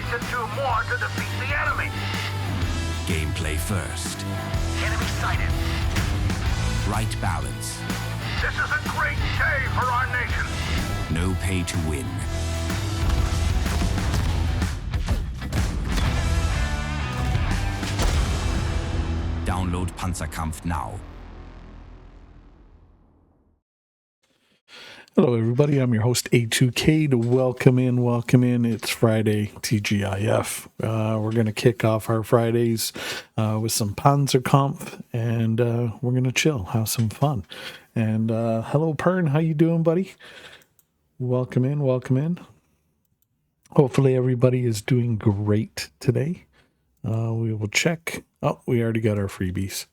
to do more to defeat the enemy. Gameplay first. Enemy sighted. Right balance. This is a great day for our nation. No pay to win. Download Panzerkampf now. Hello, everybody. I'm your host, A2K. To welcome in. It's Friday, TGIF. We're going to kick off our Fridays with some Panzerkampf, and we're going to chill, have some fun. And hello, Pern. How you doing, buddy? Welcome in. Hopefully, everybody is doing great today. We will check. Oh, we already got our freebies.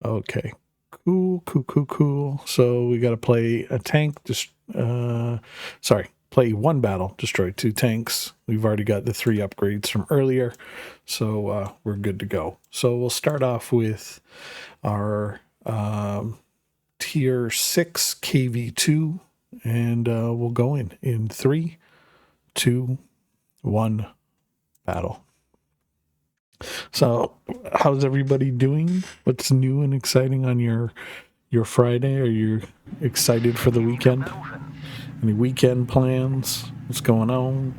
Okay. Cool. So we got to play a tank. Play one battle, destroy 2 tanks. We've already got the 3 upgrades from earlier, so we're good to go. So we'll start off with our tier 6 KV2, and we'll go in 3, 2, 1, battle. So, how's everybody doing? What's new and exciting on your Friday? Are you excited for the weekend? Any weekend plans? What's going on?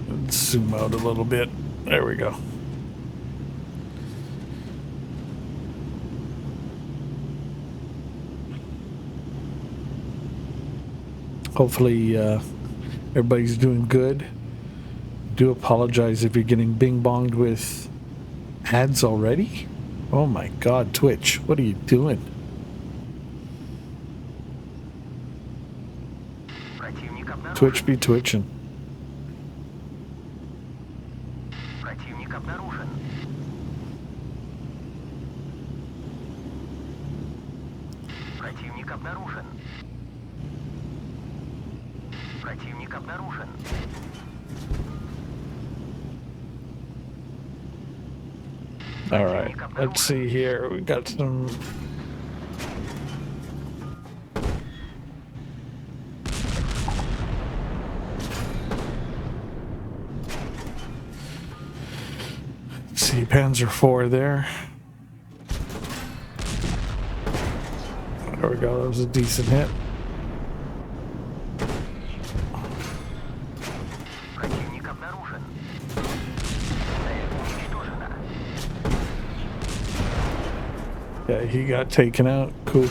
Let's zoom out a little bit. There we go. Hopefully, everybody's doing good. Do apologize if you're getting bing-bonged with ads already. Oh my God, Twitch, what are you doing? Twitch be twitching. All right, let's see here. We got some. Let's see, Panzer IV there. There we go. That was a decent hit. Yeah, he got taken out. Cool.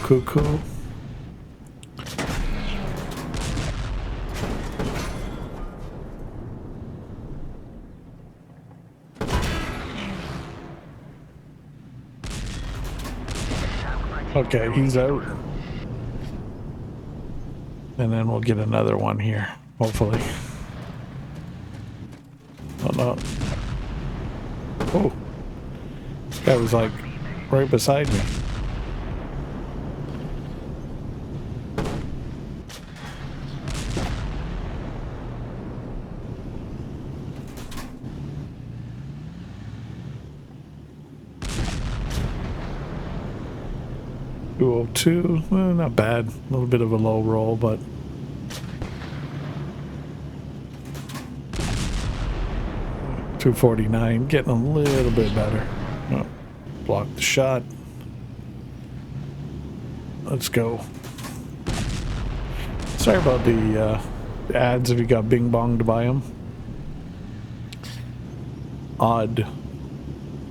Okay, he's out. And then we'll get another one here, hopefully. Oh, no. Oh. This guy was like right beside me. Two, well, not bad. A little bit of a low roll, but .249, getting a little bit better. Oh, block the shot. Let's go. Sorry about the ads if you got bing bonged by them. Odd.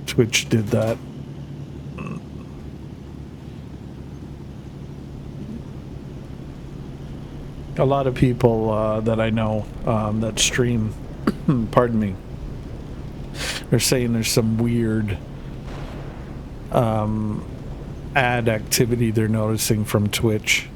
Twitch did that. A lot of people that I know that stream, pardon me, are saying there's some weird ad activity they're noticing from Twitch.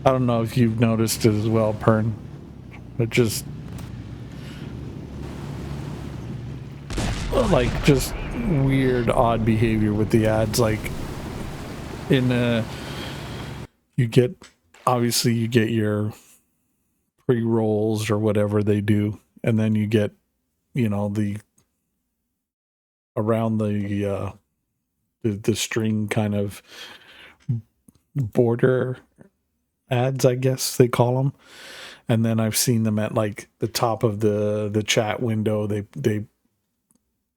I don't know if you've noticed it as well, Pern. But just like just weird, odd behavior with the ads. Like in you get obviously you get your pre-rolls or whatever they do, and then you get the around the string kind of border ads, I guess they call them. And then I've seen them at like the top of the chat window. They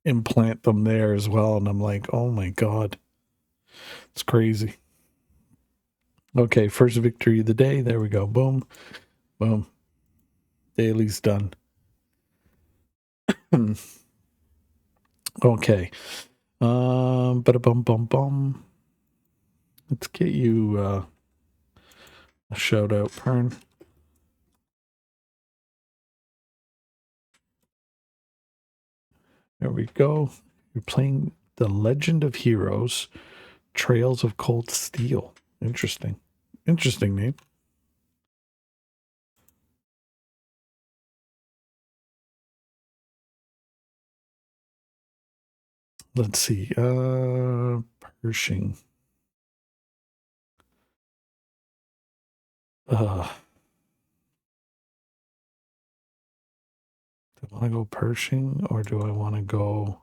implant them there as well, and I'm like, oh my god, it's crazy. Okay, first victory of the day. There we go. Boom, boom. Daily's done. Okay. Bum bum bum. Let's get you a shout out, Pern. There we go. You're playing The Legend of Heroes, Trails of Cold Steel. Interesting. Interesting name. Let's see. Pershing. Do I want to go Pershing or do I want to go?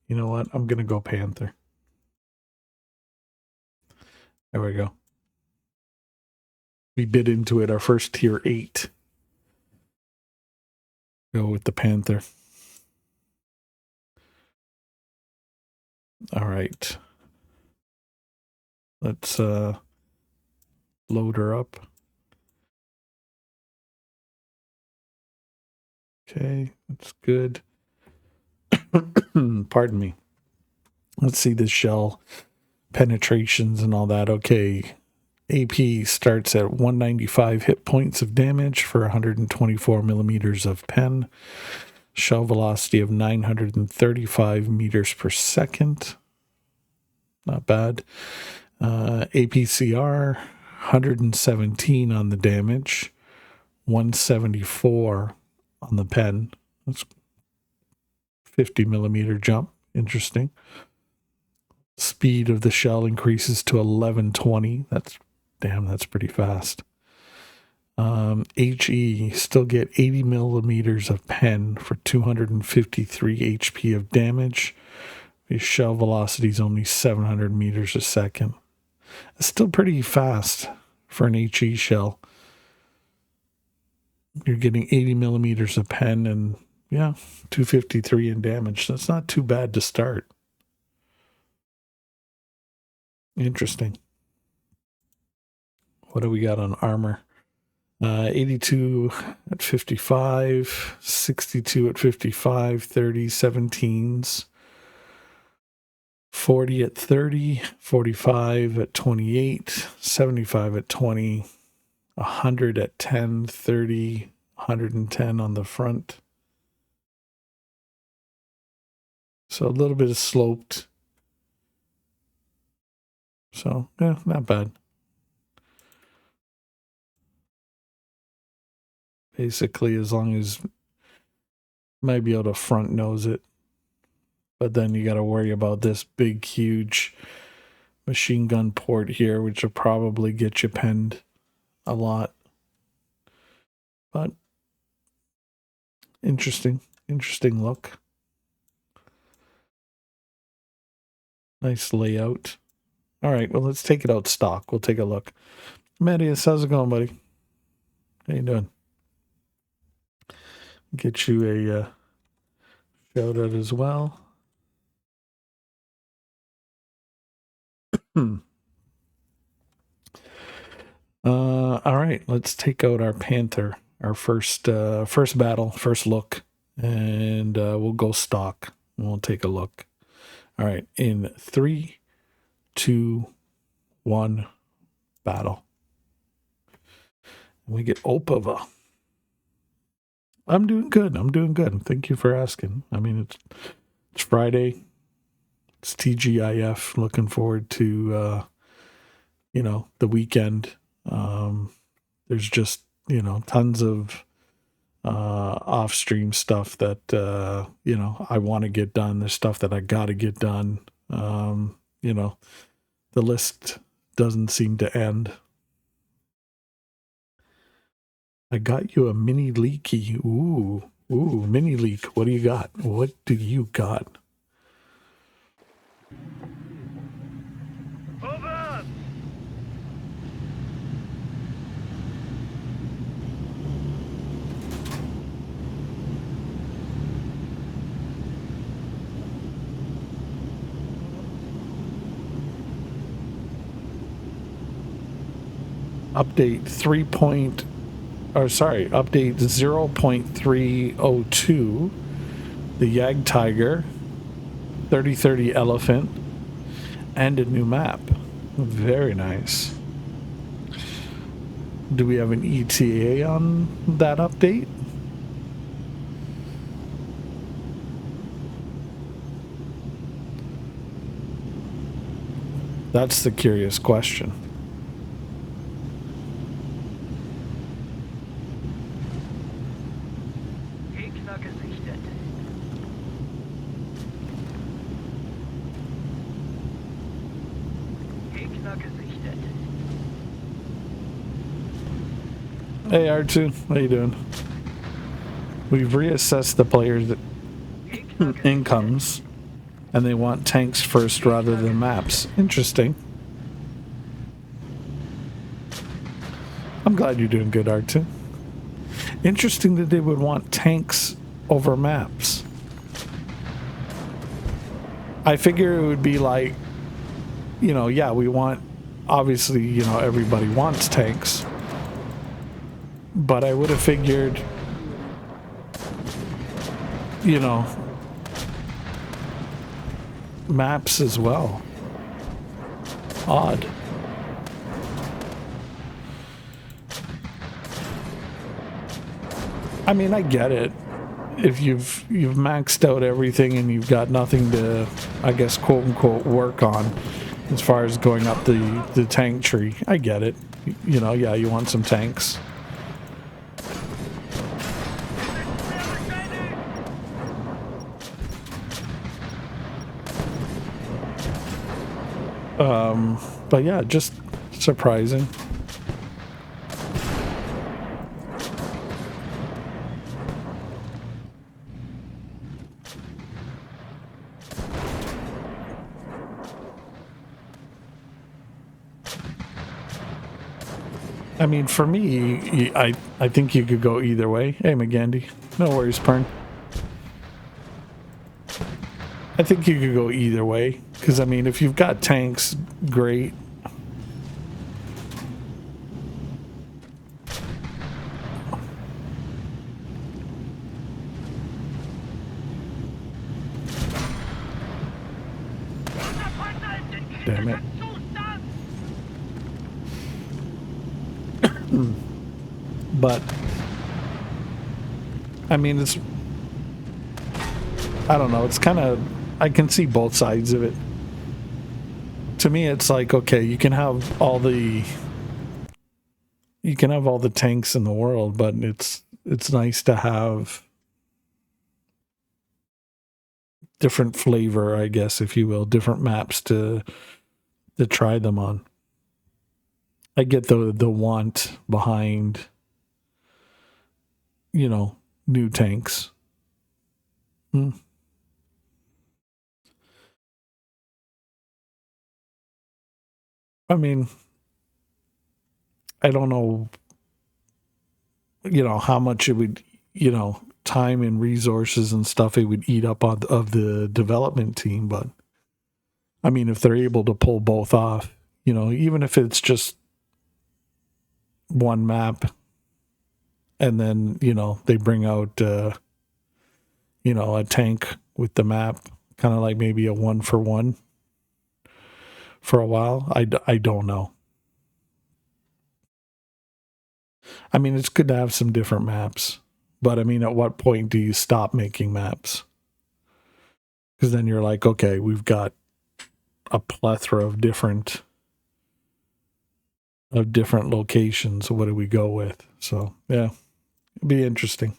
You know what? I'm going to go Panther. There we go. We bid into it. Our first tier 8. Go with the Panther. All right. Let's load her up. Okay, that's good. Pardon me. Let's see the shell penetrations and all that. Okay. AP starts at 195 hit points of damage for 124 millimeters of pen. Shell velocity of 935 meters per second. Not bad. APCR 117 on the damage. 174 on the pen. That's 50 millimeter jump. Interesting. Speed of the shell increases to 1120. That's pretty fast. HE still get 80 millimeters of pen for 253 HP of damage. His shell velocity is only 700 meters a second. It's still pretty fast for an HE shell. You're getting 80 millimeters of pen and 253 in damage. That's not too bad to start. Interesting. What do we got on armor? 82 at 55, 62 at 55, 30, 17s, 40 at 30, 45 at 28, 75 at 20, 100 at 10, 30, 110 on the front. So a little bit of sloped. So, not bad. Basically, as long as you might be able to front nose it. But then you got to worry about this big, huge machine gun port here, which will probably get you penned a lot. But interesting look. Nice layout. All right, well, let's take it out stock. We'll take a look. Medius, how's it going, buddy? How you doing? Get you a shout out as well. All right, let's take out our Panther, our first battle, first look, and we'll go stock. And we'll take a look. All right, in 3, 2, 1, battle. And we get Opava. I'm doing good. Thank you for asking. I mean, it's Friday. It's TGIF. Looking forward to, the weekend. There's just, tons of off-stream stuff that, I want to get done. There's stuff that I got to get done. The list doesn't seem to end. I got you a mini leaky. Ooh, mini leak. What do you got? What do you got? Over! Update update 0.302, the Yag Tiger, 3030 Elephant, and a new map. Very nice. Do we have an ETA on that update? That's the curious question. Gegner gesichtet. Gegner gesichtet. Hey R2, how you doing? We've reassessed the players' incomes, and they want tanks first rather than maps. Interesting. I'm glad you're doing good, R2. Interesting that they would want tanks over maps. I figure it would be like, we want, obviously, everybody wants tanks. But I would have figured, maps as well. Odd. I mean, I get it. If you've maxed out everything and you've got nothing to, I guess, quote unquote, work on as far as going up the tank tree, I get it. You want some tanks. But yeah, just surprising. I mean, for me, I think you could go either way. Hey, McGandy. No worries, Pern. I think you could go either way. Because, I mean, if you've got tanks, great. Damn it. But I mean, I don't know, it's kind of, I can see both sides of it. To me, it's like, okay, you can have all the tanks in the world, but it's nice to have different flavor, I guess, if you will, different maps to try them on. I get the want behind, new tanks. I mean, I don't know, how much it would, time and resources and stuff it would eat up of the development team, but I mean, if they're able to pull both off, even if it's just one map and then, they bring out, a tank with the map, kind of like maybe a 1-for-1 for a while. I don't know. I mean, it's good to have some different maps, but I mean, at what point do you stop making maps? Because then you're like, okay, we've got a plethora of different locations. What do we go with? So yeah, it'd be interesting.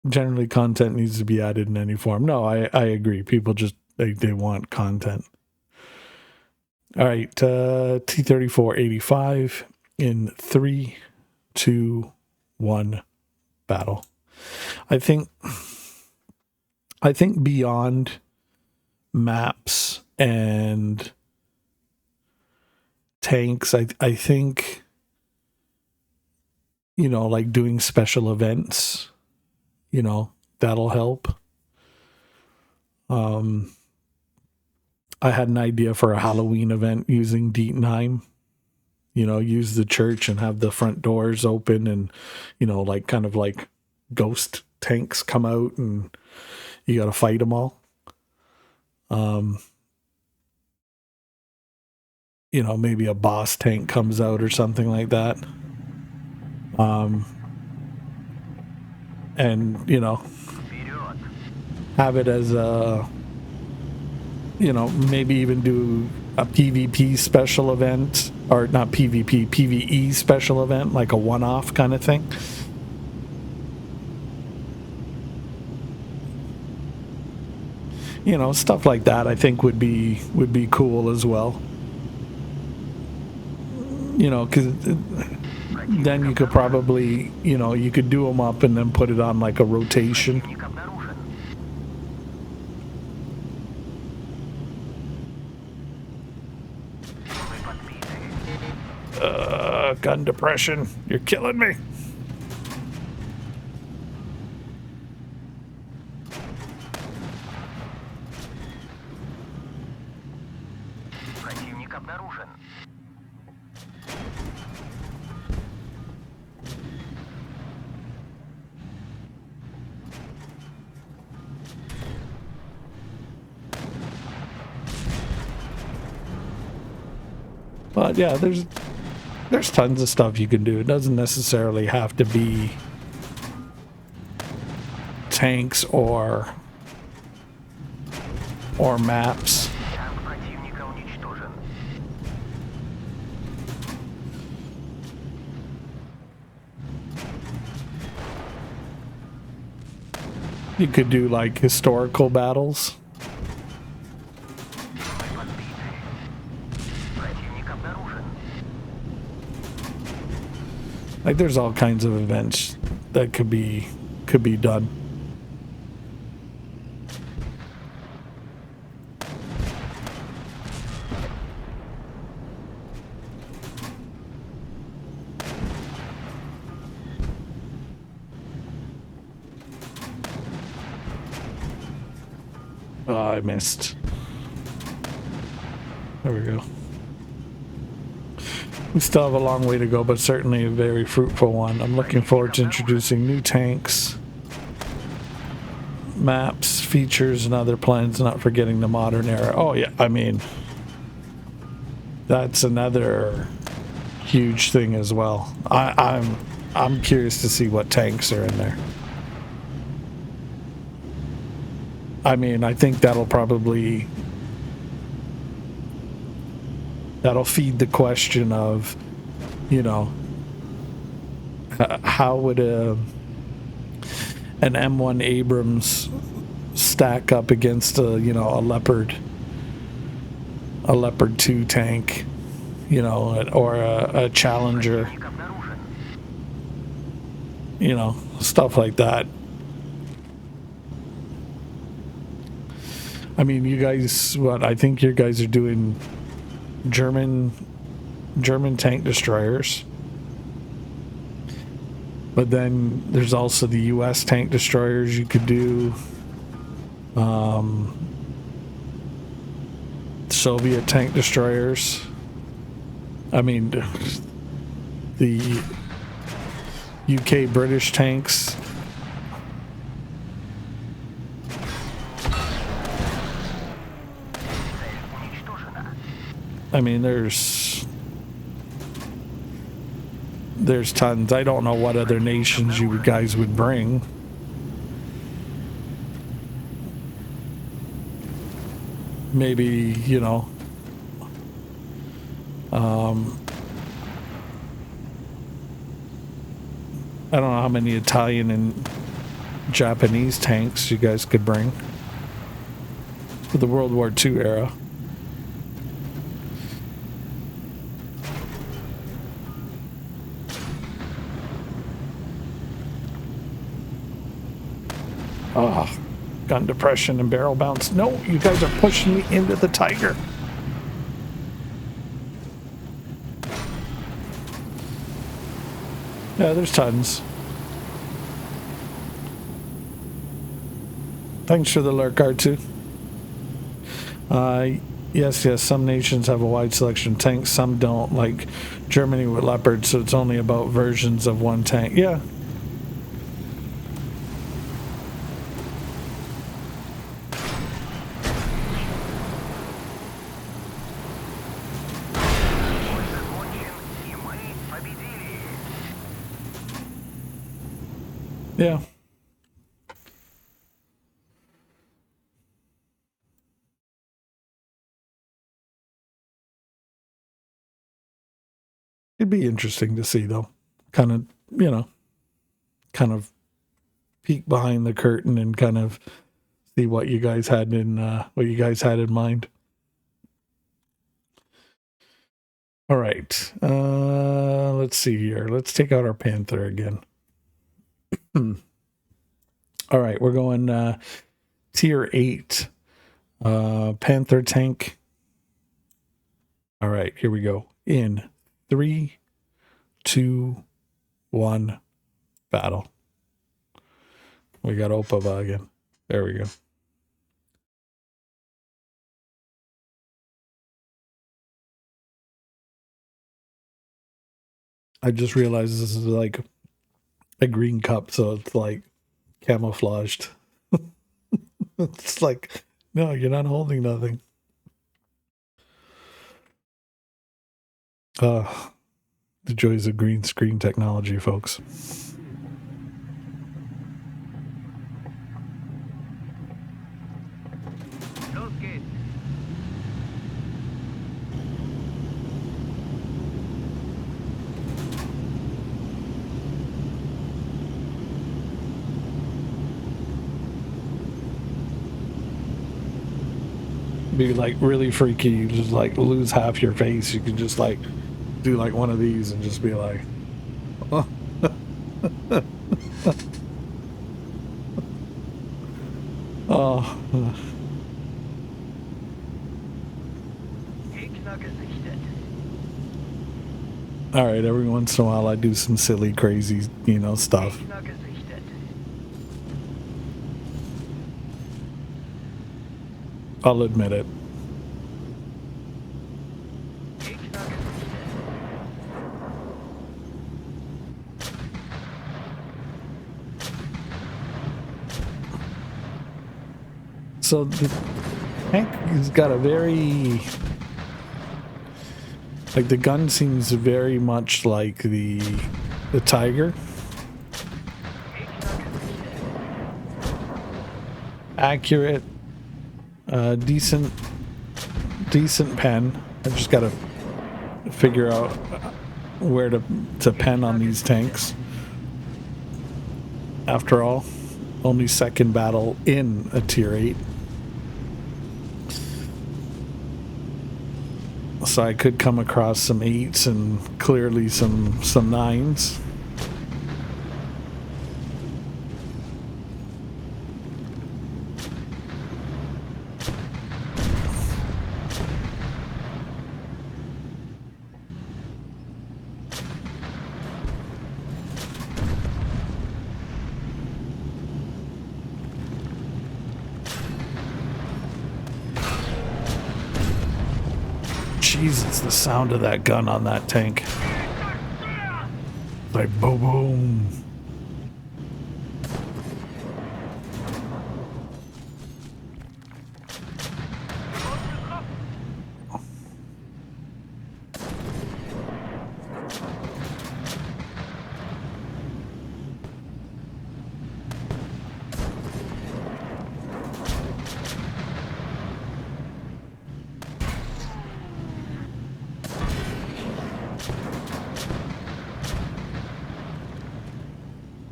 Generally, content needs to be added in any form. No, I agree. People just they want content. All right, T-34-85 in 3, 2, 1, battle. I think beyond maps and tanks, I think, you know, like doing special events, you know, that'll help. I had an idea for a Halloween event using Dietzenheim. You know, use the church and have the front doors open and, you know, like kind of like ghost tanks come out and you got to fight them all. You know, maybe a boss tank comes out or something like that. And, you know, have it as a, you know, maybe even do a PvP special event, or not PvP, PvE special event, like a one-off kind of thing. You know, stuff like that I think would be cool as well. You know, because then you could probably, you know, you could do them up and then put it on like a rotation. Gun depression. You're killing me. But yeah, there's tons of stuff you can do. It doesn't necessarily have to be tanks or maps. You could do like historical battles. Like there's all kinds of events that could be done. Oh, I missed. There we go. We still have a long way to go, but certainly a very fruitful one. I'm looking forward to introducing new tanks, maps, features, and other plans, not forgetting the modern era. Oh yeah, I mean, that's another huge thing as well. I'm curious to see what tanks are in there. I mean, I think that'll feed the question of, you know, how would an M1 Abrams stack up against a Leopard 2 tank, you know, or a Challenger, you know, stuff like that. I mean, you guys, I think you guys are doing German tank destroyers, but then there's also the US tank destroyers you could do, Soviet tank destroyers. I mean, the UK British tanks. I mean, there's tons. I don't know what other nations you guys would bring. maybe, you know, I don't know how many Italian and Japanese tanks you guys could bring for the World War II era. Oh, gun depression and barrel bounce. No, you guys are pushing me into the Tiger. Yeah, there's tons. Thanks for the lurk, R2. Yes, some nations have a wide selection of tanks. Some don't, like Germany with Leopard, so it's only about versions of one tank. Yeah. Yeah. It'd be interesting to see, though. Kind of, you know, kind of peek behind the curtain and kind of see what you guys had in mind. All right. Let's see here. Let's take out our Panther again. All right, we're going tier 8. Panther tank. All right, here we go. In 3, 2, 1, battle. We got Opava again. There we go. I just realized this is like a green cup, so it's like camouflaged. It's like, no, you're not holding nothing. The joys of green screen technology, folks. Los geht's. Be like really freaky. You just like lose half your face. You can just like do like one of these and just be like, oh. Oh. Gegner gesichtet. All right, every once in a while I do some silly, crazy, you know, stuff. Gegner gesichtet. I'll admit it. Gegner gesichtet. So the tank has got a very, like, the gun seems very much like the Tiger. Gegner gesichtet. Accurate, decent pen. I just got to figure out where to pen on these tanks. After all, only second battle in a tier 8. So I could come across some 8s and clearly some 9s. Jesus, the sound of that gun on that tank. Like boom, boom.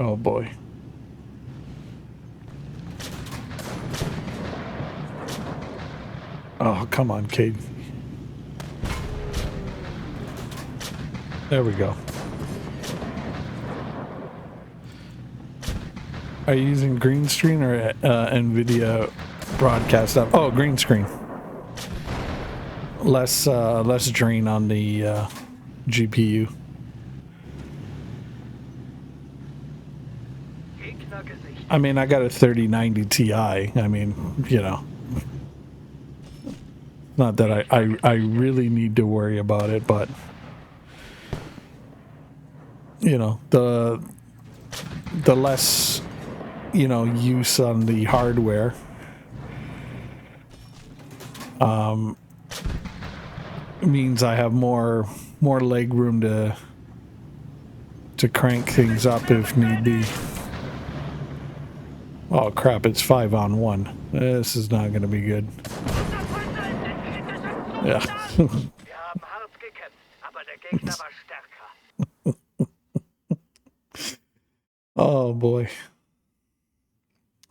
Oh boy. Oh, come on, Cade. There we go. Are you using green screen or NVIDIA broadcast up? Oh, green screen. Less drain on the GPU. I mean, I got a 3090 Ti. I mean, you know, not that I really need to worry about it, but you know, the less, you know, use on the hardware, means I have more leg room to crank things up if need be. Oh crap, it's 5-on-1. This is not going to be good. Yeah. Wir haben hart gekämpft, aber der Gegner war stärker. Oh boy.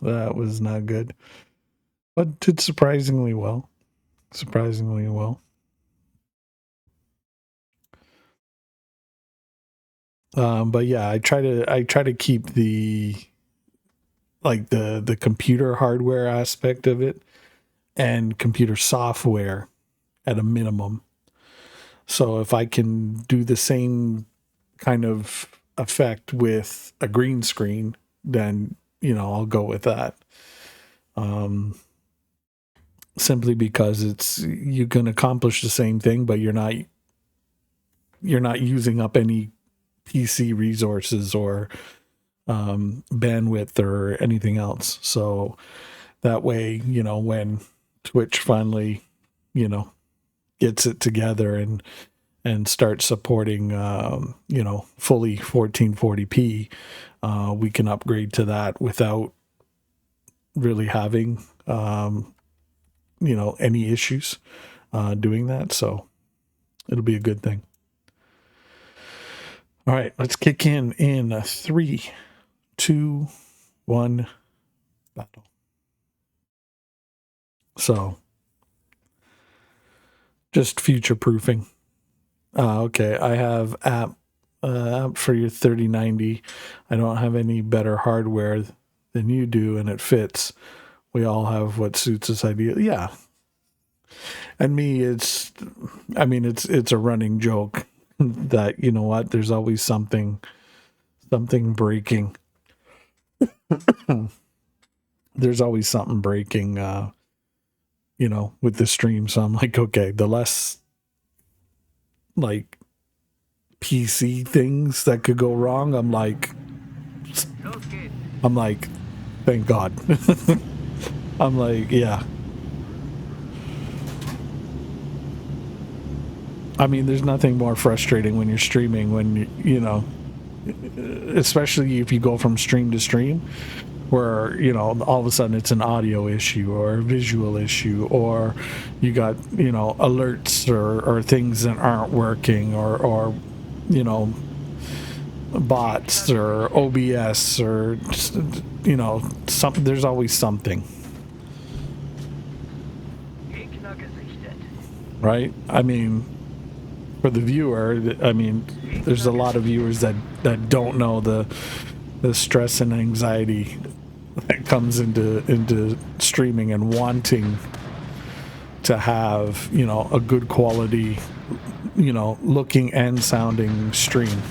That was not good. But did surprisingly well. Surprisingly well. But yeah, I try to keep the computer hardware aspect of it and computer software at a minimum. So if I can do the same kind of effect with a green screen, then, you know, I'll go with that. Simply because you can accomplish the same thing, but you're not using up any PC resources or bandwidth or anything else. So that way, you know, when Twitch finally, you know, gets it together and starts supporting, you know, fully 1440p, we can upgrade to that without really having, you know, any issues doing that. So it'll be a good thing. All right, let's kick in 3, 2, 1, battle. So, just future proofing. Okay, I have app for your 3090. I don't have any better hardware than you do, and it fits. We all have what suits us ideally. Yeah. And me, it's a running joke that, you know what, there's always something breaking. There's always something breaking, you know, with the stream. So I'm like, okay, the less like PC things that could go wrong, I'm like, thank God. I'm like, yeah. I mean, there's nothing more frustrating when you're streaming, when you know, especially if you go from stream to stream, where, you know, all of a sudden it's an audio issue or a visual issue, or you got, you know, alerts or things that aren't working, or you know, bots or OBS, or just, you know, something. There's always something, right? I mean, for the viewer, I mean, there's a lot of viewers that don't know the stress and anxiety that comes into streaming and wanting to have, you know, a good quality, you know, looking and sounding stream.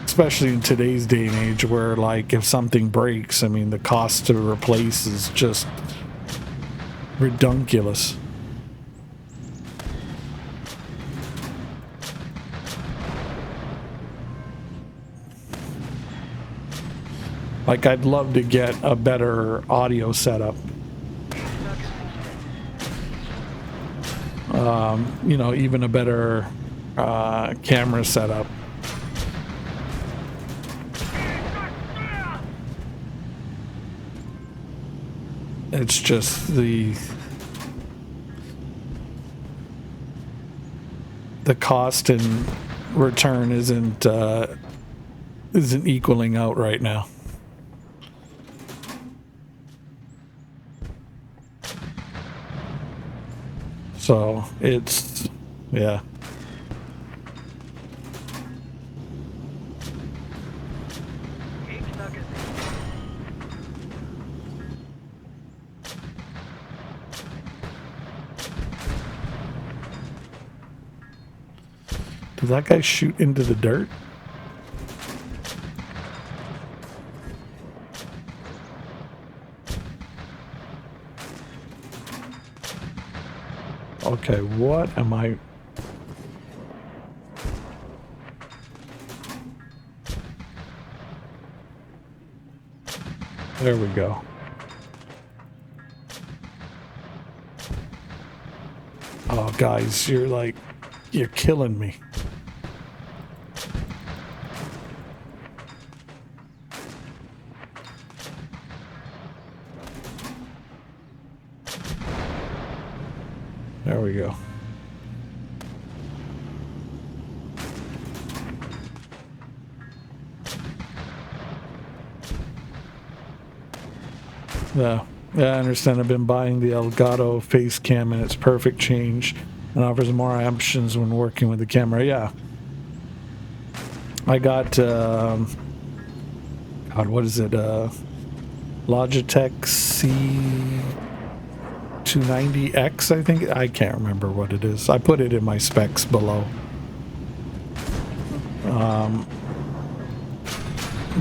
Especially in today's day and age, where, like, if something breaks, I mean, the cost to replace is just redunculous. Like, I'd love to get a better audio setup. You know, even a better camera setup. It's just the the cost and return isn't equaling out right now. So it's, yeah. Gegner gesehen. Did that guy shoot into the dirt? Okay, what am I... There we go. Oh, guys, you're killing me. There we go. Yeah, I understand. I've been buying the Elgato face cam and it's perfect change and offers more options when working with the camera. Yeah. I got, God, what is it? Logitech C290X, I think. I can't remember what it is. I put it in my specs below.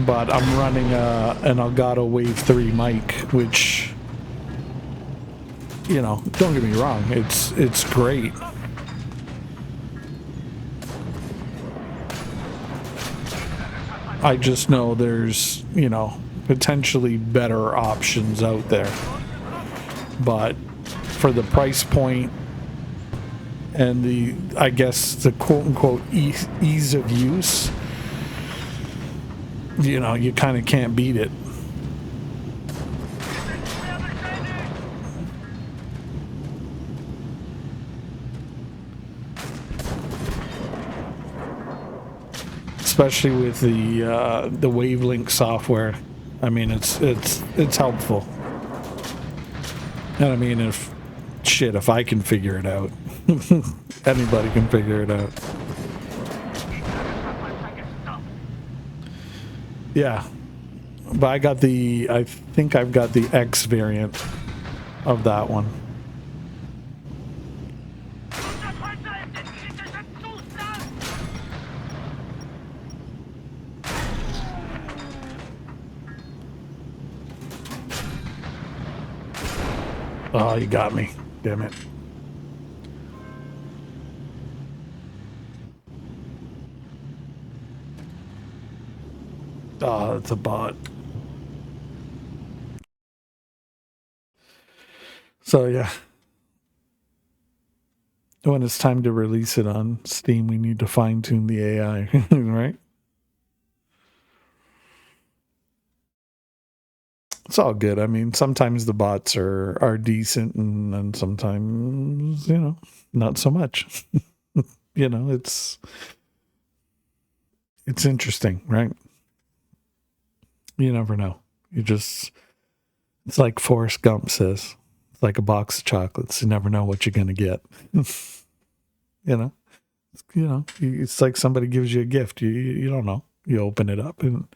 But I'm running an Elgato Wave 3 mic, which, you know, don't get me wrong, it's great. I just know there's, you know, potentially better options out there. But for the price point and the, I guess, the quote-unquote ease of use, you know, you kind of can't beat it. Especially with the Wavelink software. I mean, it's helpful. And I mean, if I can figure it out, anybody can figure it out. Yeah, but I think I've got the X variant of that one. Oh, you got me. Damn it. Oh, it's a bot. So, yeah. When it's time to release it on Steam, we need to fine-tune the AI, right? It's all good. I mean, sometimes the bots are decent, and sometimes, you know, not so much. You know, it's interesting, right? You never know. It's like Forrest Gump says, it's like a box of chocolates. You never know what you're going to get. You know, it's like somebody gives you a gift. You don't know. You open it up and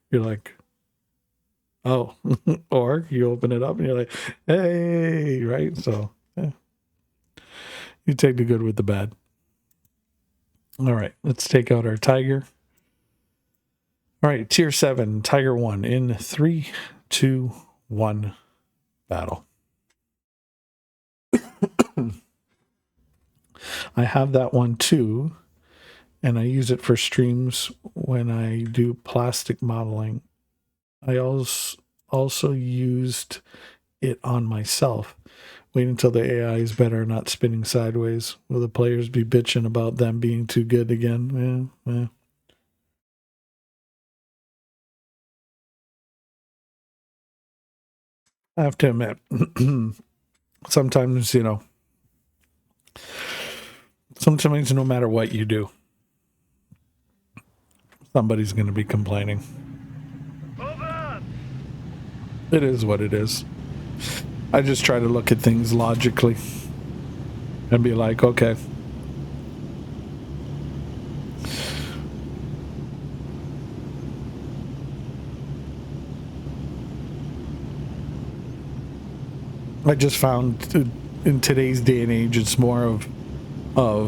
you're like, oh, or you open it up and you're like, hey, right? So, yeah. You take the good with the bad. All right, let's take out our Tiger. All right, tier 7, Tiger 1 in 3, 2, 1, battle. I have that one too, and I use it for streams when I do plastic modeling. I also used it on myself. Wait until the AI is better, not spinning sideways. Will the players be bitching about them being too good again? Yeah. I have to admit, sometimes, you know, Sometimes no matter what you do, somebody's going to be complaining. Over! It is what it is. I just try to look at things logically and be like, okay. I just found in today's day and age, it's more of a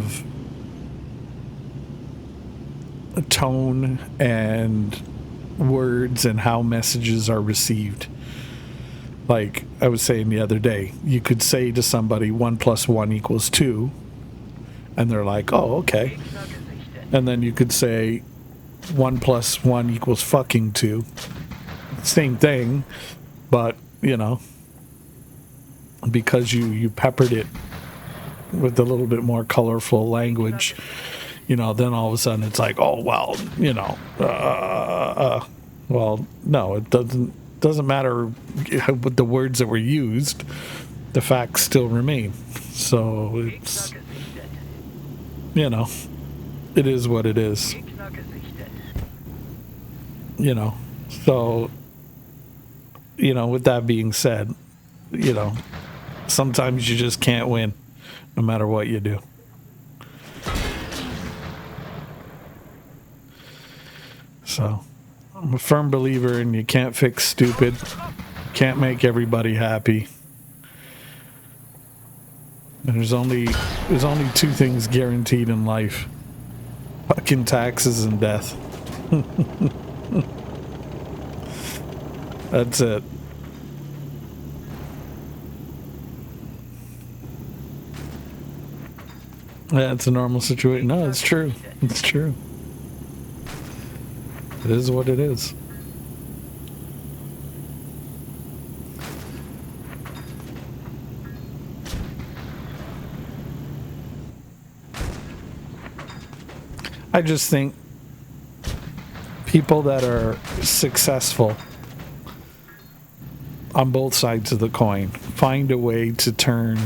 tone and words and how messages are received. Like I was saying the other day, you could say to somebody 1 + 1 = 2, and they're like, oh, okay. And then you could say 1 + 1 = fucking 2. Same thing, but you know, because you peppered it with a little bit more colorful language, you know, then all of a sudden it's like, oh, well, you know, well, no, it doesn't matter what the words that were used, the facts still remain. So it's, you know, it is what it is, you know. So, you know, with that being said, you know, sometimes you just can't win no matter what you do. So I'm a firm believer in you can't fix stupid, can't make everybody happy. And there's only 2 things guaranteed in life: fucking taxes and death. That's it. Yeah, it's a normal situation. No, it's true. It's true. It is what it is. I just think people that are successful on both sides of the coin find a way to turn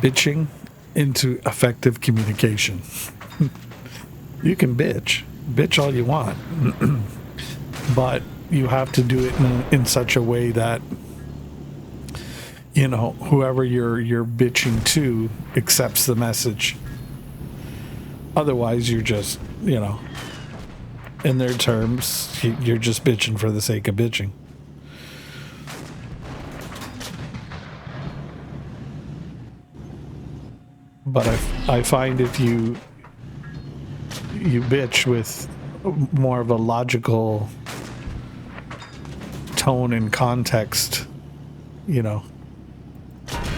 bitching into effective communication. You can bitch all you want, but you have to do it in such a way that, you know, whoever you're bitching to accepts the message. Otherwise, you're just, you know, in their terms, you're just bitching for the sake of bitching. But I find if you bitch with more of a logical tone and context, you know,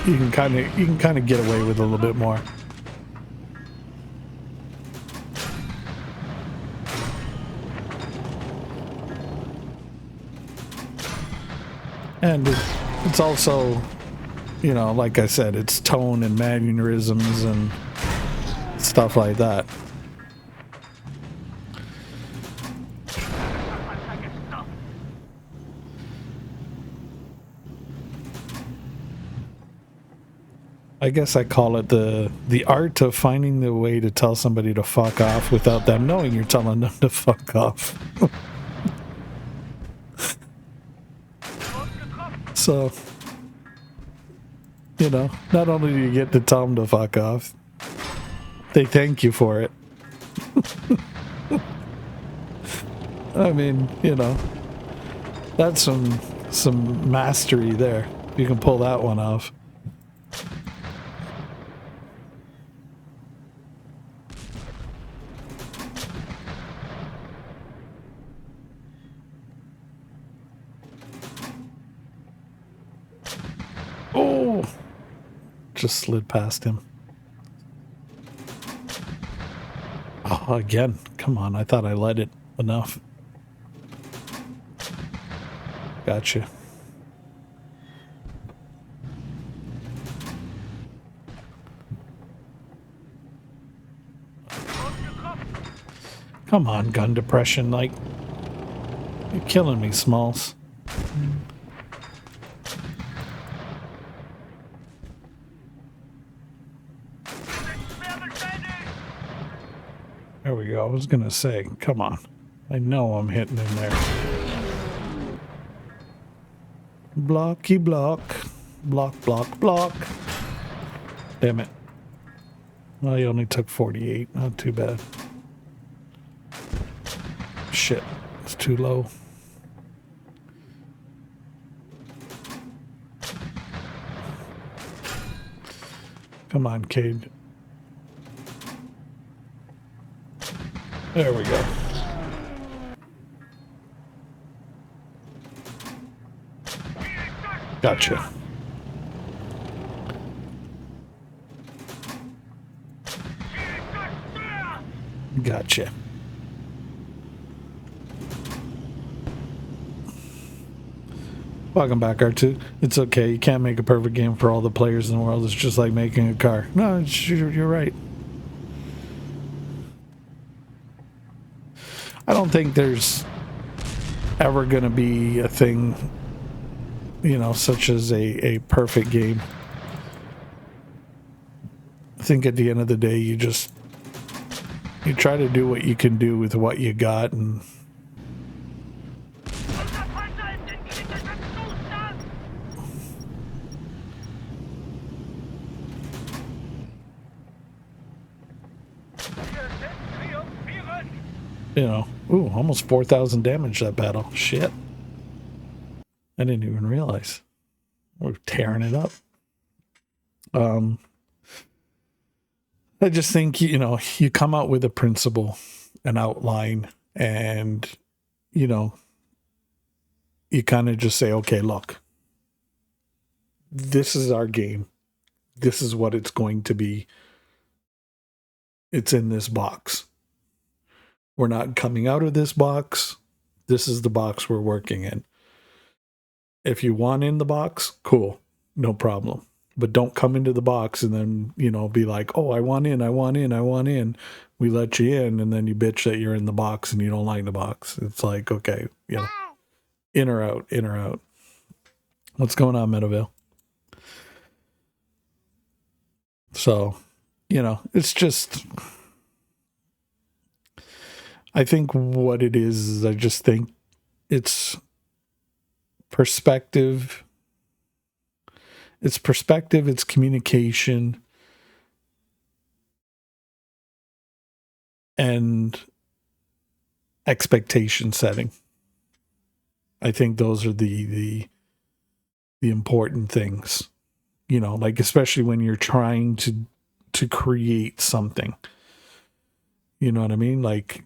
you can kind of get away with a little bit more. And it's also, you know, like I said, it's tone and mannerisms and stuff like that. I guess I call it the art of finding the way to tell somebody to fuck off without them knowing you're telling them to fuck off. So, you know, not only do you get to tell them to fuck off, they thank you for it. I mean, you know, that's some mastery there. You can pull that one off. Oh, just slid past him. Oh, again. Come on. I thought I let it enough. Gotcha. Come on, gun depression. Like, you're killing me, Smalls. There we go. I was gonna say, come on. I know I'm hitting in there. Blocky block. Block, block, block. Damn it. Well, he only took 48. Not too bad. Shit. It's too low. Come on, Cade. There we go. Gotcha. Gotcha. Welcome back, R2. It's okay. You can't make a perfect game for all the players in the world. It's just like making a car. No, you're right. I don't think there's ever going to be a thing, you know, such as a perfect game. I think at the end of the day, you try to do what you can do with what you got, and you know, ooh, almost 4,000 damage that battle. Shit. I didn't even realize. We're tearing it up. I just think, you know, you come out with a principle, an outline, and, you know, you kind of just say, okay, look, this is our game. This is what it's going to be. It's in this box. We're not coming out of this box. This is the box we're working in. If you want in the box, cool. No problem. But don't come into the box and then, you know, be like, oh, I want in, I want in, I want in. We let you in, and then you bitch that you're in the box and you don't like the box. It's like, okay, you know, in or out, in or out. What's going on, Meadowvale? So, you know, it's just, I think what it is I just think it's perspective. It's perspective, it's communication, and expectation setting. I think those are the important things. You know, like especially when you're trying to create something. You know what I mean? Like,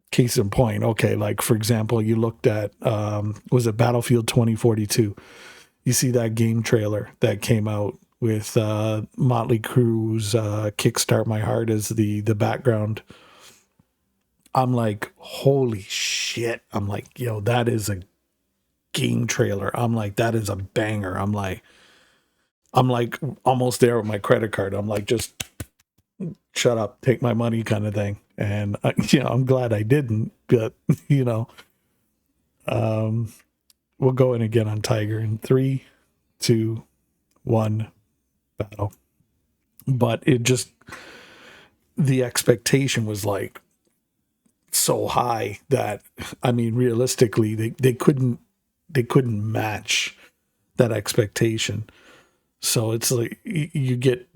case in point, okay, like for example, you looked at was it Battlefield 2042? You see that game trailer that came out with Motley Crue's Kickstart My Heart as the background. I'm like, holy shit. I'm like, yo, that is a game trailer. I'm like, that is a banger. I'm like almost there with my credit card. I'm like, just shut up, take my money kind of thing. And you know, I'm glad I didn't, but you know, we'll go in again on Tiger in 3, 2, 1, battle. But it just, the expectation was like so high that, I mean, realistically, they couldn't match that expectation. So it's like you get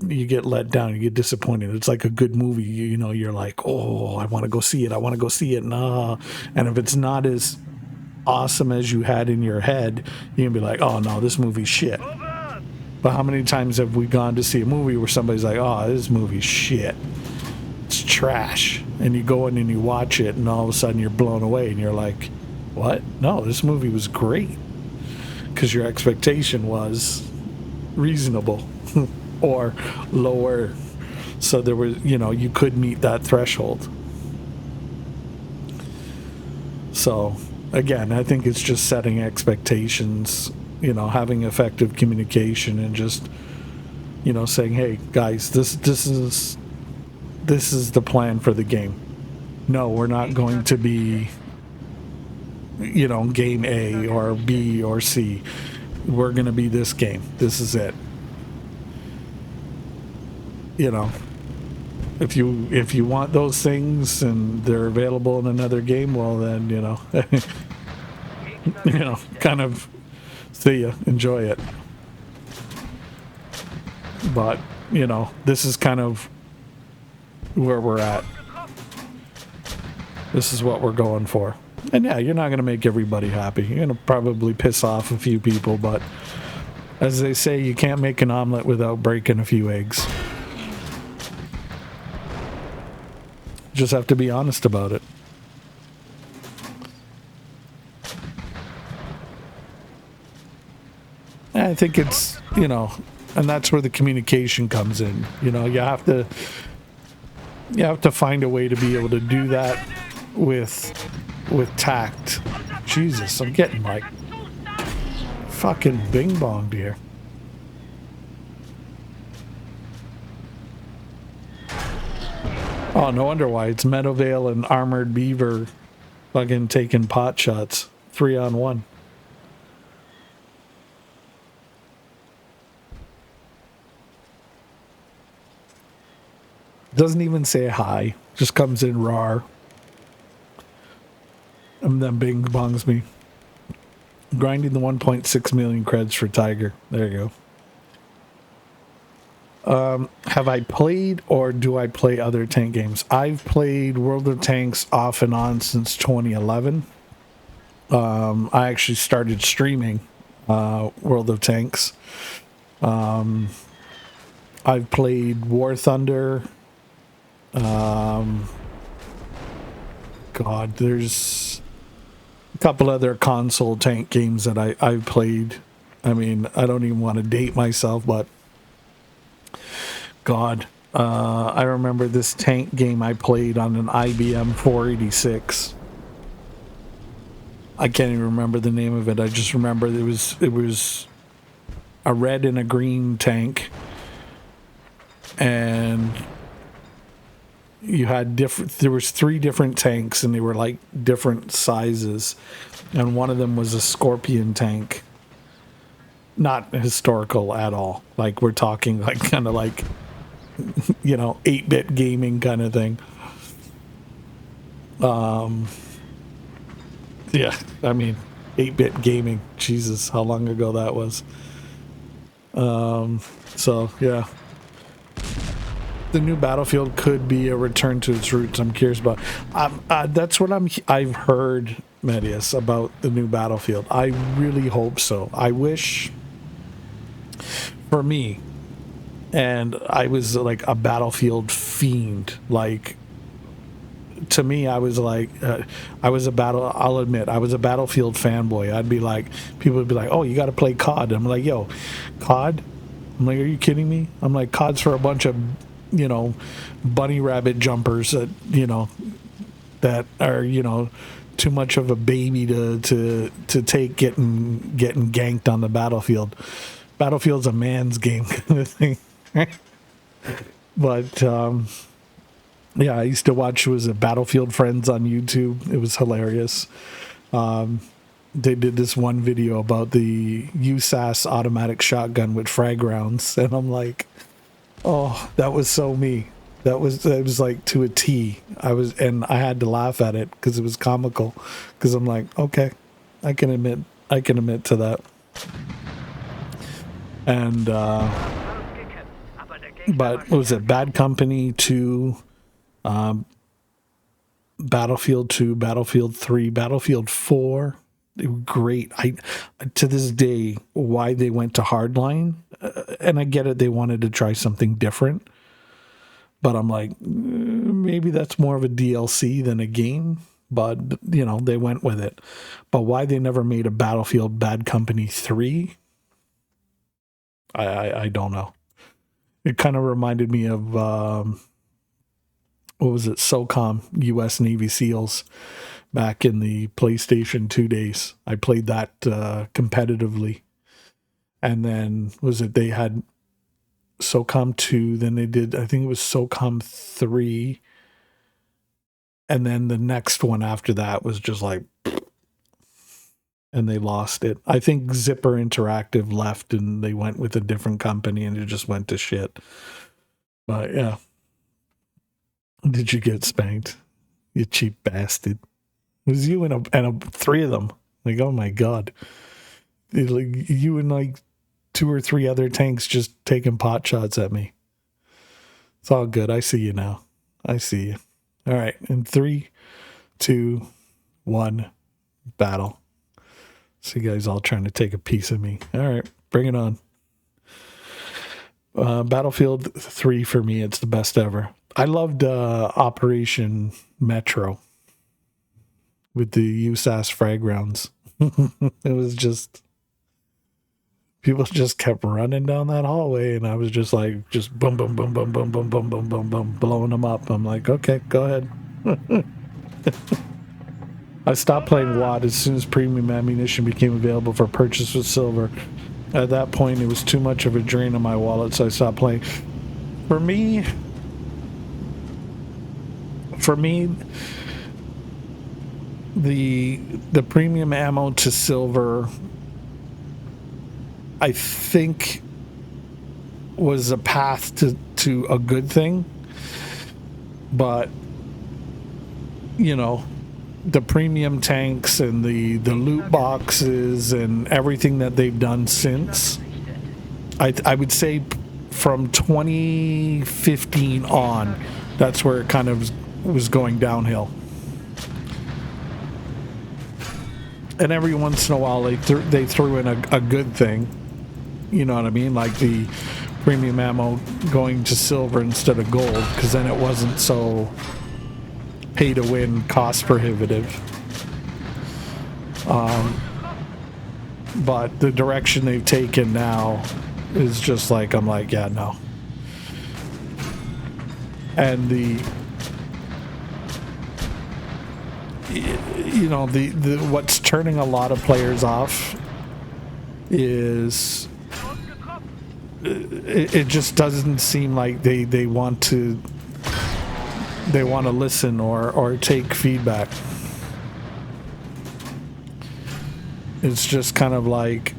let down, you get disappointed. It's like a good movie, you know, you're like, oh, I want to go see it. Nah. And if it's not as awesome as you had in your head, you can be like, oh no, this movie's shit. But how many times have we gone to see a movie where somebody's like, oh, this movie's shit, it's trash, and you go in and you watch it, and all of a sudden you're blown away, and you're like, what? No, this movie was great, because your expectation was reasonable or lower, so there was, you know, you could meet that threshold. So again, I think it's just setting expectations, you know, having effective communication, and just, you know, saying, hey guys, this is the plan for the game. No, we're not going to be, you know, game A or B or C. We're going to be this game. This is it. You know, if you want those things and they're available in another game, well then, you know, you know, kind of see ya, enjoy it. But, you know, this is kind of where we're at. This is what we're going for. And yeah, you're not going to make everybody happy. You're going to probably piss off a few people, but as they say, you can't make an omelet without breaking a few eggs. Just have to be honest about it. I think it's, you know, and that's where the communication comes in. You know, you have to find a way to be able to do that with tact. Jesus, I'm getting like fucking bing bonged here. Oh, no wonder why. It's Meadowvale and Armored Beaver fucking taking pot shots. 3-on-1. Doesn't even say hi. Just comes in raw. And then bing bongs me. Grinding the 1.6 million creds for Tiger. There you go. Have I played or do I play other tank games? I've played World of Tanks off and on since 2011. I actually started streaming World of Tanks. I've played War Thunder. God, there's a couple other console tank games that I've played. I mean, I don't even want to date myself, but God, I remember this tank game I played on an IBM 486. I can't even remember the name of it. I just remember it was a red and a green tank, and you had there was 3 different tanks, and they were like different sizes, and one of them was a Scorpion tank. Not historical at all. Like, we're talking like kind of like, you know, 8-bit gaming kind of thing. Yeah, I mean, 8-bit gaming. Jesus, how long ago that was. So yeah, the new Battlefield could be a return to its roots. I'm curious about. That's what I've heard, Medius, about the new Battlefield. I really hope so. I wish, for me, and I was like a Battlefield fiend. Like, to me, I was like, I'll admit, I was a Battlefield fanboy. I'd be like, people would be like, oh, you got to play COD. I'm like, yo, COD? I'm like, are you kidding me? I'm like, COD's for a bunch of, you know, bunny rabbit jumpers that, you know, that are, you know, too much of a baby to take getting ganked on the battlefield. Battlefield's a man's game kind of thing. But yeah, I used to watch, was it Battlefield Friends on YouTube? It was hilarious. They did this one video about the USAS automatic shotgun with frag rounds, and I'm like, oh, that was so me. It was like to a T. And I had to laugh at it because it was comical. Because I'm like, okay, I can admit to that. And but what was it? Bad Company 2, Battlefield 2, Battlefield 3, Battlefield 4. They were great. To this day, why they went to hardline, and I get it, they wanted to try something different, but I'm like, maybe that's more of a DLC than a game. But you know, they went with it. But why they never made a Battlefield Bad Company 3, I don't know. It kind of reminded me of what was it, SOCOM, U.S. Navy SEALs, back in the PlayStation 2 days. I played that competitively. And then, they had SOCOM 2, then they did, I think it was SOCOM 3. And then the next one after that was just like, and they lost it. I think Zipper Interactive left and they went with a different company and it just went to shit. But yeah. Did you get spanked? You cheap bastard. It was you and three of them. Like, oh my God. Like, you and like two or three other tanks just taking pot shots at me. It's all good. I see you now. I see you. All right. In 3, 2, 1, battle. So you guys all trying to take a piece of me. All right. Bring it on. Battlefield 3 for me, it's the best ever. I loved Operation Metro with the USAS frag rounds. It was just, people just kept running down that hallway, and I was just like, just boom, boom, boom, boom, boom, boom, boom, boom, boom, boom, blowing them up. I'm like, okay, go ahead. I stopped playing WAD as soon as premium ammunition became available for purchase with silver. At that point, it was too much of a drain on my wallet, so I stopped playing. For me, the premium ammo to silver, I think, was a path to a good thing. But, you know, the premium tanks and the loot boxes and everything that they've done since, I would say from 2015 on, that's where it kind of was going downhill. And every once in a while they threw in a good thing, you know what I mean, like the premium ammo going to silver instead of gold, because then it wasn't so pay to win, cost prohibitive. But the direction they've taken now is just like, I'm like, yeah, no. And the what's turning a lot of players off is it just doesn't seem like they want to listen or take feedback. It's just kind of like,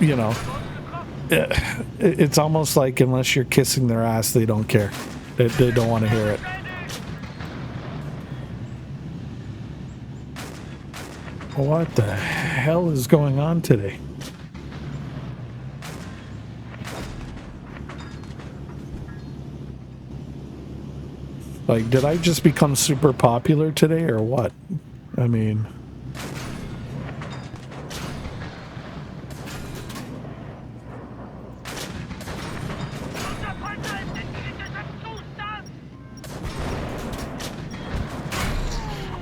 you know, it's almost like unless you're kissing their ass, they don't care. They don't want to hear it. What the hell is going on today? Like, did I just become super popular today or what? I mean,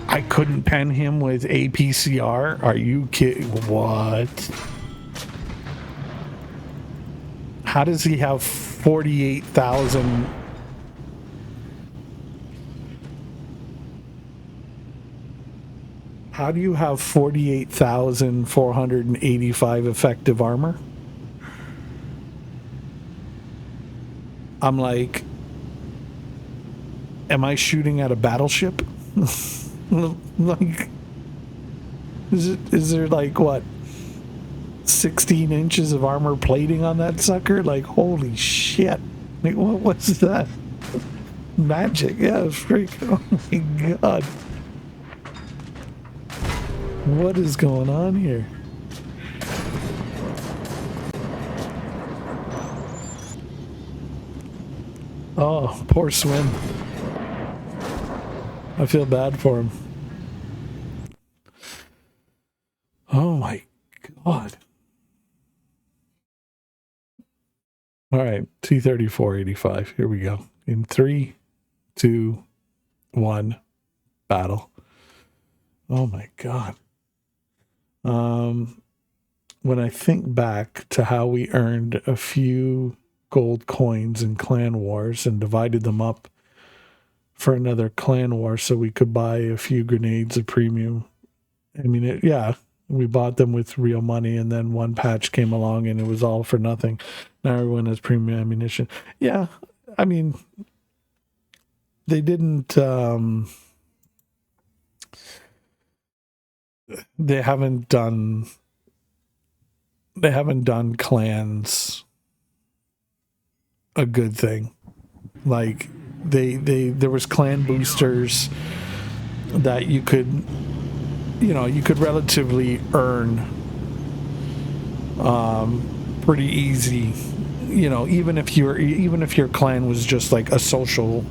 I couldn't pen him with APCR? Are you kidding? What? How does he have 48,000? How do you have 48,485 effective armor? I'm like, am I shooting at a battleship? Like, is there like what, 16 inches of armor plating on that sucker? Like, holy shit. Like, what was that? Magic. Yeah, it was freaking, oh my god. What is going on here? Oh, poor Swim. I feel bad for him. Oh my god. All right, T-34-85. Here we go. In 3, 2, 1, battle. Oh my god. When I think back to how we earned a few gold coins in Clan Wars and divided them up for another Clan War so we could buy a few grenades of premium. I mean, we bought them with real money, and then one patch came along and it was all for nothing. Now everyone has premium ammunition. Yeah, I mean, they didn't... They haven't done clans a good thing. Like there was clan boosters that you could relatively earn pretty easy, even if your clan was just like a social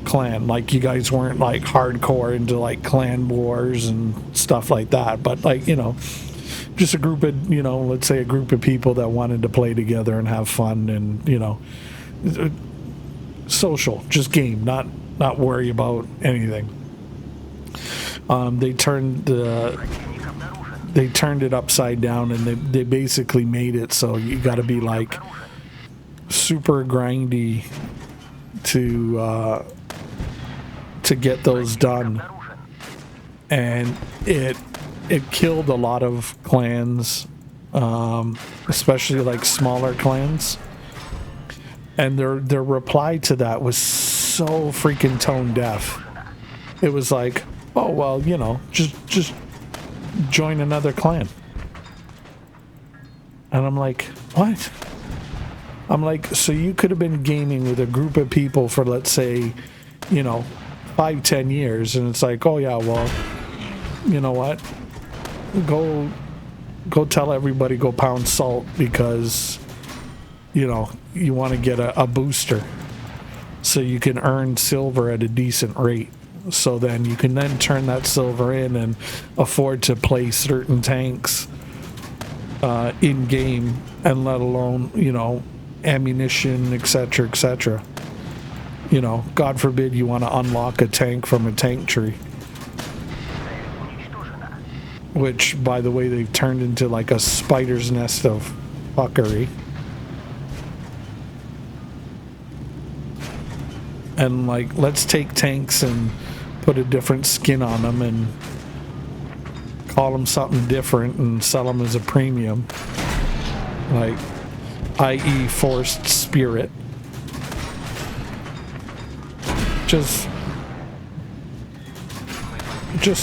clan, like you guys weren't like hardcore into like clan wars and stuff like that, but like, just a group of, let's say a group of people that wanted to play together and have fun and, social, just game, not worry about anything. They turned it upside down, and they basically made it so you got to be like super grindy to get those done, and it killed a lot of clans, especially like smaller clans. And their reply to that was so freaking tone deaf. It was like, oh well, just join another clan. And I'm like, what? I'm like, so you could have been gaming with a group of people for, let's say, 5-10 years, and it's like, oh yeah, well, you know what? Go tell everybody, go pound salt, because you want to get a booster so you can earn silver at a decent rate. So then you can then turn that silver in and afford to play certain tanks in game, and let alone, ammunition, etc., etc. God forbid you want to unlock a tank from a tank tree. Which, by the way, they've turned into like a spider's nest of fuckery. And like, let's take tanks and put a different skin on them and call them something different and sell them as a premium. Like, i.e. Forced Spirit. Just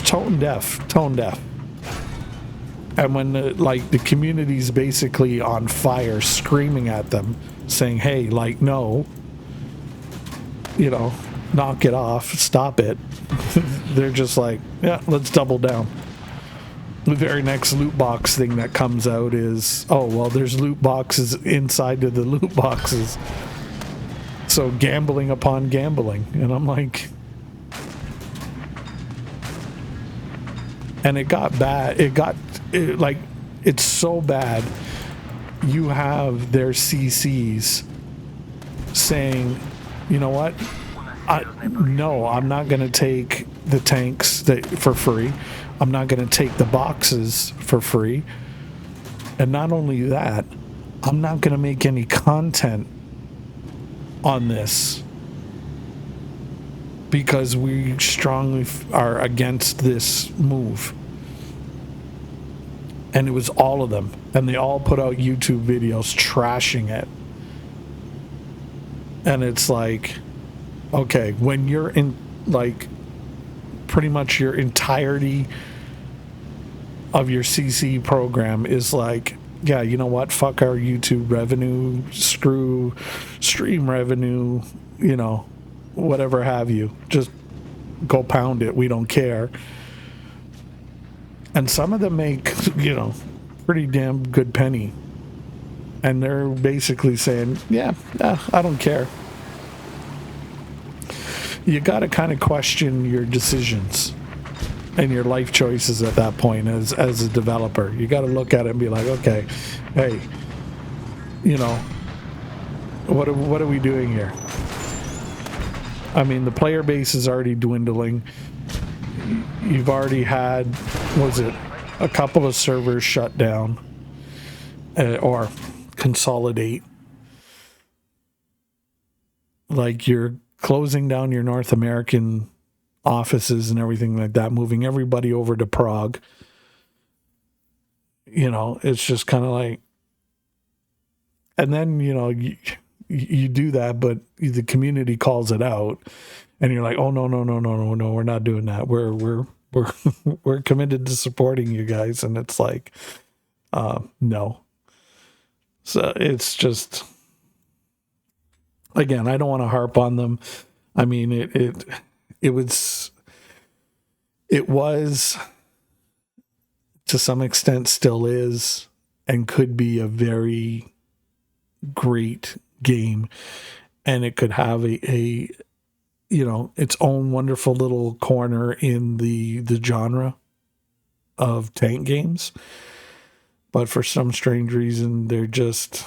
tone deaf. And when the community's basically on fire, screaming at them, saying, hey, like, no, knock it off, stop it. They're just like, yeah, let's double down. The very next loot box thing that comes out is, oh, well, there's loot boxes inside of the loot boxes. So gambling upon gambling. And I'm like, and it got bad. It's so bad. You have their CCs saying, you know what? No, I'm not going to take the tanks for free. I'm not going to take the boxes for free. And not only that, I'm not going to make any content on this, because we strongly are against this move. And it was all of them. And they all put out YouTube videos trashing it. And it's like, okay, when you're in, like, pretty much your entirety of your CC program is like, yeah, you know what? Fuck our YouTube revenue, screw stream revenue, whatever have you. Just go pound it. We don't care. And some of them make, pretty damn good penny. And they're basically saying, yeah, I don't care. You got to kind of question your decisions and your life choices at that point as a developer. You got to look at it and be like, okay, hey, what are we doing here? I mean, the player base is already dwindling. You've already had, a couple of servers shut down or consolidate. Like, you're closing down your North American offices and everything like that, moving everybody over to Prague. It's just kind of like, and then, you do that, but the community calls it out, and you're like, oh, no, we're not doing that. We're committed to supporting you guys. And it's like, no. So it's just, again, I don't want to harp on them. I mean, it was to some extent still is and could be a very great game, and it could have a its own wonderful little corner in the genre of tank games. But for some strange reason, they're just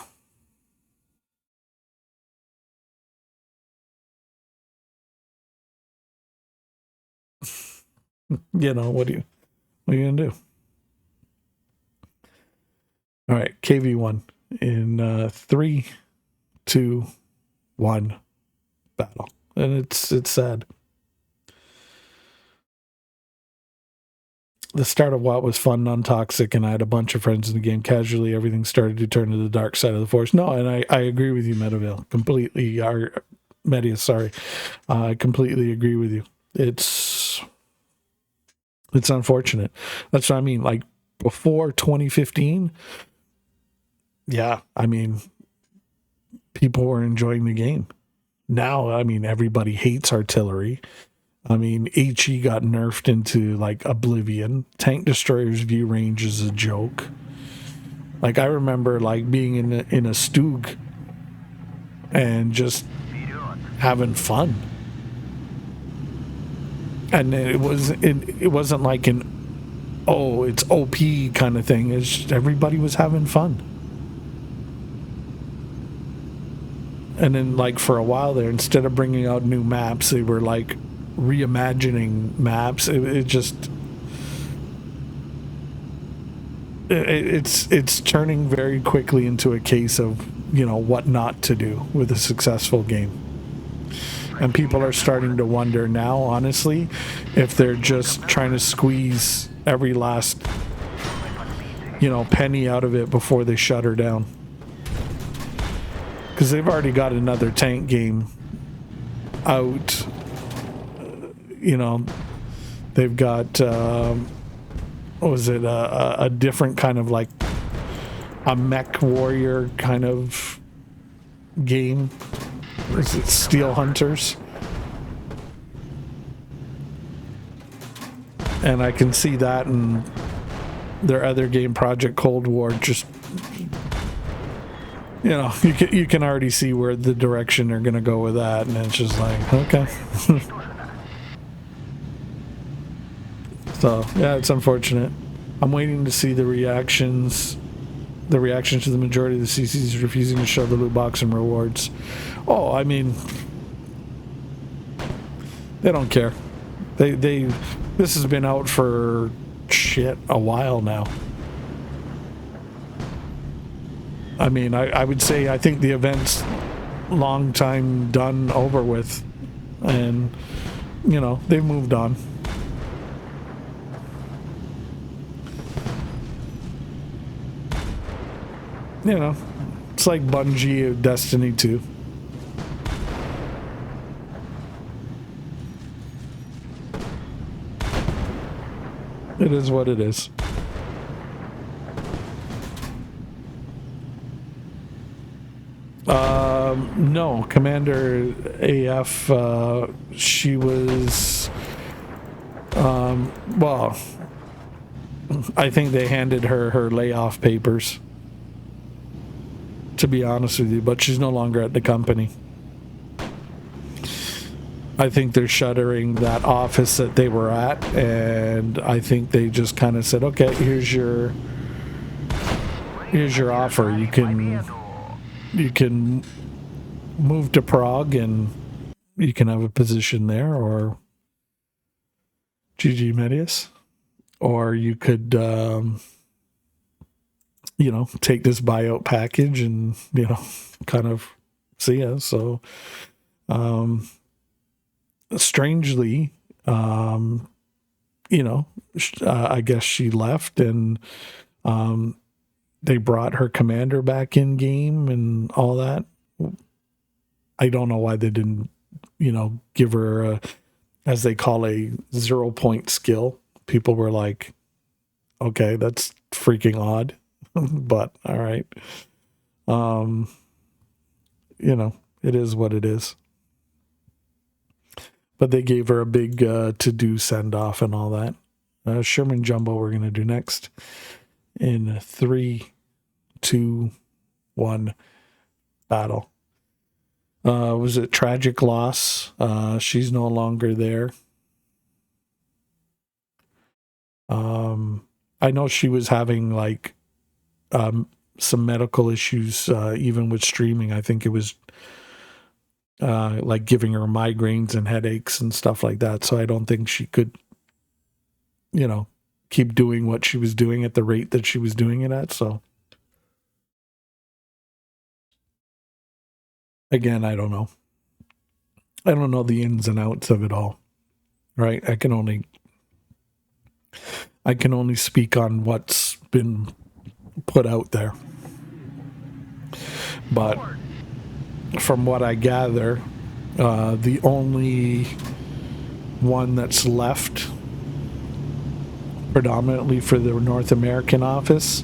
what are you gonna do? All right, KV1 in 3, 2, 1, battle. And it's sad. The start of WoW was fun, non-toxic, and I had a bunch of friends in the game. Casually, everything started to turn to the dark side of the force. No, and I agree with you, Metaville. Completely. Medius, sorry. I completely agree with you. It's unfortunate. That's what I mean. Like, before 2015, yeah, I mean, people were enjoying the game. Now, I mean, everybody hates artillery. I mean, HE got nerfed into like oblivion. Tank destroyers view range is a joke. Like, I remember like being in a Stug and just having fun. And it wasn't like it's OP kind of thing. It's just everybody was having fun. And then, like, for a while there, instead of bringing out new maps, they were like reimagining maps. It's turning very quickly into a case of what not to do with a successful game. And people are starting to wonder now, honestly, if they're just trying to squeeze every last penny out of it before they shut her down. Because they've already got another tank game out. They've got a different kind of like a mech warrior kind of game. Is it Steel Hunters? And I can see that in their other game, Project Cold War. Just you can already see where the direction they're going to go with that, and it's just like, okay. So yeah, it's unfortunate. I'm waiting to see the reactions to the majority of the CCs refusing to show the loot box and rewards. Oh, I mean, they don't care. This has been out for a while now. I mean, I would say I think the event's long time done, over with, and they've moved on. It's like Bungie of Destiny 2. It is what it is. No, Commander AF, she was, well, I think they handed her layoff papers, to be honest with you, but she's no longer at the company. I think they're shuttering that office that they were at, and I think they just kind of said, okay, here's your offer. You can move to Prague and you can have a position there, or GG Medius, or you could take this buyout package and kind of see ya. So strangely, I guess she left, and they brought her commander back in game and all that. I don't know why they didn't, give her a, as they call, a 0-point skill. People were like, okay, that's freaking odd, but all right. it is what it is. But they gave her a big to-do send-off and all that. Sherman Jumbo we're going to do next. In 3, 2, 1, battle. Was it tragic loss? She's no longer there. I know she was having like some medical issues, even with streaming. I think it was like giving her migraines and headaches and stuff like that. So I don't think she could, keep doing what she was doing at the rate that she was doing it at. So again, I don't know. I don't know the ins and outs of it all, right? I can only speak on what's been put out there. But from what I gather, the only one that's left predominantly for the North American office,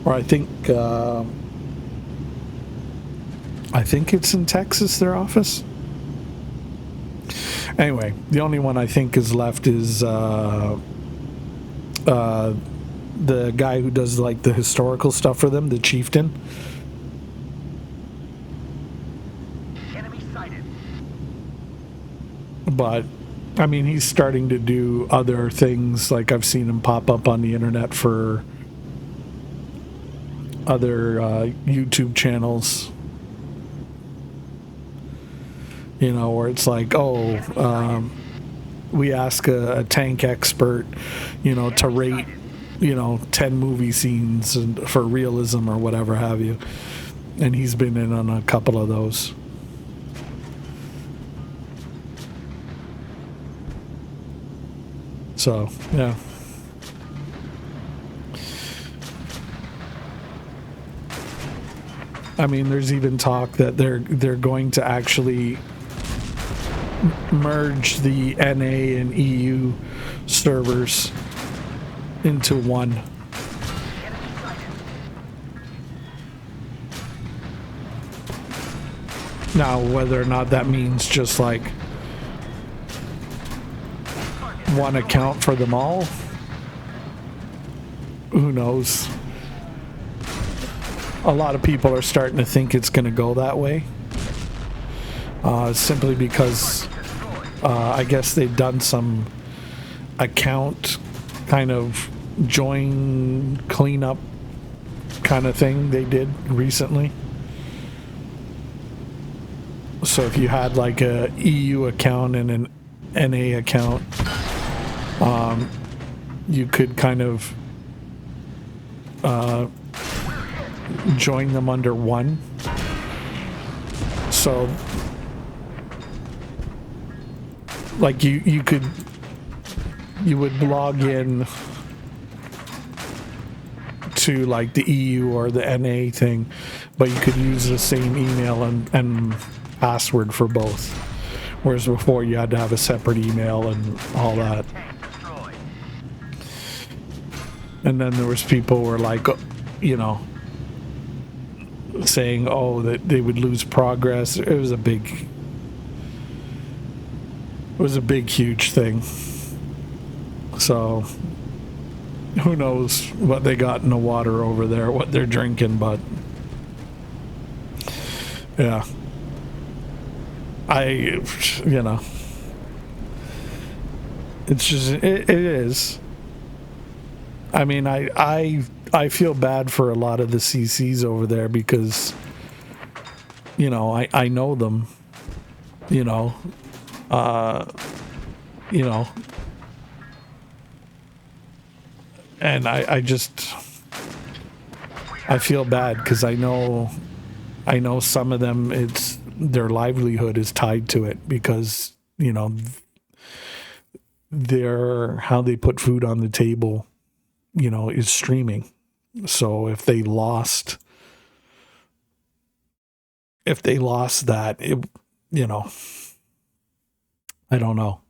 or I think it's in Texas, their office. Anyway, the only one I think is left is the guy who does like the historical stuff for them, the chieftain. Enemy sighted. But I mean, he's starting to do other things. Like I've seen him pop up on the internet for other YouTube channels. Where it's like, we ask a tank expert, to rate, 10 movie scenes and for realism or whatever have you. And he's been in on a couple of those. So, yeah. I mean, there's even talk that they're going to actually merge the NA and EU servers into one. Now, whether or not that means just like one account for them all, who knows? A lot of people are starting to think it's going to go that way. Simply because I guess they've done some account kind of join cleanup kind of thing they did recently. So if you had like a EU account and an NA account, you could kind of join them under one. So like you would log in to like the EU or the NA thing, but you could use the same email and password for both, whereas before you had to have a separate email and all that. And then there was people who were like, saying, that they would lose progress. It was a big huge thing. So who knows what they got in the water over there, what they're drinking, but yeah. It's just, it is. I mean, I feel bad for a lot of the CCs over there because, I know them, and I feel bad because I know some of them, their livelihood is tied to it because, how they put food on the table, is streaming. So if they lost that, I don't know.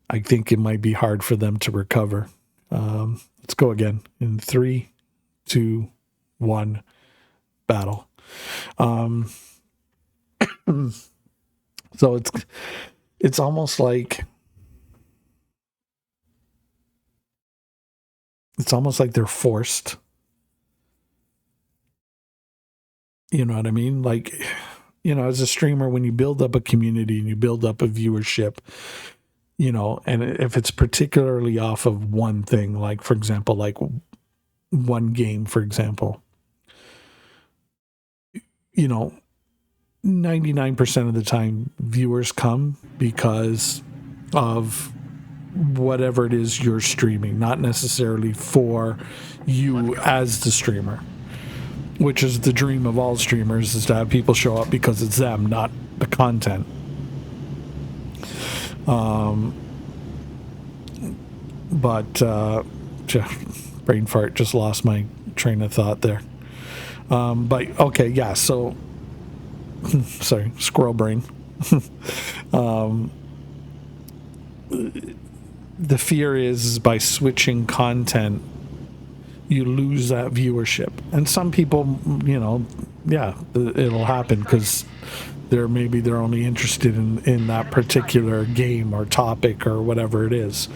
I think it might be hard for them to recover. Let's go again in 3, 2, 1, battle. So it's almost like they're forced. You know what I mean? Like, as a streamer, when you build up a community and you build up a viewership, and if it's particularly off of one thing, like, for example, like one game, for example, 99% of the time viewers come because of whatever it is you're streaming, not necessarily for you as the streamer, which is the dream of all streamers, is to have people show up because it's them, not the content. Brain fart, just lost my train of thought there. But okay, yeah, so sorry, squirrel brain. The fear is by switching content, you lose that viewership. And some people, yeah, it'll happen because they're only interested in that particular game or topic or whatever it is.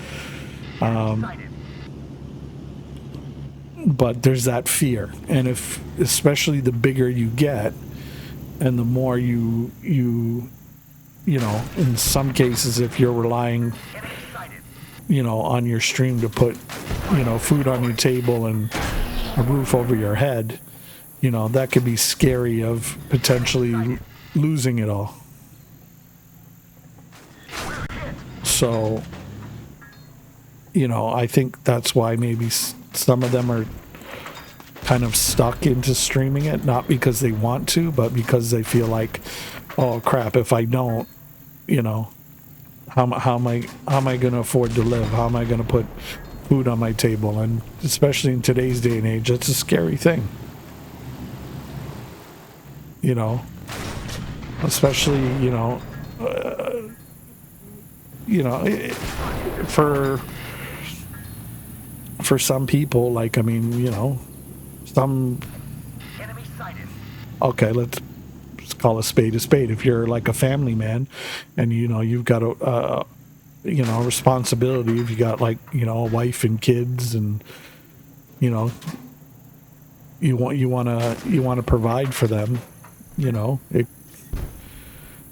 But there's that fear, and especially the bigger you get, and the more you in some cases, if you're relying, on your stream to put, food on your table and a roof over your head, that could be scary of potentially losing it all. So, I think that's why maybe some of them are kind of stuck into streaming it, not because they want to, but because they feel like, oh crap, if I don't, how am I going to afford to live? How am I going to put food on my table? And especially in today's day and age, that's a scary thing. Especially, for some people, like, I mean, some, okay, let's call a spade a spade. If you're like a family man and, you've got a responsibility, if you got like, a wife and kids and, you want to provide for them,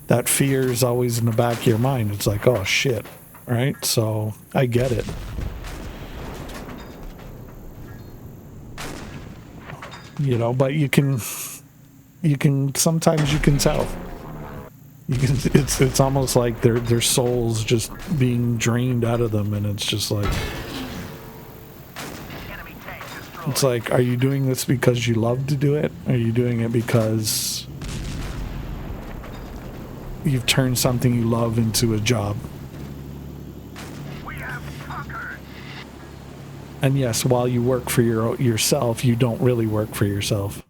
that fear is always in the back of your mind. It's like, oh shit. Right. So I get it. But you can sometimes you can tell. It's almost like their souls just being drained out of them, and it's just like, it's like, are you doing this because you love to do it? Are you doing it because you've turned something you love into a job? And yes, while you work for yourself, you don't really work for yourself.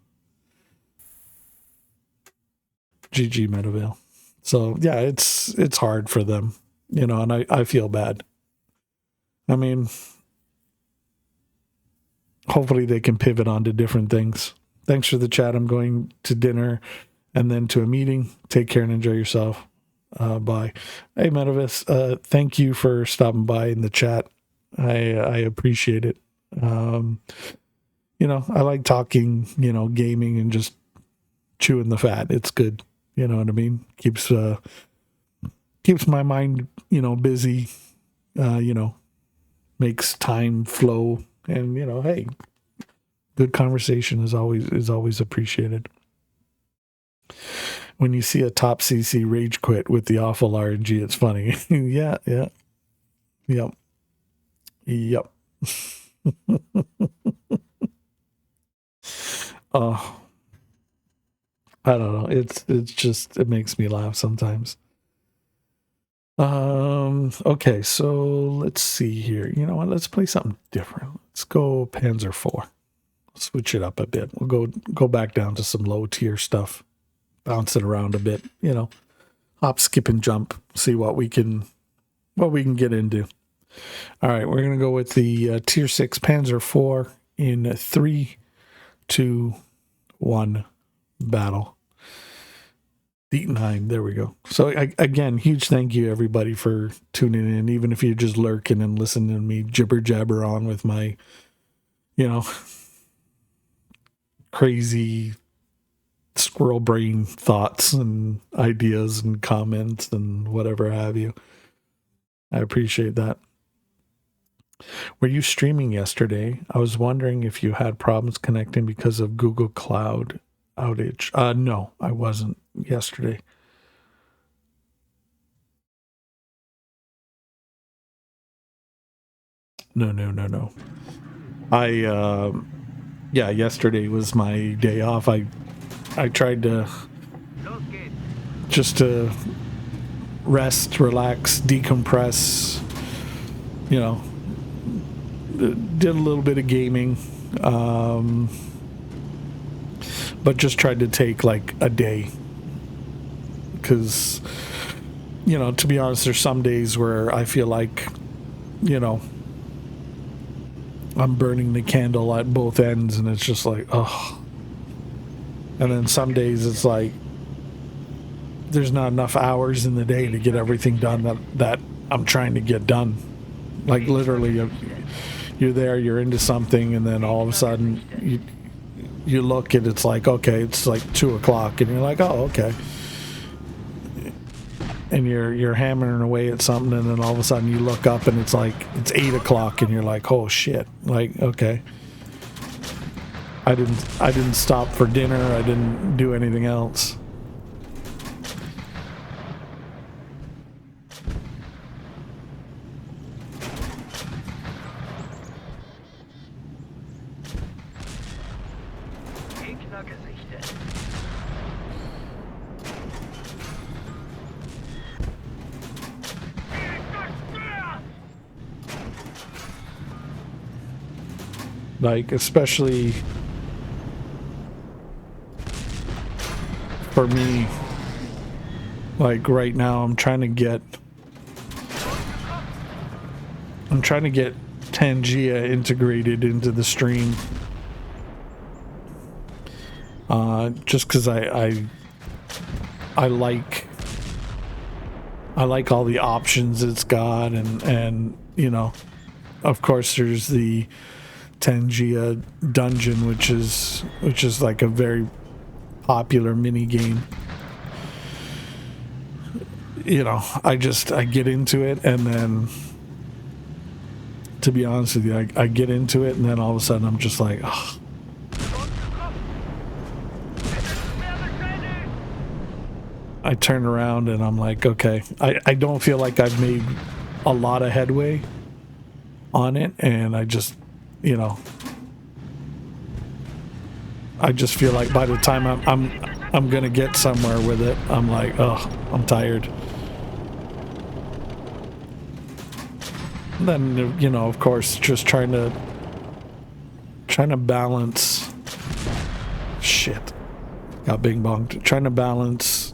GG Metavale. So yeah, it's hard for them, and I feel bad. I mean, hopefully they can pivot onto different things. Thanks for the chat. I'm going to dinner and then to a meeting. Take care and enjoy yourself. Bye. Hey Metavis, thank you for stopping by in the chat. I appreciate it. I like talking, gaming and just chewing the fat. It's good. You know what I mean? Keeps my mind, busy, makes time flow, and, hey, good conversation is always appreciated. When you see a top CC rage quit with the awful RNG, it's funny. Yeah. Yep. Oh, I don't know. It's just, it makes me laugh sometimes. Okay, so let's see here. You know what? Let's play something different. Let's go Panzer IV. Switch it up a bit. We'll go back down to some low tier stuff. Bounce it around a bit, hop, skip, and jump. See what we can get into. All right, we're gonna go with the tier 6 Panzer IV in 3, 2, 1, battle. D9, there we go. So again, huge thank you everybody for tuning in, even if you're just lurking and listening to me jibber jabber on with my, you know, crazy squirrel brain thoughts and ideas and comments and whatever have you. I appreciate that. Were you streaming yesterday? I was wondering if you had problems connecting because of Google Cloud outage. No, I wasn't yesterday. No. Yeah, yesterday was my day off. I tried to just to rest, relax, decompress, you know, did a little bit of gaming, but just tried to take like a day because, you know, to be honest, there's some days where I feel like, you know, I'm burning the candle at both ends and it's just like, oh. And then some days it's like there's not enough hours in the day to get everything done that I'm trying to get done. Like literally you're there, you're into something, and then all of a sudden you look and it's like, okay, it's like 2:00 and you're like, oh, okay. And you're hammering away at something, and then all of a sudden you look up and it's like it's 8:00 and you're like, oh shit. Like, okay. I didn't stop for dinner, I didn't do anything else. Like, especially for me, like right now, I'm trying to get Tgif integrated into the stream. Just because I like all the options it's got, and you know, of course, there's the Tgif dungeon, which is like a very popular mini game. You know, I get into it, and then, to be honest with you, I get into it, and then all of a sudden I'm just like, ugh. I turn around and I'm like, okay, I don't feel like I've made a lot of headway on it, and I just, you know, I just feel like by the time I'm gonna get somewhere with it, I'm like, oh, I'm tired. And then, you know, of course, just trying to balance shit. Got bing bonged. Trying to balance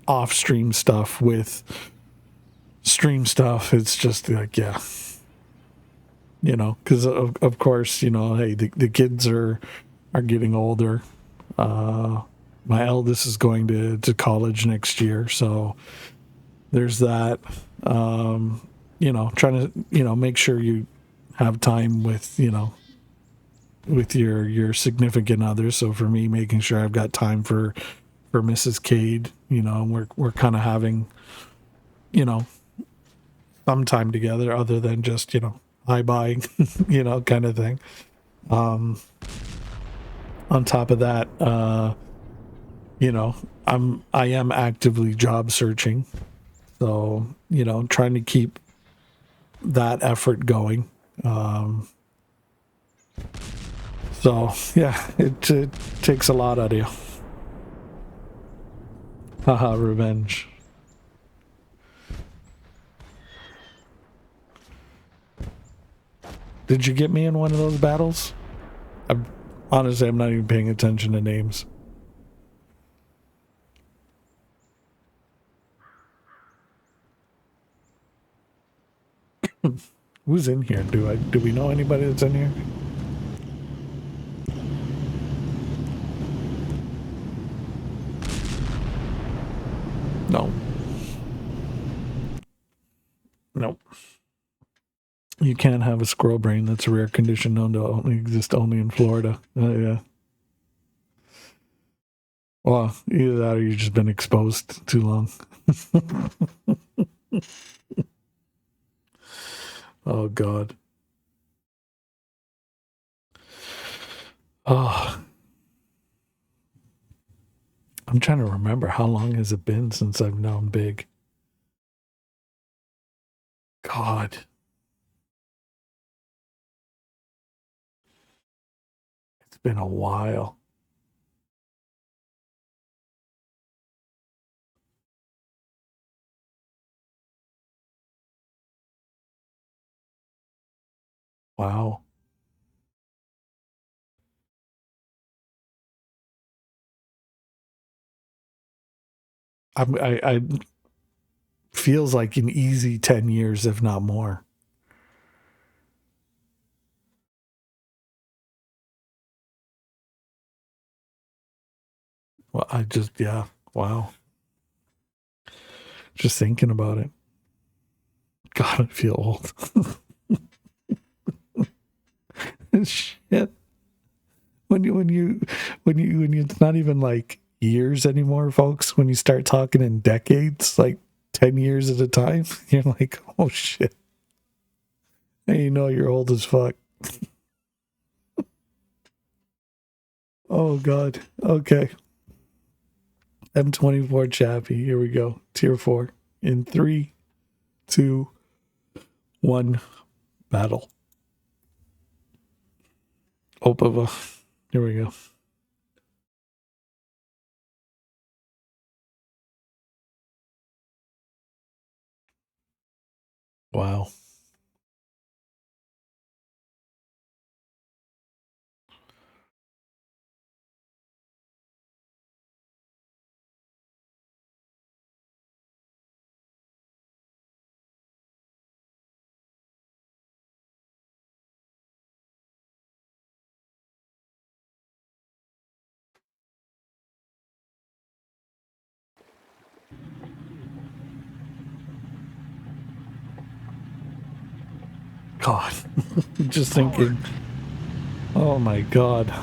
off stream stuff with stream stuff. It's just like, yeah. You know, because of course, you know, hey, the kids are getting older. My eldest is going to college next year, so there's that. You know, trying to, you know, make sure you have time with, you know, with your significant other. So for me, making sure I've got time for Mrs. Cade, you know, we're kind of having, you know, some time together other than just, you know, hi-bye, you know, kind of thing. On top of that, you know, I am actively job searching, so, you know, trying to keep that effort going. So yeah, it takes a lot out of you. Haha, revenge. Did you get me in one of those battles? Honestly, I'm not even paying attention to names. Who's in here? Do we know anybody that's in here? No. Nope. You can't have a squirrel brain. That's a rare condition known to only exist only in Florida. Yeah. Well, either that or you've just been exposed too long. Oh, God. Oh, I'm trying to remember how long has it been since I've known Big. God. It's been a while. Wow. I feels like an easy 10 years, if not more. Well, yeah, wow. Just thinking about it. God, I feel old. Shit. When it's not even like years anymore, folks, when you start talking in decades, like 10 years at a time, you're like, oh shit. And you know you're old as fuck. Oh God. Okay. M24 Chappie. Here we go. Tier 4. In 3, 2, 1. Battle. Opava. Here we go. Wow. God. Just thinking. Oh my God.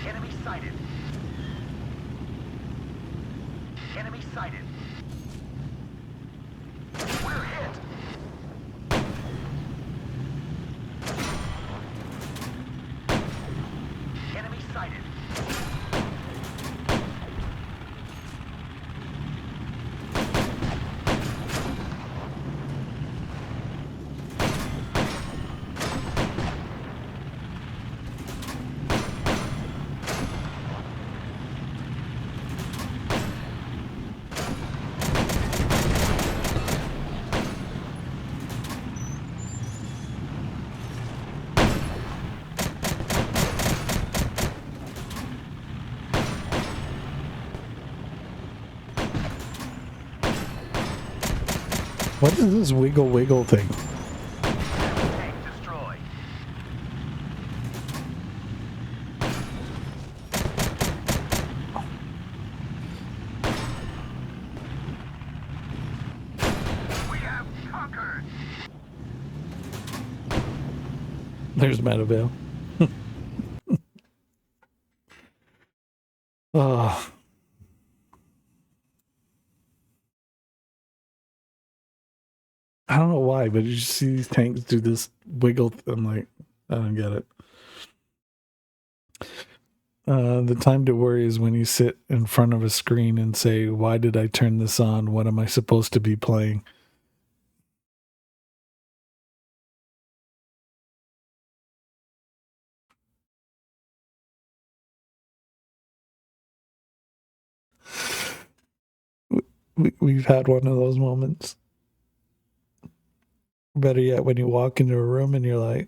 Enemy sighted. Enemy sighted. We're hit. Enemy sighted. What is this wiggle thing? Tank destroyed. We have conquered. There's Metavale. Oh. I don't know why, but you just see these tanks do this wiggle. I'm like, I don't get it. The time to worry is when you sit in front of a screen and say, why did I turn this on? What am I supposed to be playing? We've had one of those moments. Better yet, when you walk into a room and you're like,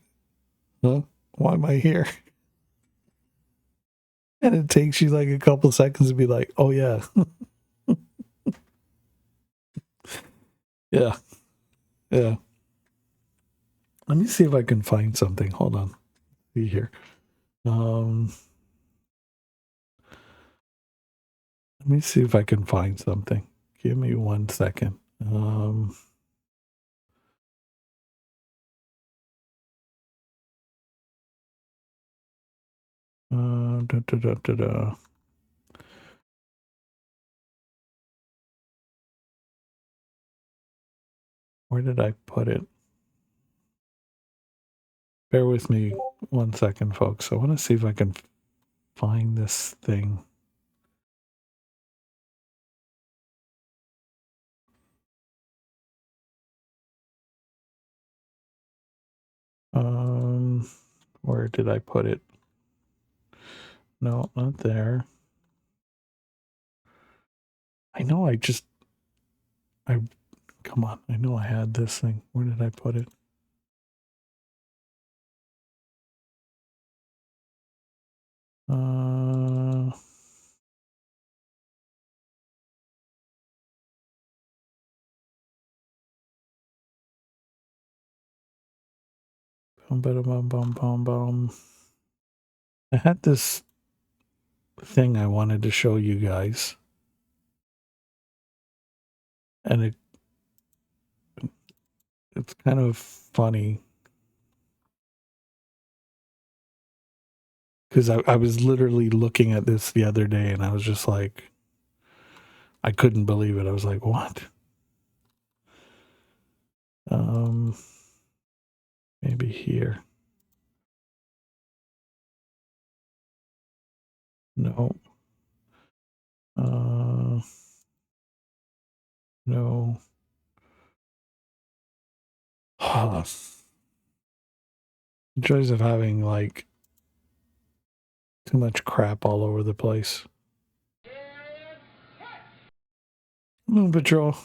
huh? Why am I here? And it takes you like a couple seconds to be like, oh yeah. Yeah. Yeah. Let me see if I can find something. Hold on. See here. Let me see if I can find something. Give me 1 second. Da, da, da, da, da. Where did I put it? Bear with me 1 second, folks. I want to see if I can find this thing. Where did I put it? No, not there. I know come on. I know I had this thing. Where did I put it? I had this thing I wanted to show you guys. And it's kind of funny. Because I was literally looking at this the other day and I was just like, I couldn't believe it. I was like, what? Maybe here. No. No. Joys of having like too much crap all over the place. Moon Patrol.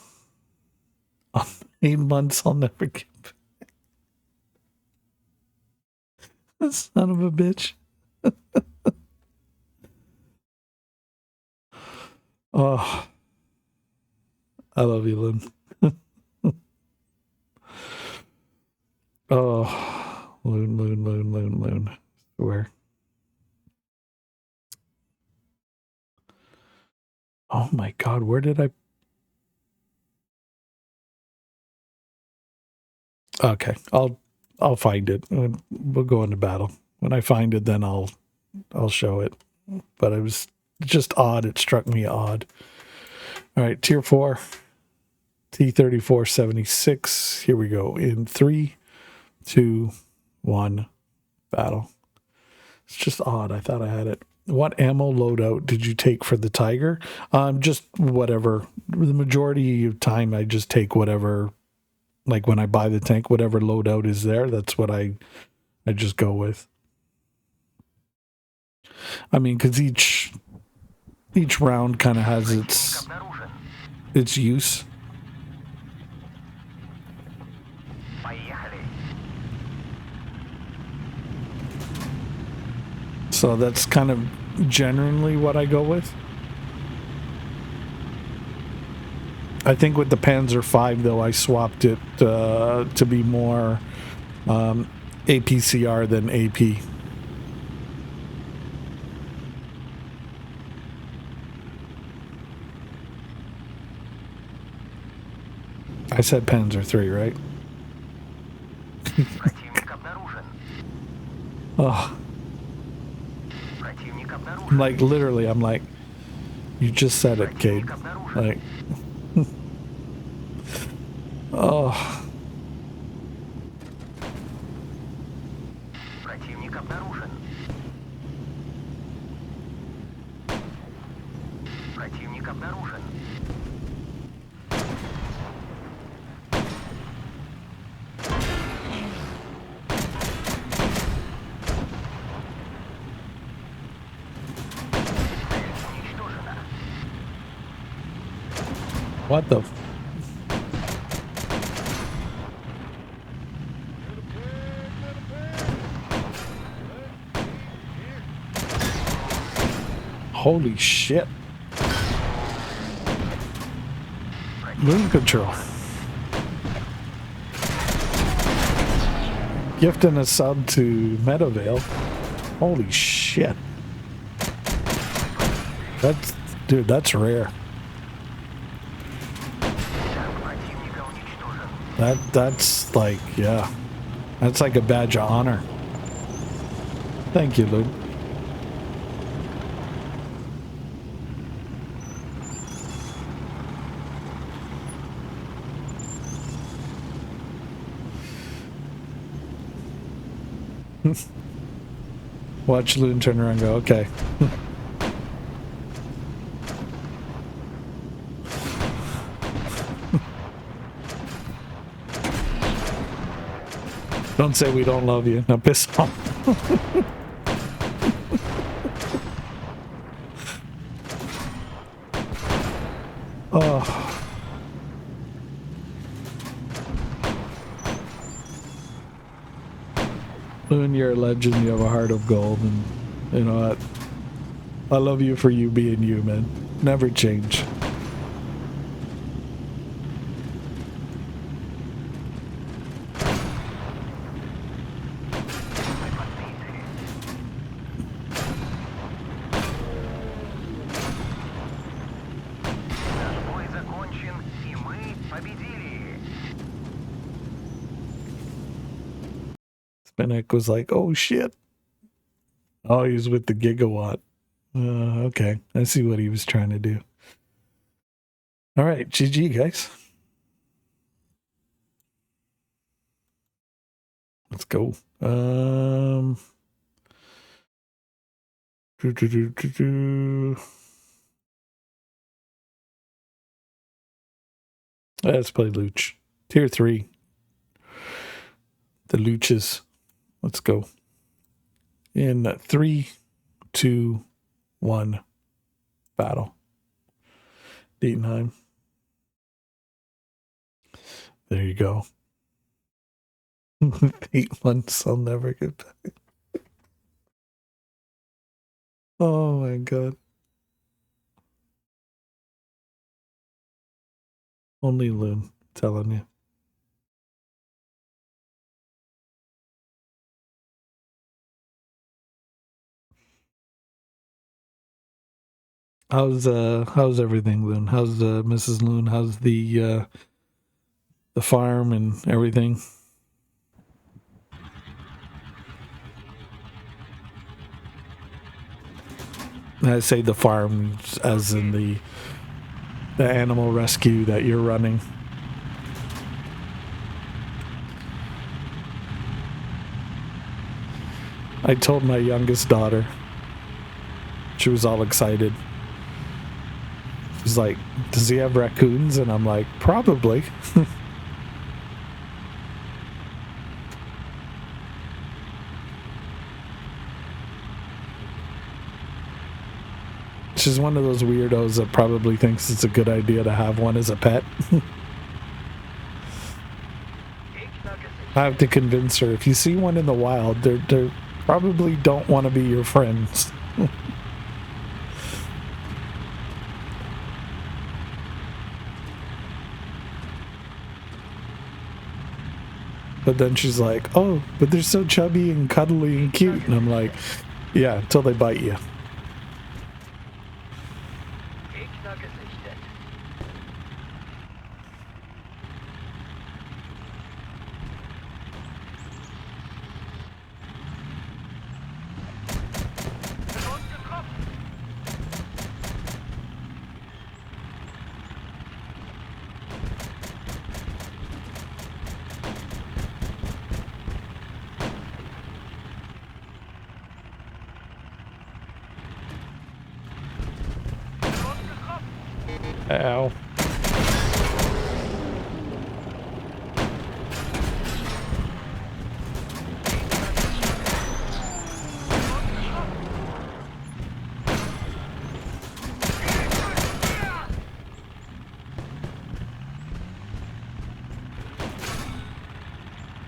8 months I'll never get back. Son of a bitch. Oh, I love you, Lynn. Oh, Loon. Where? Oh my God, where did I? Okay, I'll find it. We'll go into battle. When I find it, then I'll show it. But it was just odd. It struck me odd. All right, tier 4, T-34-76. Here we go. In 3, 2, 1, battle. It's just odd. I thought I had it. What ammo loadout did you take for the Tiger? Just whatever. The majority of time, I just take whatever. Like when I buy the tank, whatever loadout is there, that's what I just go with. I mean, because each round kind of has its use. So that's kind of generally what I go with. I think with the Panzer V, though, I swapped it to be more APCR than AP. I said Panzer III, right? Oh. Like, literally, I'm like, you just said it, Cade. Like, oh. What the? holy shit. Moon control. Gifting a sub to Metavale. Holy shit. That's, dude, that's rare. That's like, yeah. That's like a badge of honor. Thank you, Luke. Watch Loon turn around and go, okay. Don't say we don't love you. Now piss off. Oh. Loon, you're a legend. You have a heart of gold. And you know what? I love you for you being you, man. Never change. Spinnick was like, oh shit. Oh, he was with the gigawatt. Okay. I see what he was trying to do. All right. GG, guys. Let's go. Let's play Luch. Tier 3. The Luches. Let's go. In 3, 2, 1. Battle. Deatonheim. There you go. 8 months. I'll never get back. Oh my god. Only Loon, telling you. How's everything, Loon? How's Mrs. Loon? How's the farm and everything? I say the farm as in the animal rescue that you're running. I told my youngest daughter. She was all excited. She's like, does he have raccoons? And I'm like, probably. She's one of those weirdos that probably thinks it's a good idea to have one as a pet. I have to convince her, if you see one in the wild, they're probably don't want to be your friends. But then she's like, oh, but they're so chubby and cuddly and cute. And I'm like, yeah, until they bite you. Ow.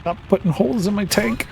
Stop putting holes in my tank.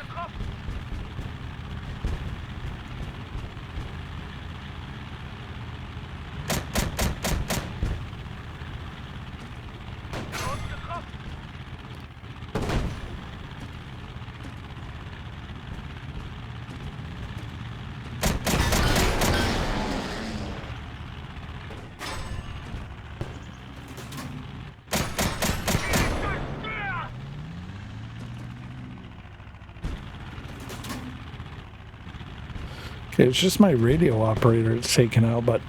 Okay, it's just my radio operator that's taken out, but...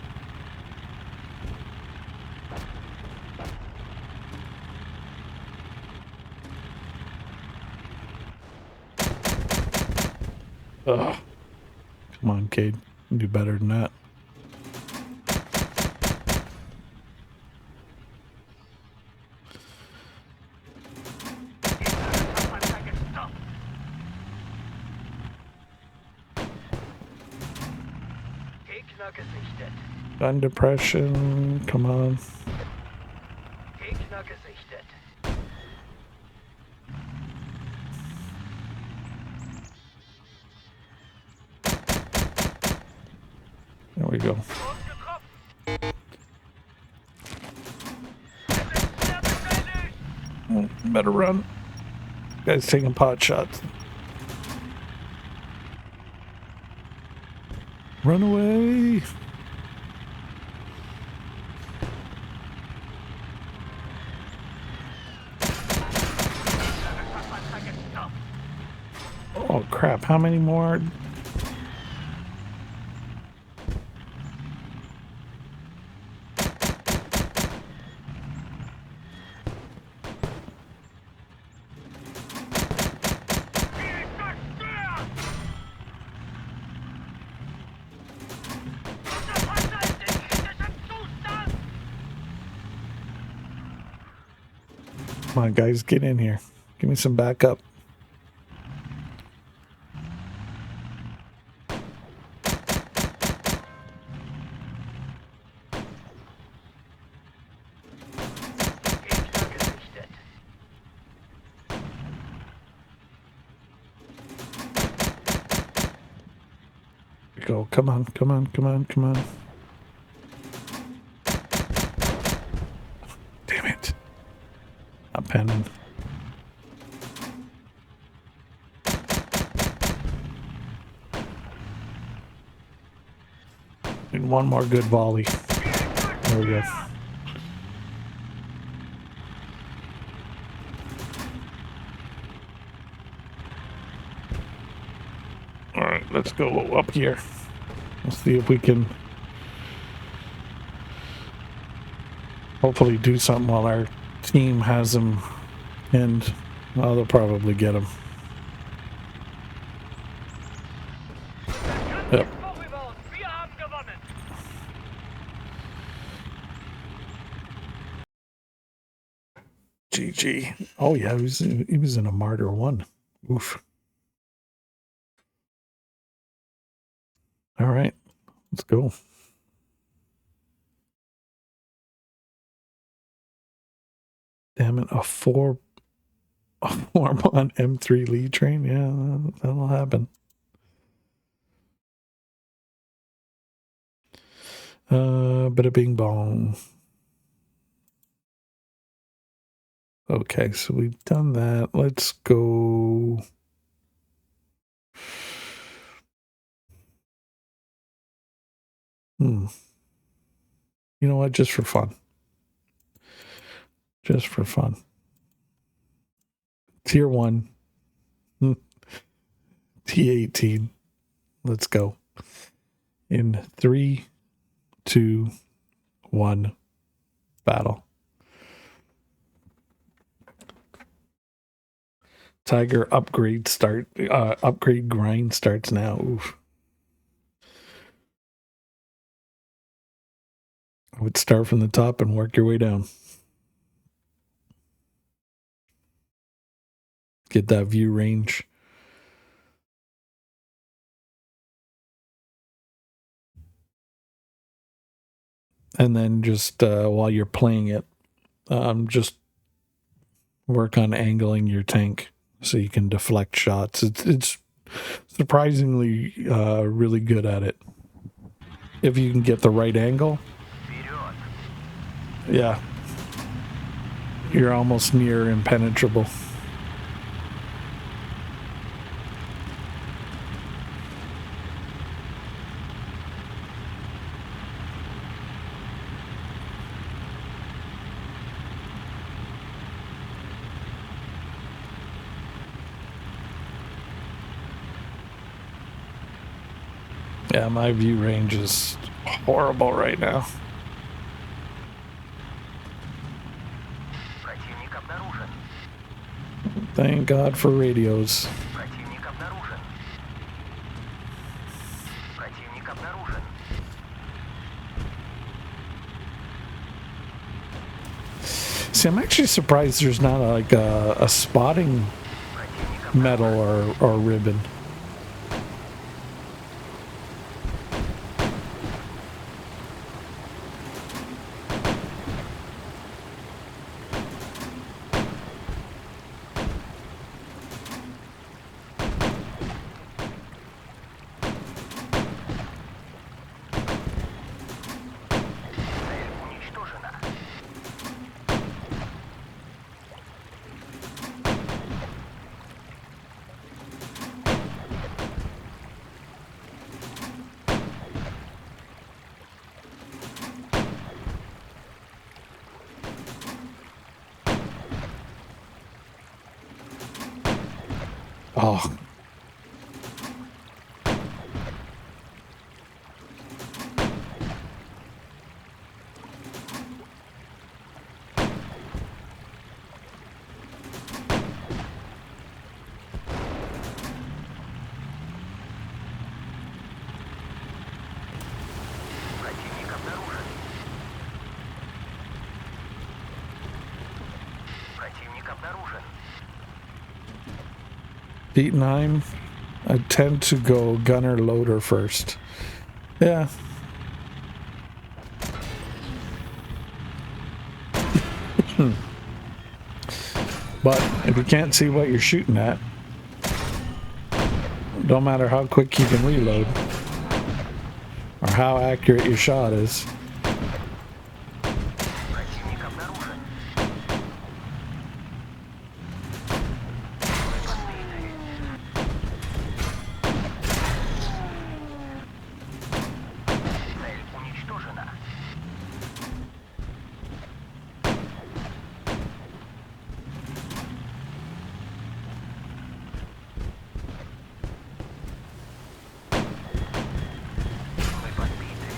Ugh. Come on, Cade. You can do better than that. Gegner gesichtet. Gun depression. Come on. Gegner gesichtet. There we go. Und getroffen. Es ist sehr gefährlich. Oh, better run. Guy's taking pot shots. Run away. Oh crap, how many more? Come on, guys, get in here. Give me some backup. Gegner gesichtet. Go, come on, come on, come on, come on. Damn it. Not penning. Need one more good volley. There we go. Alright, let's go up here. Let's see if we can hopefully do something while our team has them. And, well, they'll probably get them. Yep. Wir haben gewonnen. GG. Oh yeah, he was in a Martyr 1. Oof. All right, let's go. Damn it, a 4-1 M3 lead train. Yeah, that'll happen. Bada bing bong. Okay, so we've done that. Let's go. You know what? Just for fun. Just for fun. Tier 1. T18. Let's go. In 3, 2, 1, battle. Tiger upgrade grind starts now. Oof. I would start from the top and work your way down. Get that view range. And then just while you're playing it, just work on angling your tank so you can deflect shots. It's surprisingly really good at it. If you can get the right angle. Yeah. You're almost near impenetrable. Yeah, my view range is horrible right now. Противник обнаружен. Thank God for radios. Противник обнаружен. Противник обнаружен. See, I'm actually surprised there's not like a spotting Противник medal or ribbon. Цель уничтожена. Oh, Противник обнаружен. Противник обнаружен. Beat 9. I tend to go gunner loader first. Yeah. But if you can't see what you're shooting at, don't matter how quick you can reload or how accurate your shot is. Противник обнаружен. Цель уничтожена. Мы подбиты.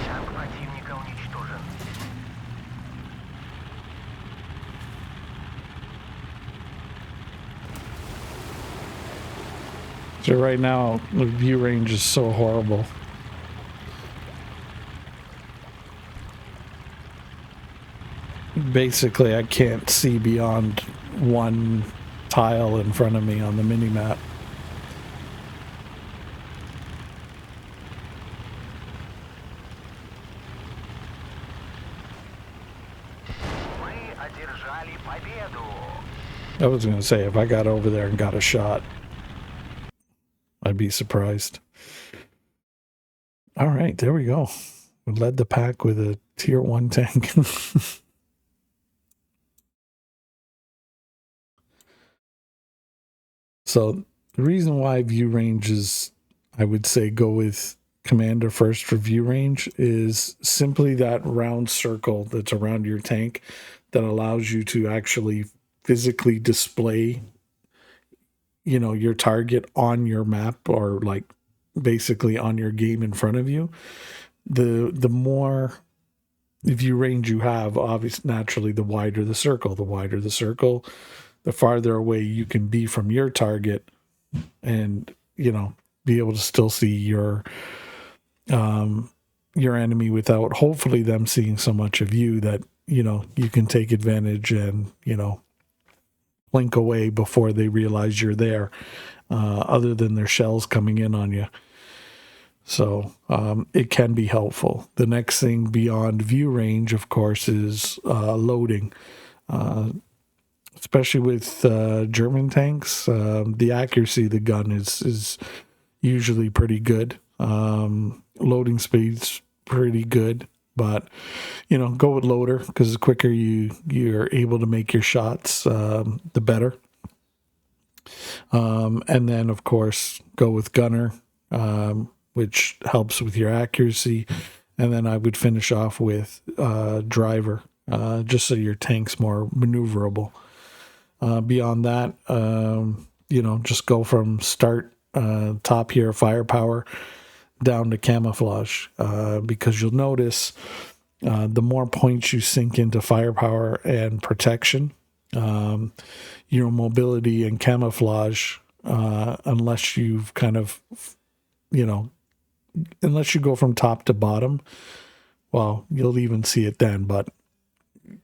Танк противника уничтожен. So right now, the view range is so horrible. Basically, I can't see beyond one tile in front of me on the mini-map. Мы одержали победу. I was going to say, if I got over there and got a shot, I'd be surprised. All right, there we go. We led the pack with a tier 1 tank. So the reason why view range is, I would say, go with commander first for view range is simply that round circle that's around your tank that allows you to actually physically display, you know, your target on your map, or like basically on your game in front of you. The more view range you have, obviously, naturally, the wider the circle. The wider the circle, the farther away you can be from your target, and, you know, be able to still see your enemy without hopefully them seeing so much of you that, you know, you can take advantage and, you know, blink away before they realize you're there, other than their shells coming in on you. So it can be helpful. The next thing beyond view range, of course, is loading. Especially with German tanks, the accuracy of the gun is usually pretty good. Loading speed's pretty good, but go with loader, because the quicker you're able to make your shots, the better. And then of course go with gunner, which helps with your accuracy. And then I would finish off with driver, just so your tank's more maneuverable. Beyond that, just go from start top here firepower down to camouflage, because you'll notice the more points you sink into firepower and protection, your mobility and camouflage, unless you've kind of, unless you go from top to bottom, well, you'll even see it then. But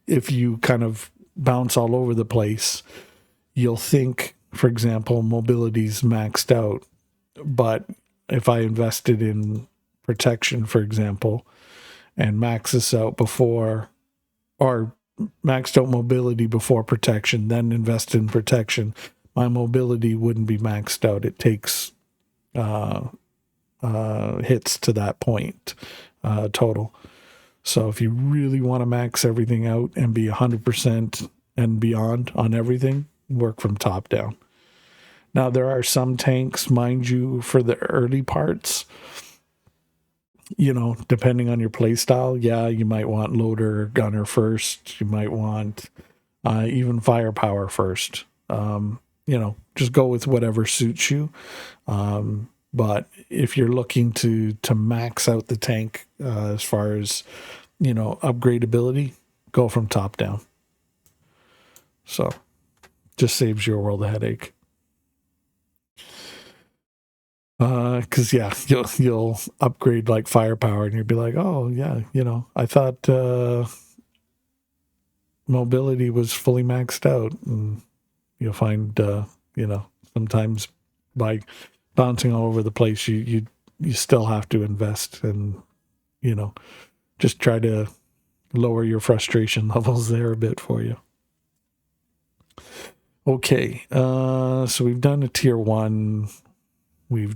if you kind of bounce all over the place, you'll think, for example, mobility's maxed out. But if I invested in protection, for example, and max this out before, or maxed out mobility before protection, then invest in protection, my mobility wouldn't be maxed out. It takes hits to that point total. So if you really want to max everything out and be 100% and beyond on everything, work from top down. Now, there are some tanks, mind you, for the early parts, depending on your play style, you might want loader or gunner first. You might want even firepower first. Just go with whatever suits you. But if you're looking to max out the tank, as far as, upgradability, go from top down. So just saves you a world of headache. Cause you'll upgrade like firepower and you'll be like, oh yeah, I thought, mobility was fully maxed out, and you'll find, sometimes by bouncing all over the place, you still have to invest, and, just try to lower your frustration levels there a bit for you. Okay. So we've done a tier 1. We've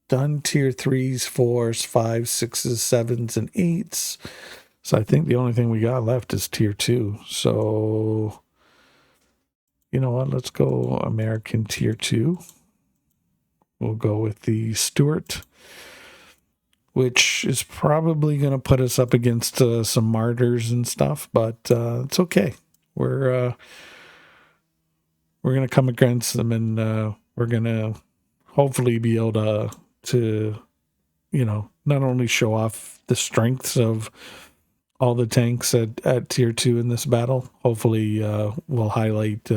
done tier 3s, 4s, 5s, 6s, 7s, and 8s. So I think the only thing we got left is tier 2. So, you know what? Let's go American tier 2. We'll go with the Stuart, which is probably going to put us up against some martyrs and stuff, but it's okay. We're going to come against them, and we're going to hopefully be able to not only show off the strengths of all the tanks at tier 2 in this battle. Hopefully we'll highlight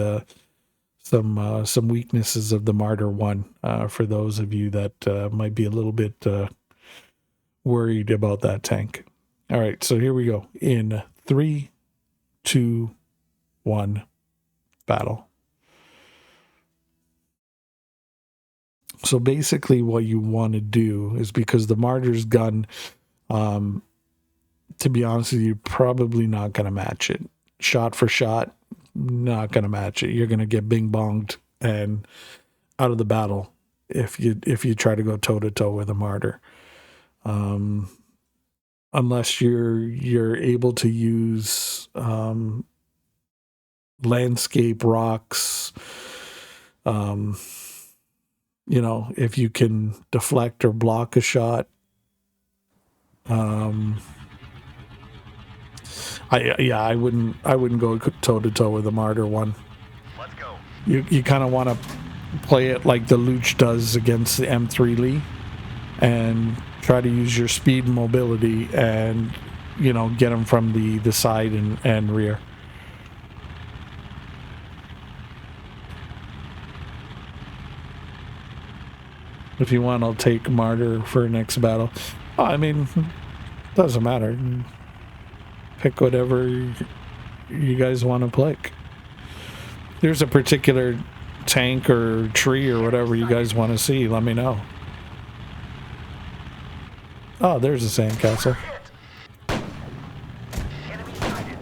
some weaknesses of the Martyr 1 for those of you that might be a little bit worried about that tank. All right, so here we go. In 3, 2, 1, battle. So basically what you want to do is, because the Martyr's gun, to be honest with you, probably not going to match it. Shot for shot, not going to match it. You're going to get bing-bonged and out of the battle if you try to go toe-to-toe with a Martyr. Unless you're able to use landscape rocks, if you can deflect or block a shot. I wouldn't go toe to toe with the Martyr 1. Let's go. You kind of want to play it like the Luch does against the M3 Lee, and try to use your speed and mobility, and get them from the side and rear. If you want, I'll take Martyr for next battle. Doesn't matter. Pick whatever you guys want to pick. There's a particular tank or tree or whatever you guys want to see, let me know. Oh, there's a sandcastle. Enemy sighted.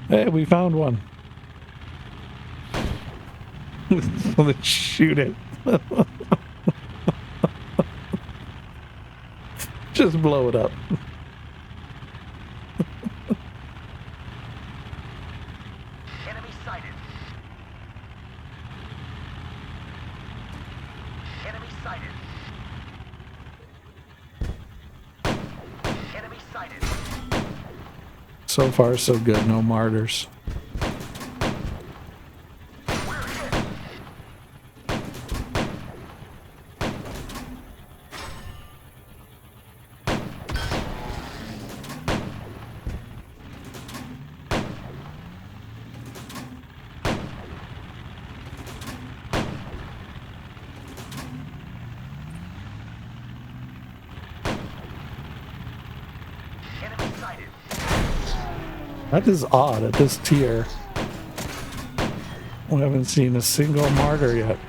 Hey, we found one. Let's shoot it. Just blow it up. Enemy sighted. Enemy sighted. Enemy sighted. So far, so good. No martyrs. We're hit. Enemy sighted. That is odd at this tier. We haven't seen a single martyr yet.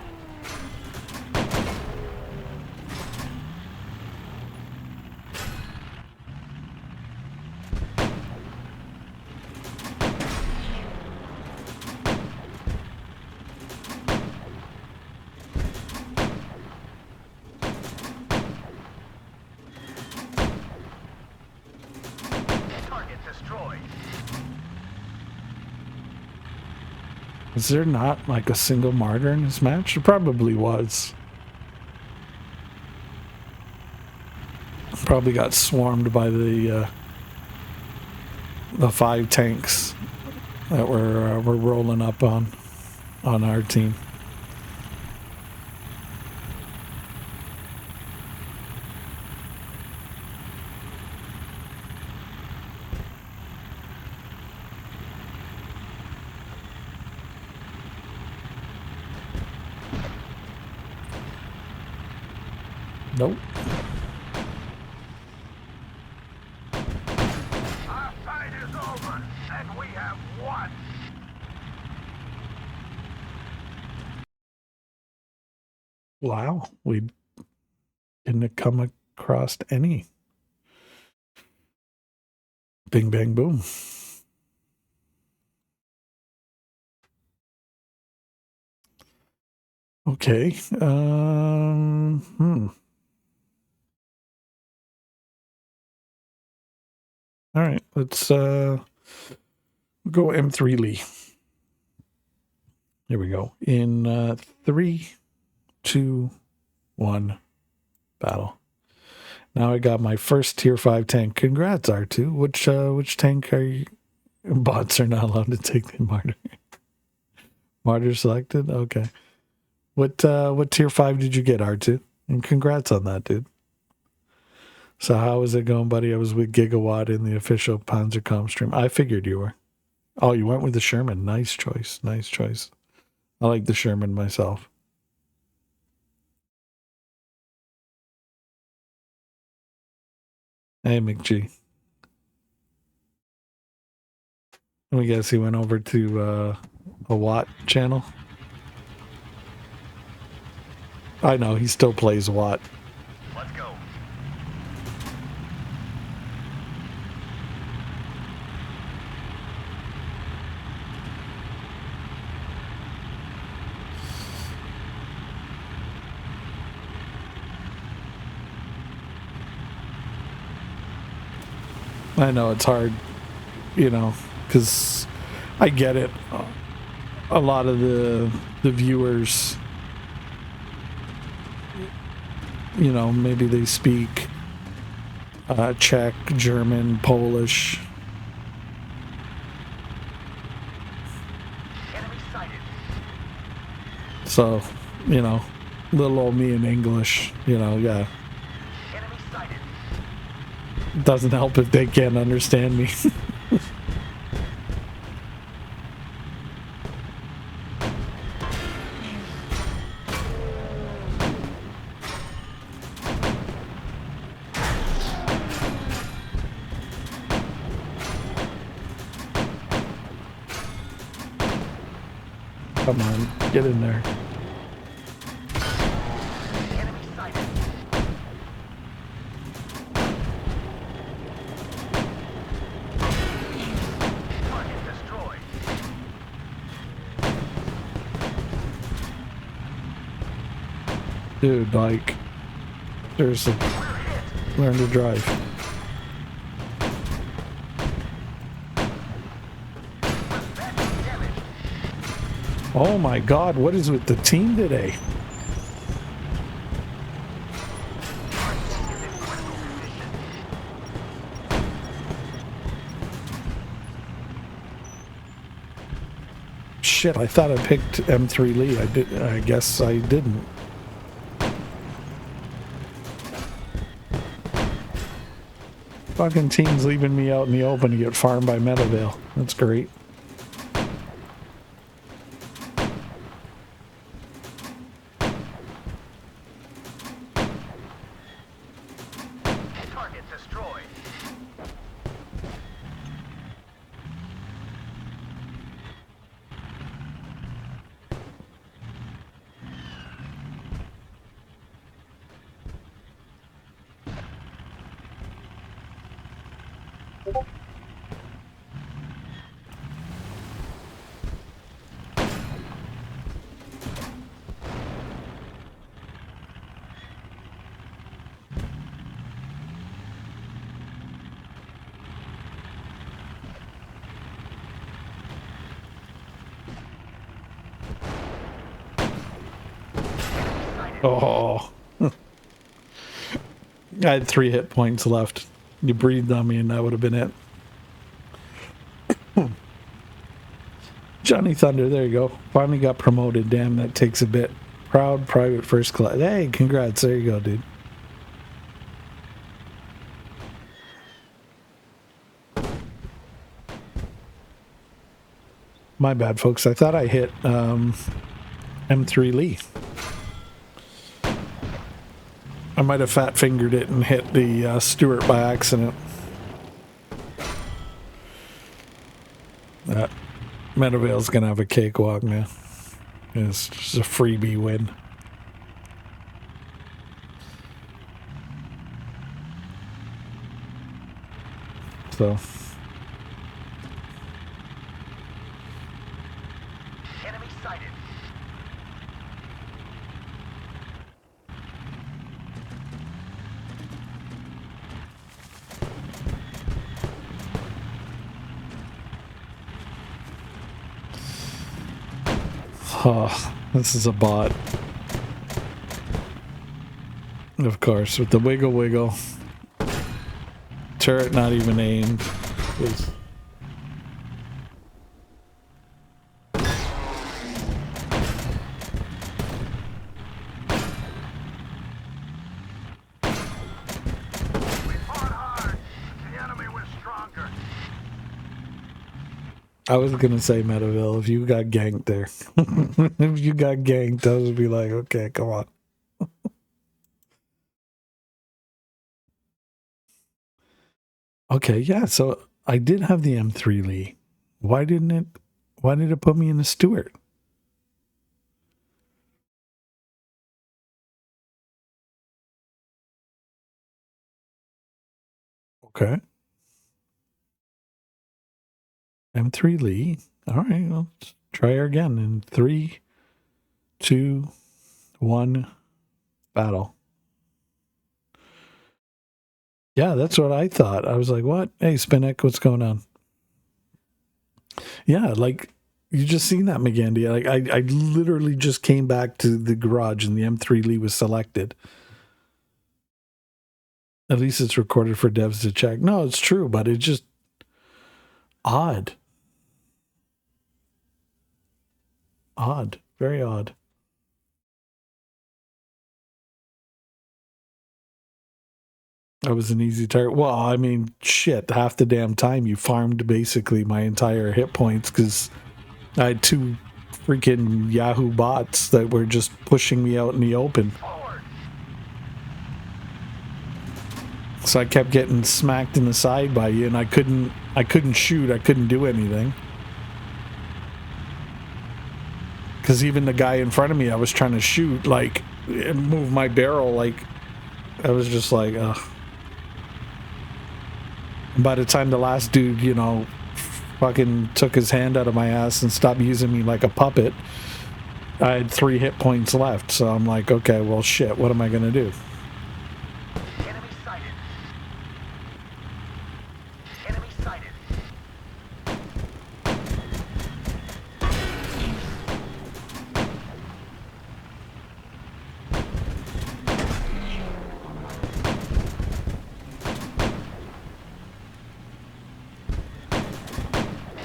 Target destroyed. Is there not like a single martyr in this match? There probably was. Probably got swarmed by the 5 tanks that were rolling up on our team. Nope. Our fight is over, and we have won. Wow, we didn't come across any. Bing, bang, boom. Okay. All right, let's go M3 Lee. Here we go. In 3, 2, 1, battle. Now I got my first tier 5 tank. Congrats, R2. Which tank are you? Bots are not allowed to take the martyr. Martyr selected? Okay. What tier 5 did you get, R2? And congrats on that, dude. So how is it going, buddy? I was with Gigawatt in the official Panzerkampf stream. I figured you were. Oh, you went with the Sherman. Nice choice. Nice choice. I like the Sherman myself. Hey, McG. Let me guess he went over to a Watt channel. I know, he still plays Watt. Let's go. I know it's hard, because I get it. A lot of the viewers, maybe they speak Czech, German, Polish. Enemy sighted. So, little old me in English, yeah. Enemy sighted. Doesn't help if they can't understand me. Come on, get in there. Enemy sighted. Target destroyed. Dude, like, seriously, learn to drive. Oh my god, what is with the team today? Shit, I thought I picked M3 Lee. I guess I didn't. Fucking team's leaving me out in the open to get farmed by Metavale. That's great. Target destroyed. Oh. I had 3 hit points left. You breathed on me and that would have been it. Johnny Thunder, there you go. Finally got promoted. Damn, that takes a bit. Proud private first class. Hey, congrats. There you go, dude. My bad, folks. I thought I hit M3 Lee. I might have fat fingered it and hit the Stewart by accident. Metavale's gonna have a cakewalk now. It's just a freebie win. So. Enemy sighted. Oh, this is a bot. Of course, with the wiggle wiggle. Turret not even aimed. Please. I was gonna say Metaville, if you got ganked there. If you got ganked, I would be like, okay, come on. Okay, yeah, so I did have the M3 Lee. Why did it put me in the Stewart? Okay. M3 Lee. All right, let's try her again in 3, 2, 1, battle. Yeah, that's what I thought. I was like, what? Hey, Spinneck, what's going on? Yeah, like, you just seen that, McGandy. Like, I literally just came back to the garage and the M3 Lee was selected. At least it's recorded for devs to check. No, it's true, but it's just odd. Odd. Very odd. That was an easy target. Well, I mean, shit, half the damn time you farmed basically my entire hit points because I had 2 freaking Yahoo bots that were just pushing me out in the open. So I kept getting smacked in the side by you, and I couldn't shoot. I couldn't do anything. Because even the guy in front of me, I was trying to shoot, like, move my barrel, like, I was just like, ugh. And by the time the last dude, you know, fucking took his hand out of my ass and stopped using me like a puppet, I had 3 hit points left, so I'm like, okay, well, shit, what am I gonna do? Enemy sighted. Enemy sighted.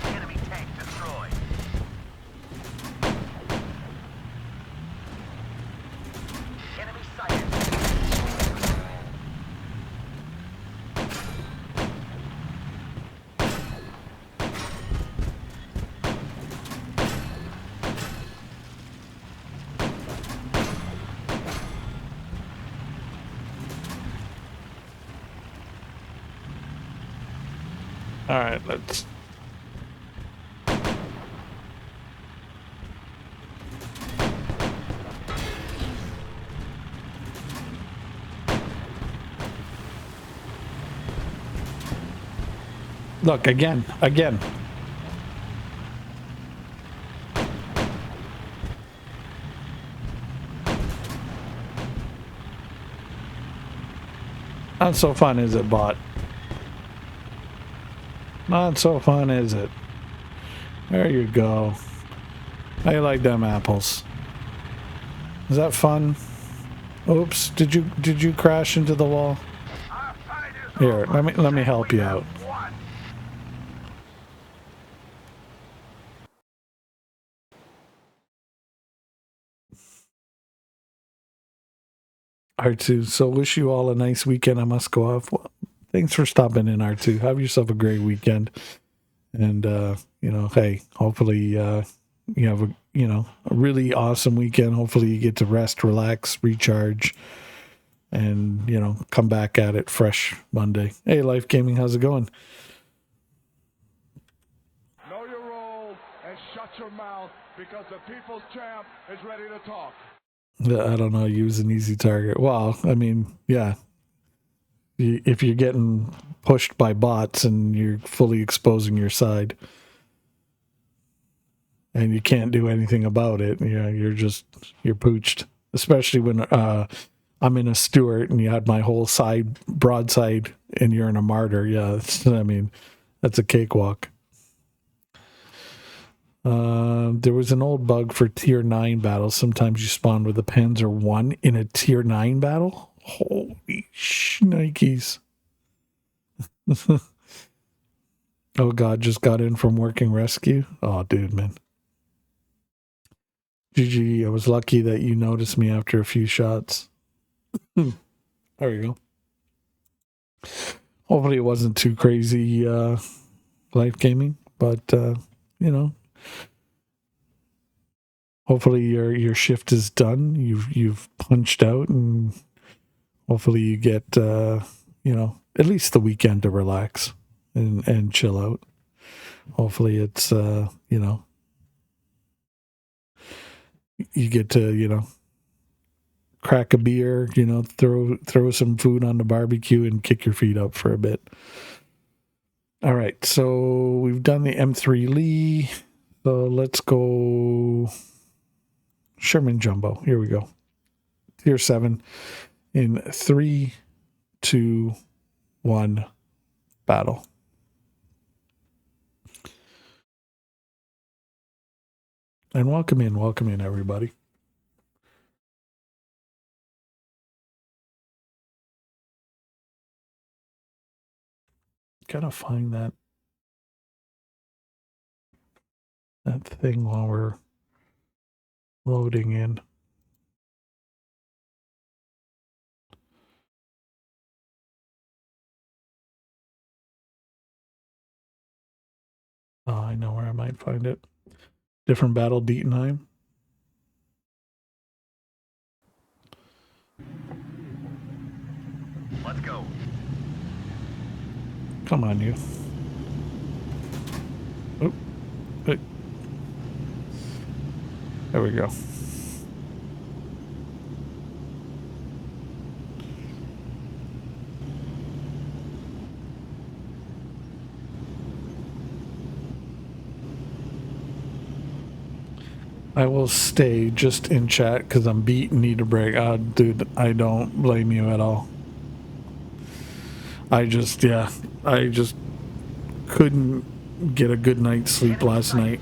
Enemy tank destroyed. Enemy sighted. All right, let's. Look, again. Not so fun, is it, bot? Not so fun, is it? There you go. How you like them apples? Is that fun? Oops, did you crash into the wall? Our fight is Here, over. let me help We you have out. won. R2, so wish you all a nice weekend. I must go off. Well, thanks for stopping in, R2. Have yourself a great weekend. And you know, hey, hopefully you have a really awesome weekend. Hopefully you get to rest, relax, recharge, and come back at it fresh Monday. Hey, Life Gaming, how's it going? Know your role and shut your mouth because the people's champ is ready to talk. I don't know, use an easy target. Well, I mean, yeah. If you're getting pushed by bots and you're fully exposing your side and you can't do anything about it, you're pooched. Especially when I'm in a Stuart and you had my whole side broadside and you're in a martyr. Yeah, that's a cakewalk. There was an old bug for tier 9 battles. Sometimes you spawn with a Panzer 1 in a tier 9 battle. Holy shnikes. Oh God, just got in from working rescue. Oh dude, man. GG, I was lucky that you noticed me after a few shots. There you go. Hopefully it wasn't too crazy life gaming, but hopefully your shift is done. You've punched out, and hopefully you get at least the weekend to relax and chill out. Hopefully it's you get to crack a beer, throw some food on the barbecue and kick your feet up for a bit. All right, so we've done the M3 Lee. So let's go Sherman Jumbo. Here we go. Tier 7 in 3, 2, 1, battle. And welcome in, everybody. Gotta find that thing while we're loading in. Oh, I know where I might find it. Different battle, Dietenheim. Let's go. Come on, you. Oh, hey. There we go. I will stay just in chat because I'm beating. Need a break. Dude, I don't blame you at all. I just couldn't get a good night's sleep last night.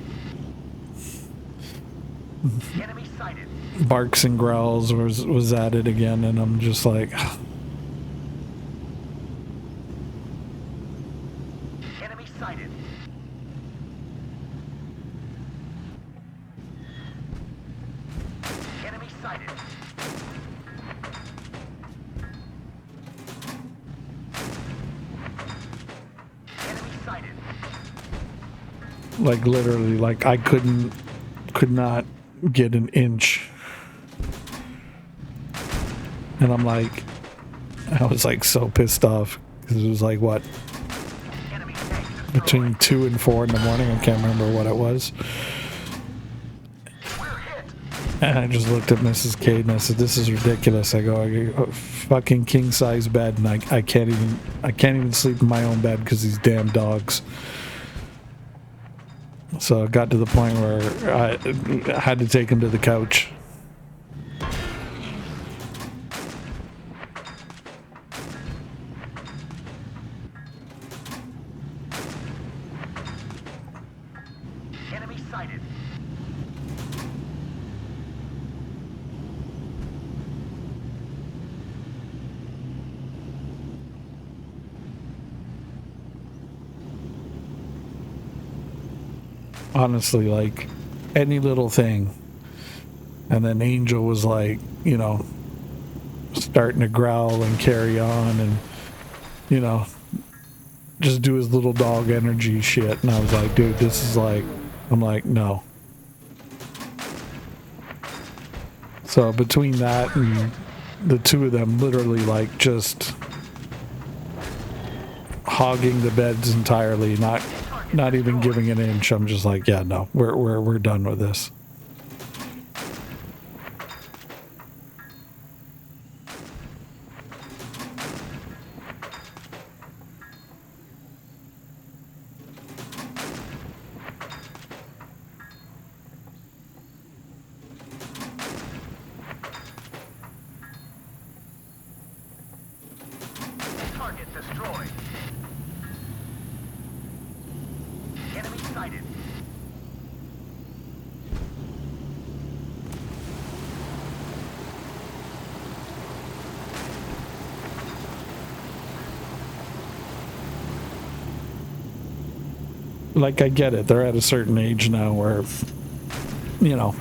Enemy sighted. Barks and growls was at it again, and I'm just like, Enemy sighted. Enemy sighted. Enemy sighted. like literally, like I could not get an inch, and I'm like, I was like so pissed off because it was like what, Enemy tank destroyed. between 2 and 4 in the morning. I can't remember what it was. We're hit. And I just looked at Mrs. Cade and I said, "This is ridiculous." I go, a fucking king size bed, and I can't even sleep in my own bed because these damn dogs. So it got to the point where I had to take him to the couch. Enemy sighted. Honestly, like any little thing. And then Angel was like, you know, starting to growl and carry on and, you know, just do his little dog energy shit. And I was like, dude, this is like, I'm like, no. So between that and the two of them literally like just hogging the beds entirely, not even giving an inch, I'm just like, yeah, no, we're done with this. Target destroyed. Enemy sighted. Like, I get it. They're at a certain age now where, you know,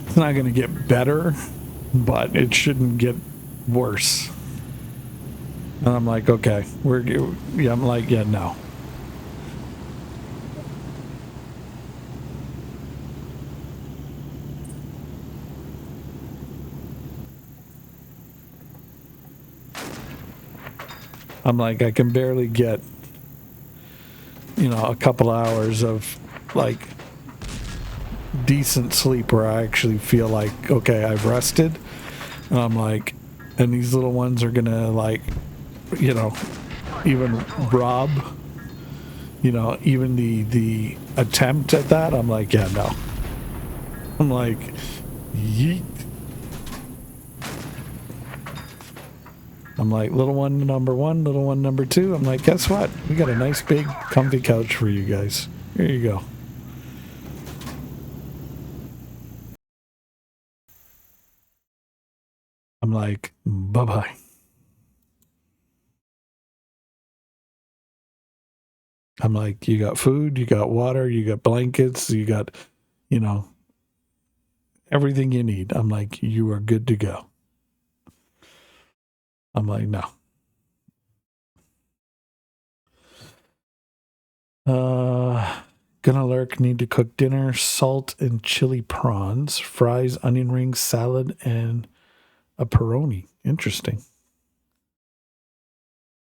it's not going to get better, but it shouldn't get worse. And I'm like, okay, I'm like, yeah, no. I'm like, I can barely get, you know, a couple hours of like decent sleep where I actually feel like, okay, I've rested. And I'm like, and these little ones are gonna like, you know, even rob, you know, even the attempt at that. I'm like, yeah, no. I'm like, yeet. I'm like, little one number 1, little one number 2. I'm like, guess what? We got a nice big comfy couch for you guys. Here you go. I'm like, bye-bye. I'm like, you got food, you got water, you got blankets, you got, you know, everything you need. I'm like, you are good to go. I'm like, no. Gonna lurk, need to cook dinner, salt and chili prawns, fries, onion rings, salad, and a pepperoni. Interesting.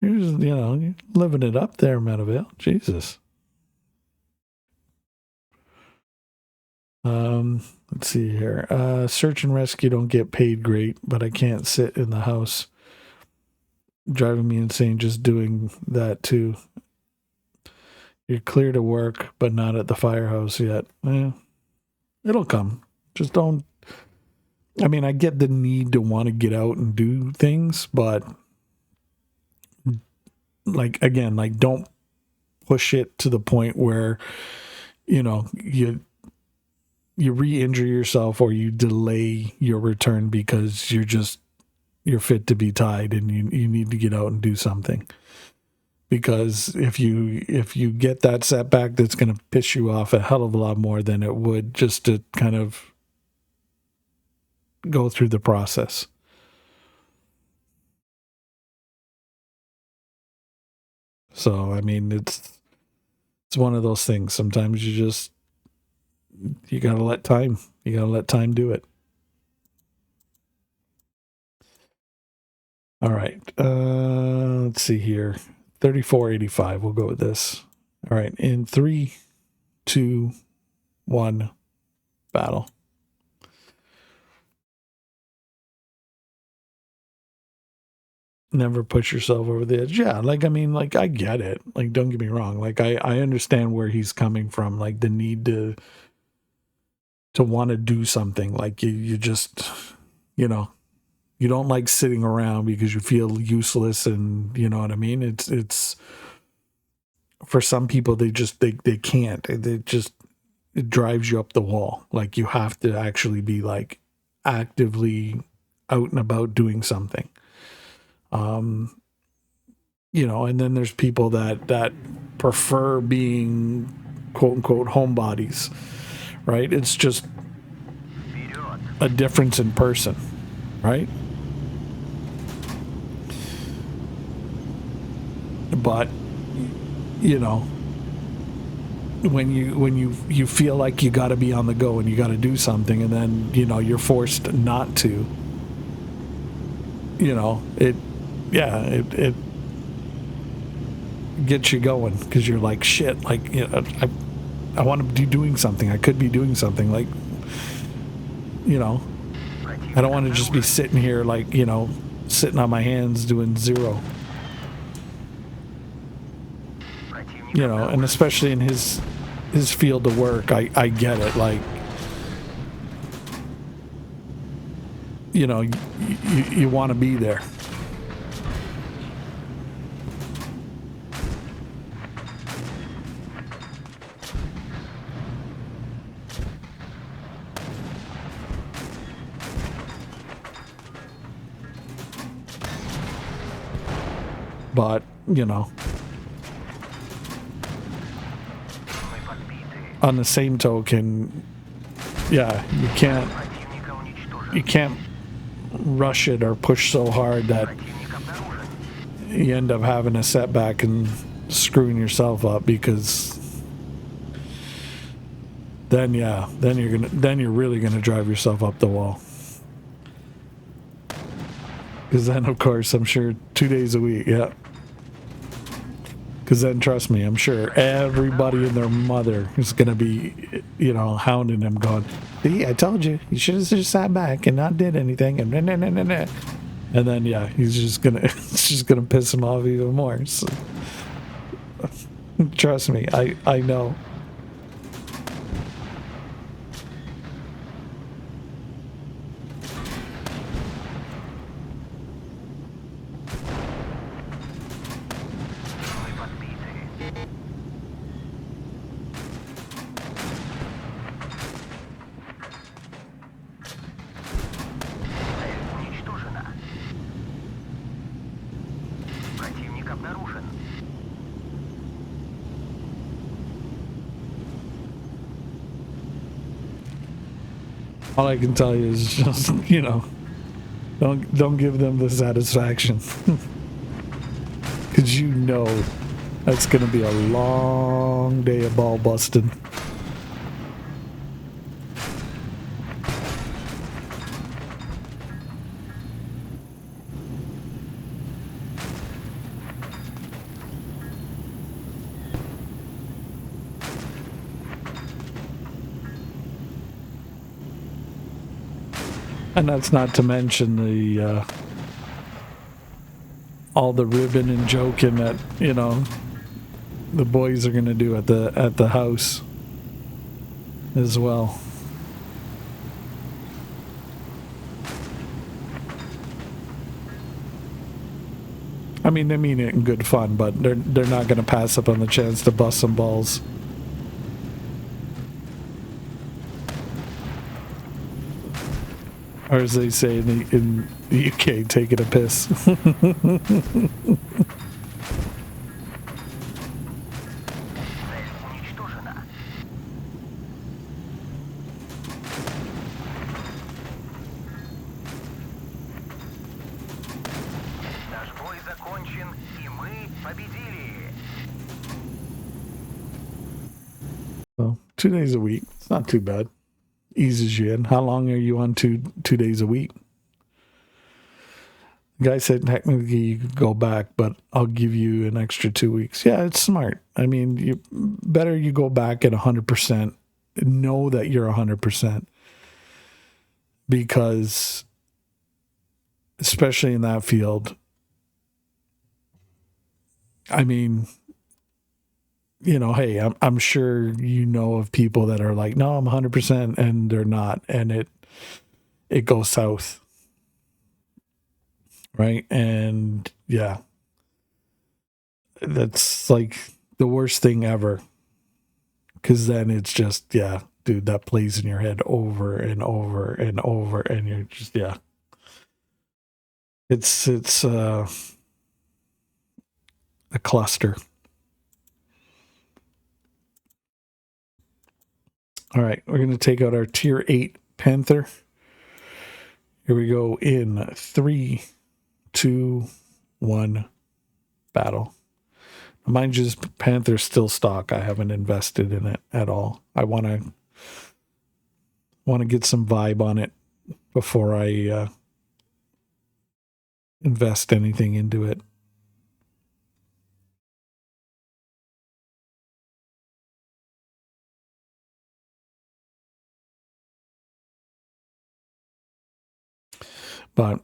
You're just, you know, you're living it up there, Meadowvale. Jesus. Let's see here. Search and rescue don't get paid great, but I can't sit in the house. Driving me insane just doing that too. You're clear to work, but not at the firehouse yet. It'll come. Just don't. I mean, I get the need to want to get out and do things, but like, again, like, don't push it to the point where, you re-injure yourself or you delay your return because you're fit to be tied and you need to get out and do something. Because if you get that setback, that's going to piss you off a hell of a lot more than it would just to kind of go through the process. So, I mean, it's one of those things. Sometimes you got to let time do it. All right. Let's see here. 3485. We'll go with this. All right. In 3, 2, 1, battle. Never push yourself over the edge. Yeah, like, I mean, like, I get it. Like, don't get me wrong. Like, I understand where he's coming from. Like, the need to want to do something. Like, you just, you don't like sitting around because you feel useless, and you know what I mean? It's for some people, they can't. It drives you up the wall. Like, you have to actually be like actively out and about doing something. And then there's people that prefer being quote unquote homebodies, right? It's just a difference in person, right? But when you feel like you got to be on the go and you got to do something, and then you're forced not to, it gets you going, because you're like, shit, like, I want to be doing something. I could be doing something, like, I don't want to just be sitting here, like, sitting on my hands doing zero. And especially in his field of work, I get it. Like, you want to be there. But, on the same token, yeah, you can't rush it or push so hard that you end up having a setback and screwing yourself up, because then you're really gonna drive yourself up the wall. Because then, of course, I'm sure 2 days a week, yeah. Because then, trust me, I'm sure everybody and their mother is going to be, hounding him, going, see, I told you, you should have just sat back and not did anything, and and then, yeah, he's just going to, it's just going to piss him off even more. So, trust me, I know. All I can tell you is just, don't give them the satisfaction. Because that's going to be a long day of ball busting. And that's not to mention the all the ribbing and joking that the boys are going to do at the house as well. I mean, they mean it in good fun, but they're not going to pass up on the chance to bust some balls. Or as they say in the UK, taking a piss. Наш бой закончен, и мы победили. Well, 2 days a week. It's not too bad. Eases you in. How long are you on two days a week? The guy said technically you could go back, but I'll give you an extra 2 weeks. Yeah, it's smart. I mean, you better you go back at 100%. Know that you're 100%. Because especially in that field, I mean, you know, hey, I'm sure you know of people that are like, no, I'm 100%, and they're not, and it goes south, right? And yeah, that's like the worst thing ever, because then it's just, yeah, dude, that plays in your head over and over and over, and you're just, yeah, it's a cluster. All right, we're going to take out our tier 8 Panther. Here we go in 3, 2, 1, battle. Mind you, this Panther's still stock. I haven't invested in it at all. I want to get some vibe on it before I invest anything into it. But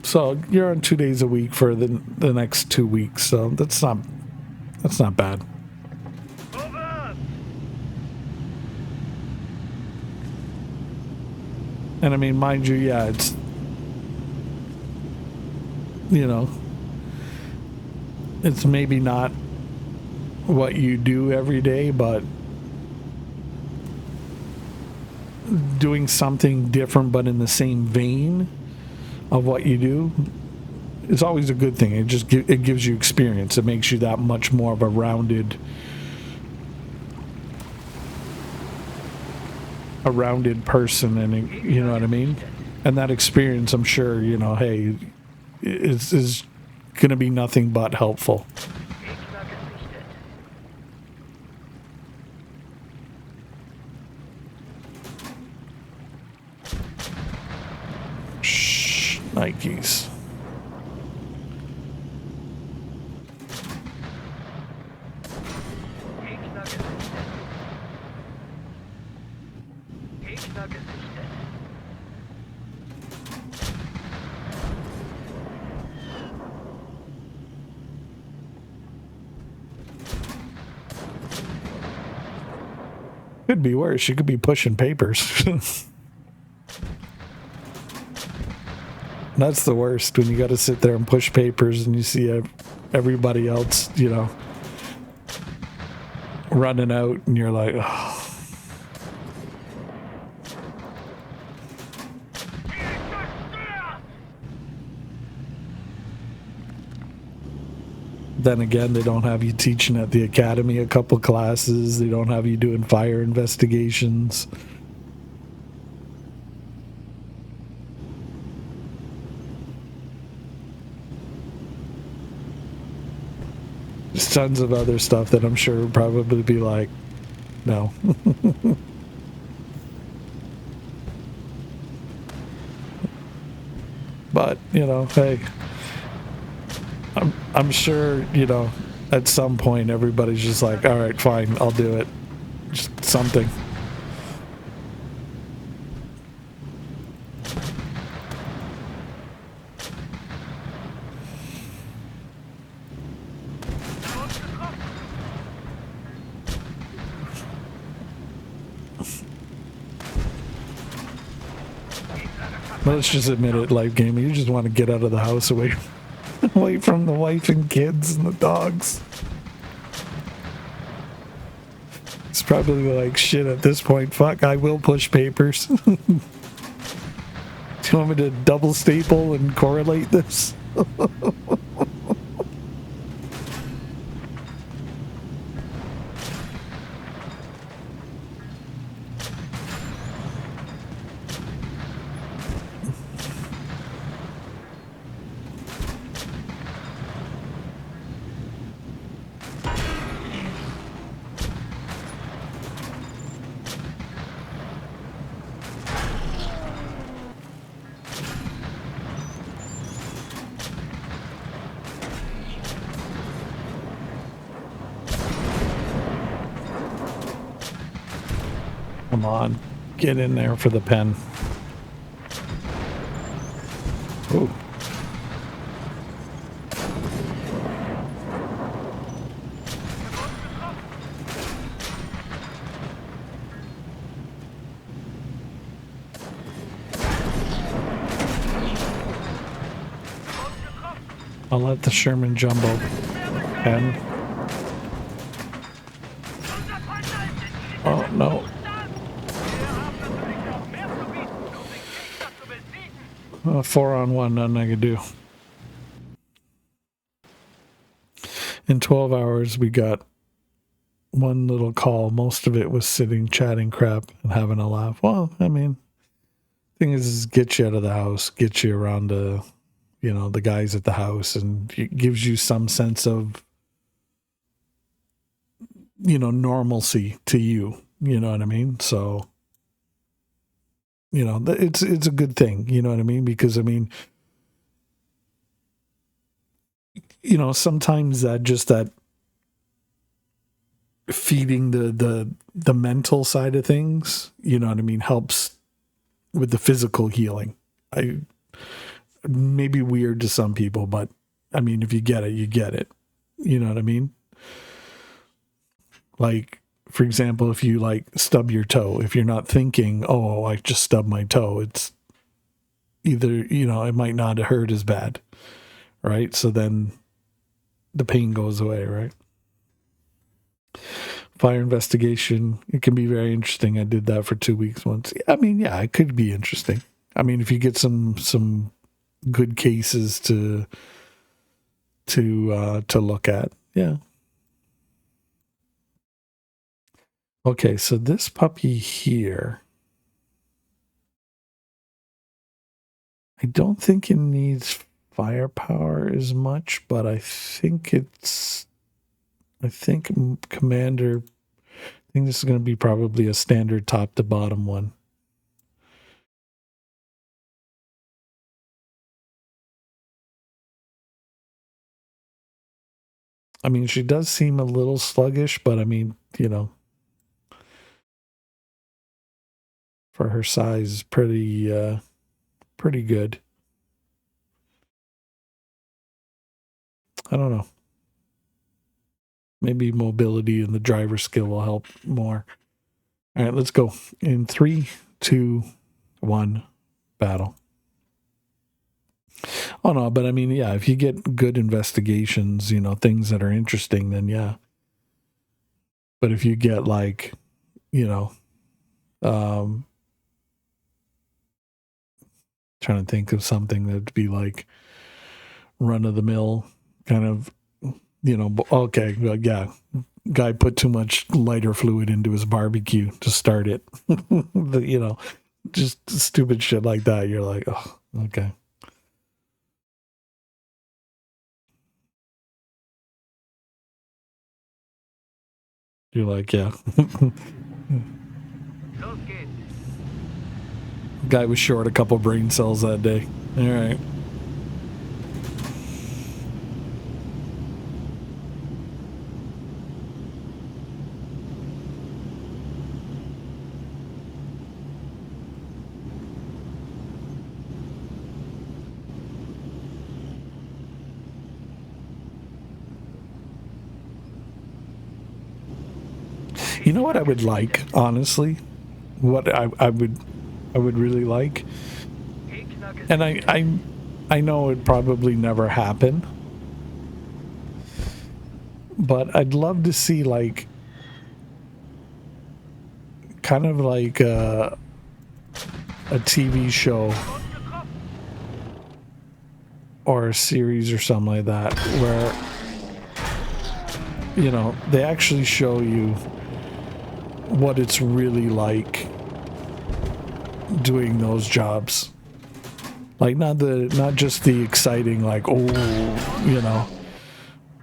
so you're on 2 days a week for the next 2 weeks, so that's not bad. Over! And I mean, mind you, yeah, it's, you know, it's maybe not what you do every day, but doing something different but in the same vein of what you do is always a good thing. It just it gives you experience. It makes you that much more of a rounded person, and you know what I mean? And that experience, I'm sure, you know, hey, is going to be nothing but helpful. Gegner gesichtet. Shh, Nikes. Gegner gesichtet. Gegner gesichtet. Could be worse. You could be pushing papers. That's the worst, when you got to sit there and push papers and you see everybody else, you know, running out, and you're like, oh. Then again, they don't have you teaching at the academy a couple classes. They don't have you doing fire investigations. There's tons of other stuff that I'm sure would probably be like, no. But, you know, hey, I'm sure, you know, at some point everybody's just like, all right, fine, I'll do it. Just something. Let's just admit it, life game. You just want to get out of the house away. Away from the wife and kids and the dogs. It's probably like, shit, at this point, fuck, I will push papers. Do you want me to double staple and correlate this? Come on, get in there for the pen. Ooh. I'll let the Sherman Jumbo pen. Oh no. 4-on-1, nothing I could do. In 12 hours, we got one little call. Most of it was sitting, chatting crap, and having a laugh. Well, I mean, thing is get you out of the house, get you around to, you know, the guys at the house, and it gives you some sense of, you know, normalcy to you. You know what I mean? So, you know, it's a good thing. You know what I mean? Because, I mean, you know, sometimes that feeding the mental side of things, you know what I mean, helps with the physical healing. Maybe weird to some people, but I mean, if you get it, you get it. You know what I mean? Like, for example, if you like stub your toe, if you're not thinking, oh, I just stubbed my toe, it's either, you know, it might not hurt as bad, right? So then the pain goes away, right? Fire investigation, it can be very interesting. I did that for 2 weeks once. I mean, yeah, it could be interesting. I mean, if you get some good cases to look at, yeah. Okay, so this puppy here, I don't think it needs firepower as much, but I think Commander, I think this is going to be probably a standard top to bottom one. I mean, she does seem a little sluggish, but I mean, you know, for her size, pretty good. I don't know. Maybe mobility and the driver skill will help more. All right, let's go. In 3, 2, 1, battle. Oh, no, but I mean, yeah, if you get good investigations, you know, things that are interesting, then yeah. But if you get like, you know, trying to think of something that'd be like run of the mill kind of, you know, okay, well, yeah, guy put too much lighter fluid into his barbecue to start it. You know, just stupid shit like that. You're like, oh, okay. You're like, yeah. Guy was short a couple brain cells that day. All right. You know what I would like, honestly? What I would really like, and I know it'd probably never happen, But I'd love to see like kind of like a TV show or a series or something like that where, you know, they actually show you what it's really like doing those jobs. Like not just the exciting like, oh, you know,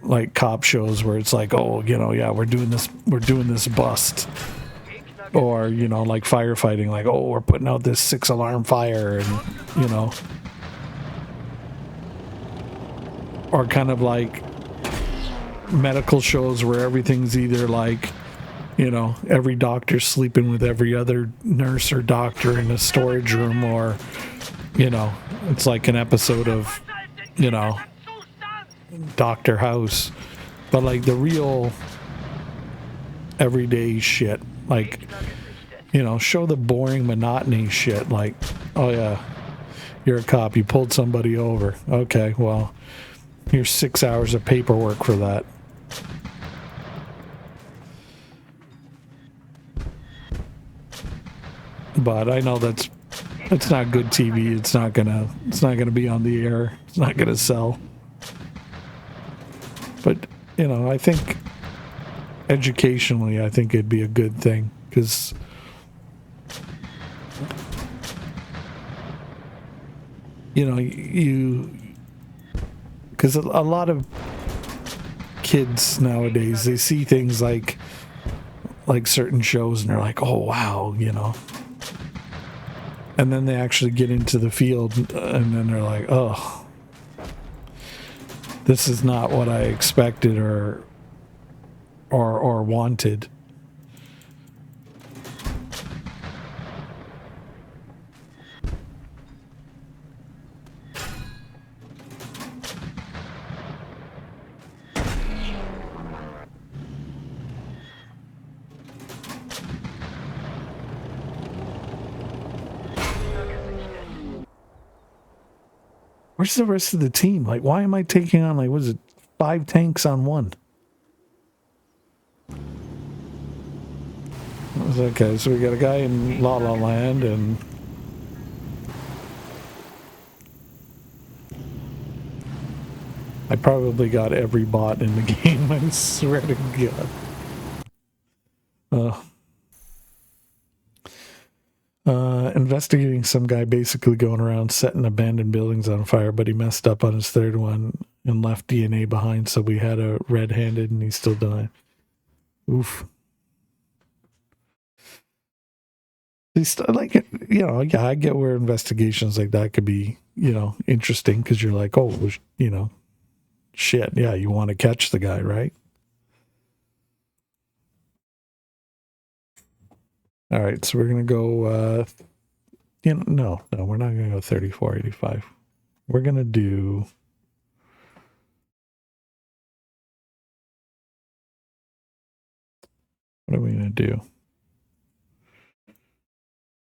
like cop shows where it's like, oh, you know, yeah, we're doing this bust. Or, you know, like firefighting, like, oh, we're putting out this 6-alarm fire, and, you know. Or kind of like medical shows where everything's either like, you know, every doctor's sleeping with every other nurse or doctor in a storage room, or, you know, it's like an episode of, you know, Doctor House. But like the real everyday shit, like, you know, show the boring monotony shit, like, oh yeah, you're a cop, you pulled somebody over, okay, well, here's 6 hours of paperwork for that. But I know that's not good TV. It's not gonna be on the air. It's not gonna sell. But, you know, I think educationally, I think it'd be a good thing, because you know, because a lot of kids nowadays, they see things like certain shows and they're like, oh wow, you know, and then they actually get into the field and then they're like, oh, this is not what I expected or wanted. Where's the rest of the team? Like, why am I taking on, like, what is it, 5 tanks on one? Okay, so we got a guy in La La Land, and I probably got every bot in the game, I swear to God. Investigating some guy basically going around setting abandoned buildings on fire, but he messed up on his third one and left DNA behind, so we had a red-handed and he's still dying. Oof. Like, you know, yeah, I get where investigations like that could be, you know, interesting, because you're like, oh, you know, shit, yeah, you want to catch the guy, right? All right, so we're gonna go. You know, no, we're not gonna go 3485. We're gonna do. What are we gonna do?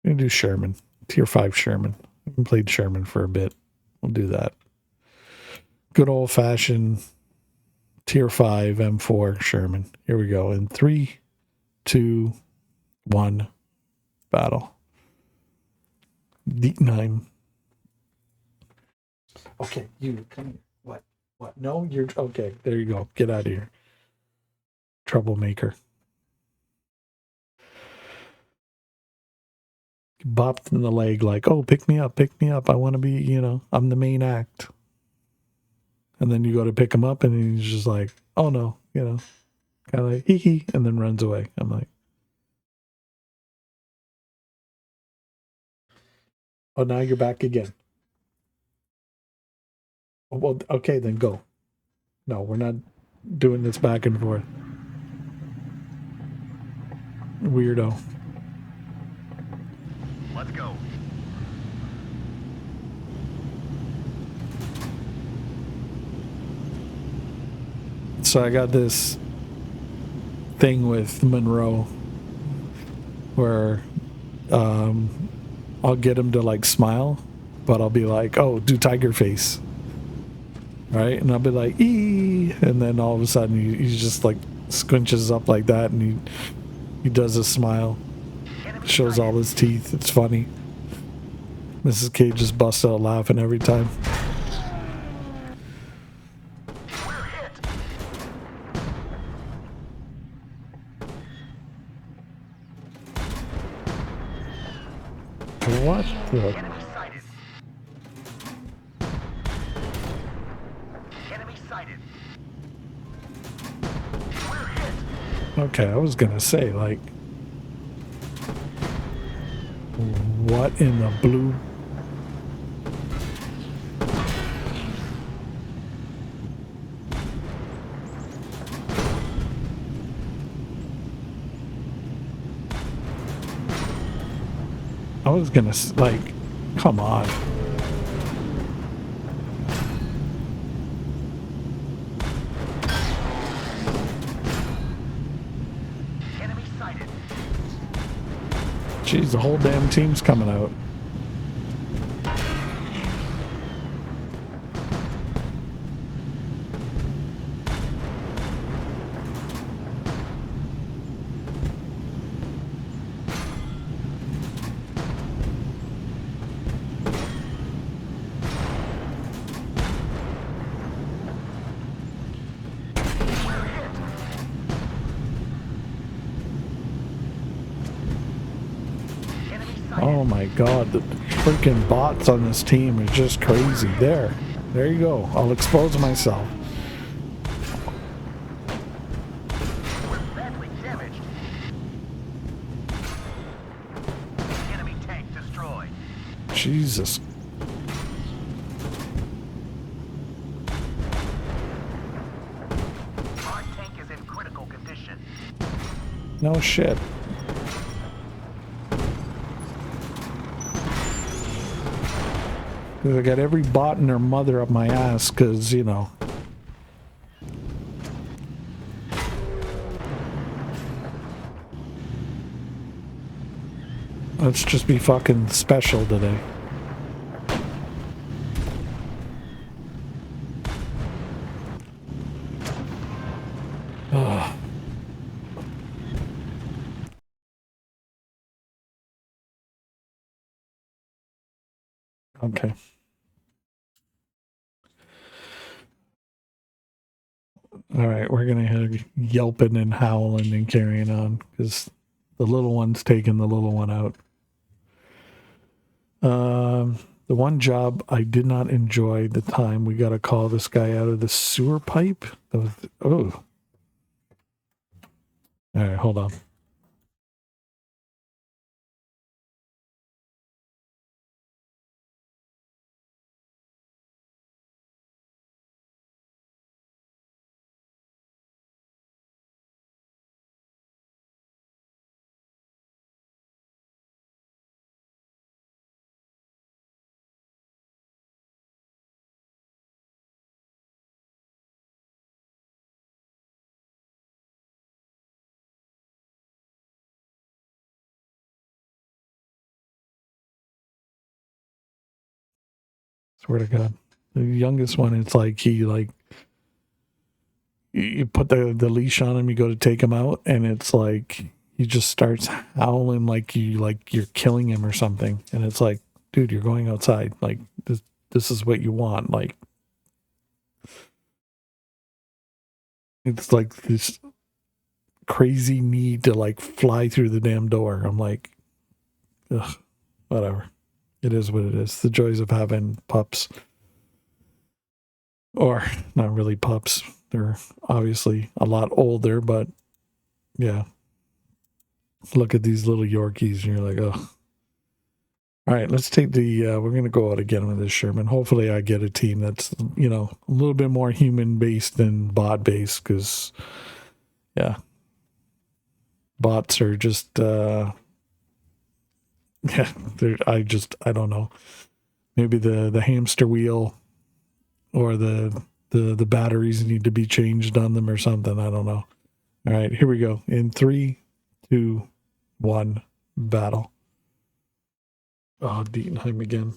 We're gonna do Sherman, tier 5 Sherman. I haven't played Sherman for a bit. We'll do that. Good old fashioned tier 5 M4 Sherman. Here we go. In 3, 2, 1, battle. D9. Okay, you come here. What? No, you're okay. There you go. Get out of here. Troublemaker. Bopped in the leg like, oh, pick me up. I want to be, you know, I'm the main act. And then you go to pick him up and he's just like, oh no, you know, kind of like, hee hee, and then runs away. I'm like, oh, now you're back again. Oh, well, okay, then go. No, we're not doing this back and forth. Weirdo. Let's go. So I got this thing with Monroe where I'll get him to like smile, but I'll be like, oh, do tiger face. right? And I'll be like, "Ee," and then all of a sudden he just like squinches up like that, and he does a smile, shows all his teeth. It's funny. Mrs. K just busts out laughing every time. What the? Enemy sighted. Enemy sighted. We're hit. Okay, I was gonna say, like, what in the blue? I was gonna like, come on. Enemy sighted. Jeez, the whole damn team's coming out. Oh my god, the freaking bots on this team are just crazy. There you go. I'll expose myself. We're badly damaged. Enemy tank destroyed. Jesus. Our tank is in critical condition. No shit. I got every bot and their mother up my ass because, you know. Let's just be fucking special today. Ugh. Okay. All right, we're gonna have yelping and howling and carrying on because the little one's taking the little one out. The one job I did not enjoy the time we got to call this guy out of the sewer pipe. Oh, all right, hold on. Swear to God, the youngest one, it's like he like you put the leash on him, you go to take him out, and it's like he just starts howling like you're killing him or something, and it's like, dude, you're going outside. Like this is what you want. Like it's like this crazy need to like fly through the damn door. I'm like, ugh, whatever. It is what it is. The joys of having pups. Or not really pups. They're obviously a lot older, but yeah. Look at these little Yorkies and you're like, oh. All right, let's take the, we're going to go out again with this Sherman. Hopefully I get a team that's, you know, a little bit more human-based than bot-based because, yeah. Bots are just, yeah, I don't know. Maybe the hamster wheel or the batteries need to be changed on them or something. I don't know. All right, here we go. In 3, 2, 1, battle. Oh, Dietenheim again.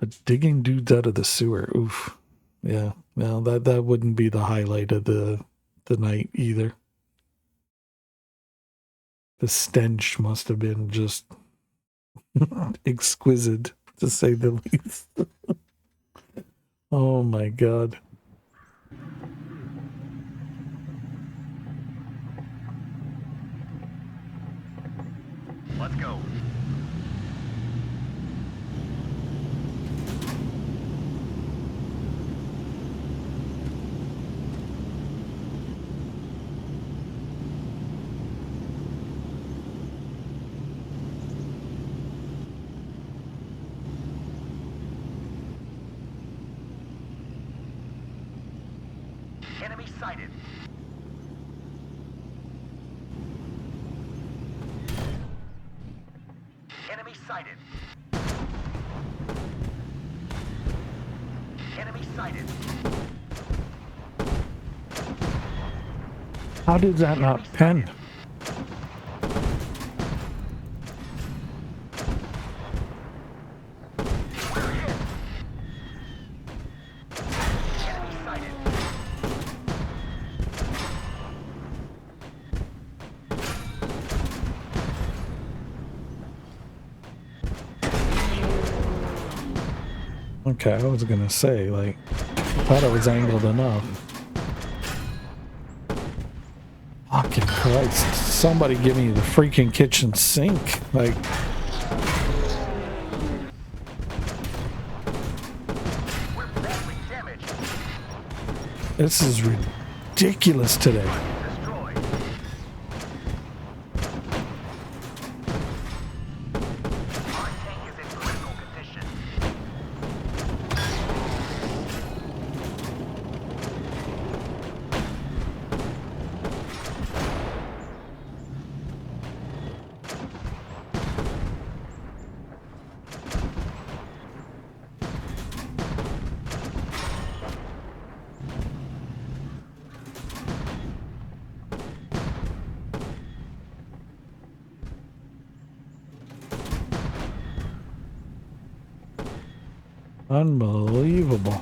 But digging dudes out of the sewer, oof. Yeah, well, that wouldn't be the highlight of the night either. The stench must have been just exquisite, to say the least. Oh my god. Let's go. Enemy sighted. Enemy sighted. Enemy sighted. How did that not pen? We're hit. Enemy sighted. Okay, I was gonna say, like, I thought it was angled enough. Fucking Christ. Somebody give me the freaking kitchen sink. Like, We're badly damaged. this is ridiculous today. Destroyed. Our tank is in critical condition. Unbelievable.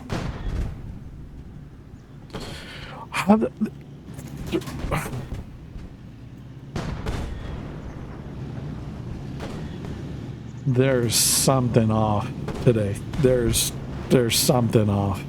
How the... There's something off today. There's something off.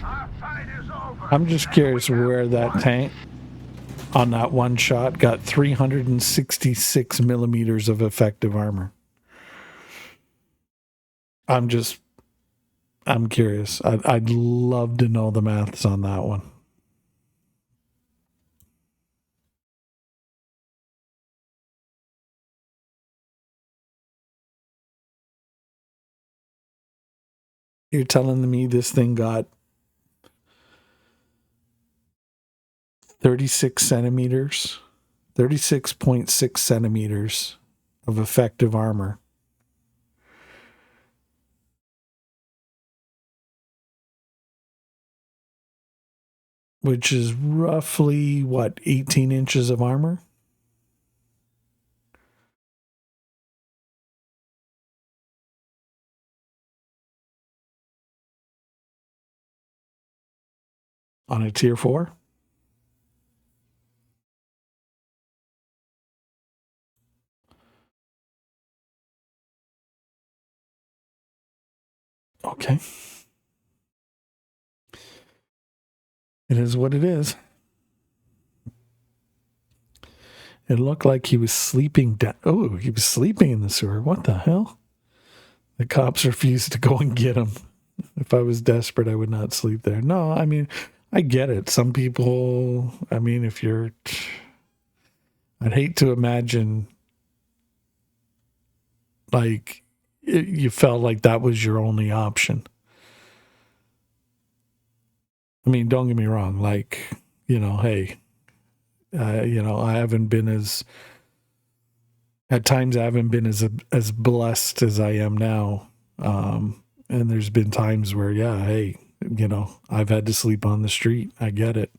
Our fight is over. I'm just curious where that tank on that one shot got 366 millimeters of effective armor. I'm curious. I'd love to know the maths on that one. You're telling me this thing got 36 centimeters, 36.6 centimeters of effective armor. Which is roughly, what, 18 inches of armor? On a tier 4? Okay. It is what it is. It looked like he was sleeping down. Oh, he was sleeping in the sewer. What the hell? The cops refused to go and get him. If I was desperate, I would not sleep there. No, I mean, I get it. Some people, I mean, if you're, I'd hate to imagine like you felt like that was your only option. I mean, don't get me wrong. Like, hey, I haven't been at times I haven't been as blessed as I am now. And there's been times where, yeah, hey, I've had to sleep on the street. I get it.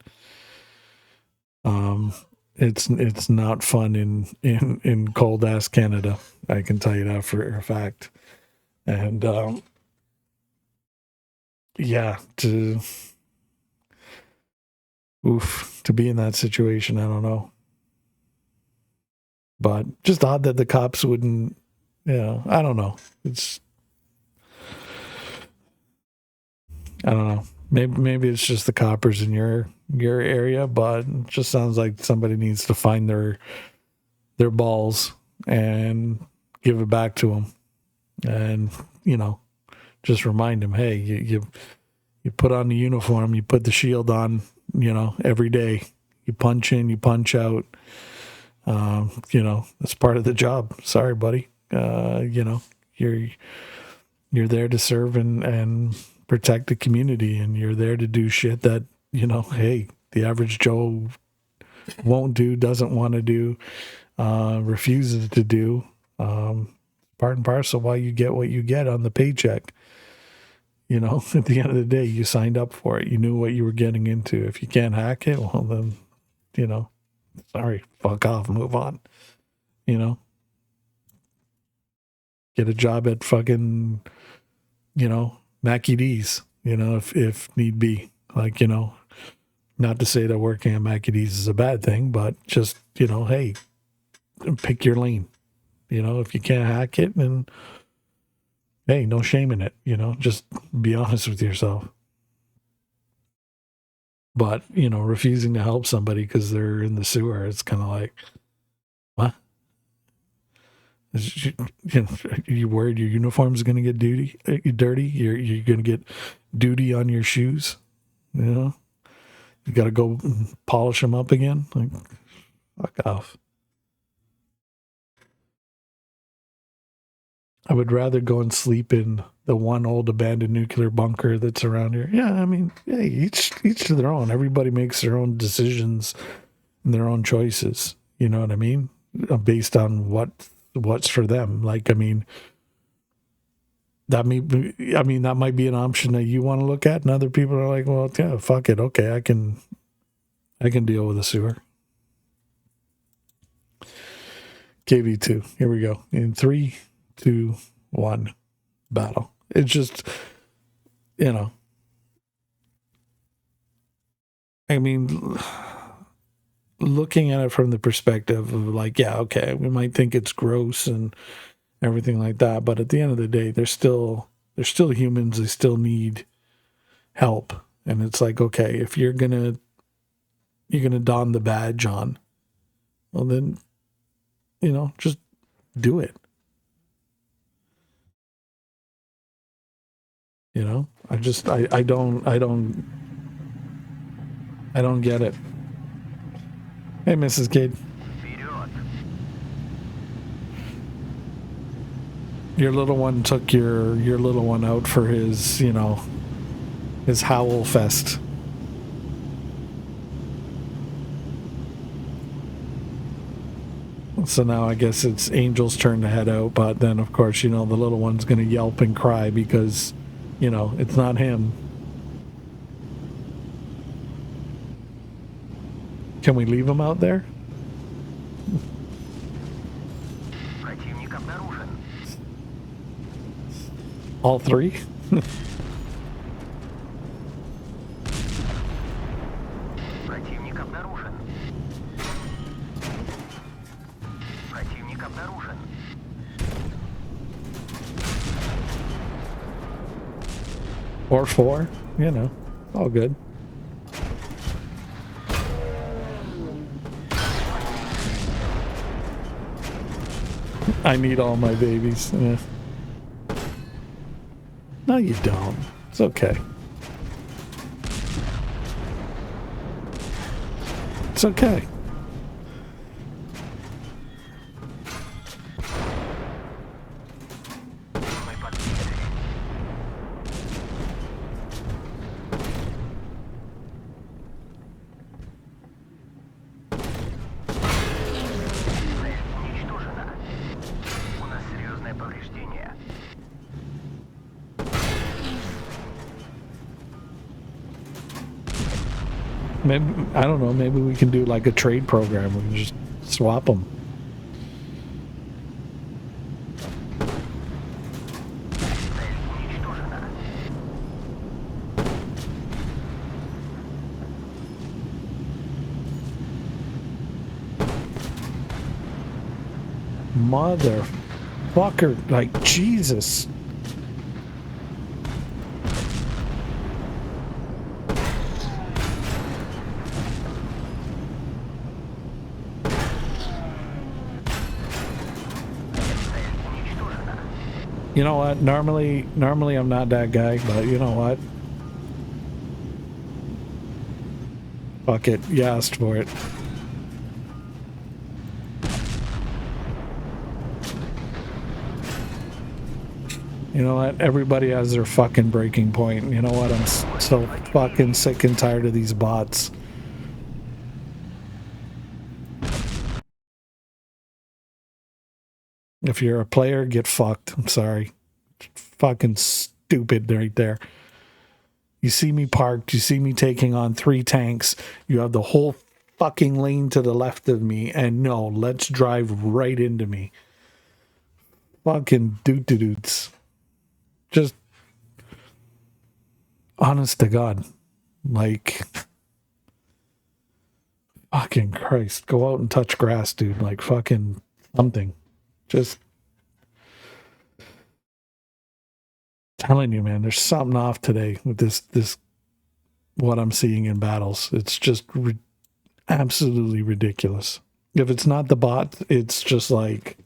It's not fun in cold ass Canada. I can tell you that for a fact. And, yeah, to be in that situation, I don't know. But just odd that the cops wouldn't, I don't know. I don't know. Maybe it's just the coppers in your area, but it just sounds like somebody needs to find their balls and give it back to them. And, just remind them, hey, you put on the uniform, you put the shield on, every day. You punch in, you punch out. That's part of the job. Sorry, buddy. You're there to serve and protect the community, and you're there to do shit that, hey, the average Joe won't do, doesn't want to do, refuses to do. Part and parcel why you get what you get on the paycheck. At the end of the day, you signed up for it. You knew what you were getting into. If you can't hack it, well, then, sorry, fuck off, move on. Get a job at fucking, Mackie D's, if need be. Like, not to say that working at Mackie D's is a bad thing, but just, hey, pick your lane. If you can't hack it, then, hey, no shame in it. Just be honest with yourself. But, refusing to help somebody because they're in the sewer, it's kind of like, what? You worried your uniform's going to get dirty? You're going to get duty on your shoes? You got to go polish them up again? Like, fuck off. I would rather go and sleep in the one old abandoned nuclear bunker that's around here. Yeah, I mean, hey, each to their own. Everybody makes their own decisions and their own choices. You know what I mean? Based on what's for them. Like, I mean, that might be an option that you want to look at, and other people are like, well, yeah, fuck it. Okay, I can deal with the sewer. KV2. Here we go. In 3, 2, 1, battle. It's just, I mean, looking at it from the perspective of like, yeah, okay, we might think it's gross and everything like that, but at the end of the day, they're still humans. They still need help. And it's like, okay, if you're gonna don the badge on, well then, just do it. I don't get it. Hey, Mrs. Cade. Your little one took your little one out for his, his howl fest. So now I guess it's Angel's turn to head out, but then of course, the little one's going to yelp and cry because, it's not him. Can we leave him out there? All three? Or 4, you know, all good. I need all my babies. Yeah. No, you don't. It's okay. It's okay. Уничтожена. У нас серьезное повреждение. Maybe, I don't know, maybe we can do like a trade program. We can just swap them. Уничтожена. Motherfucker, like Jesus. Уничтожена. You know what? Normally I'm not that guy, but you know what? Fuck it. You asked for it. You know what? Everybody has their fucking breaking point. You know what? I'm so fucking sick and tired of these bots. If you're a player, get fucked. I'm sorry. Fucking stupid right there. You see me parked. You see me taking on 3 tanks. You have the whole fucking lane to the left of me. And no, let's drive right into me. Fucking dudes. Just honest to God. Like, fucking Christ. Go out and touch grass, dude. Like, fucking something. Just telling you, man, there's something off today with this what I'm seeing in battles. It's just absolutely ridiculous. If it's not the bot, it's just like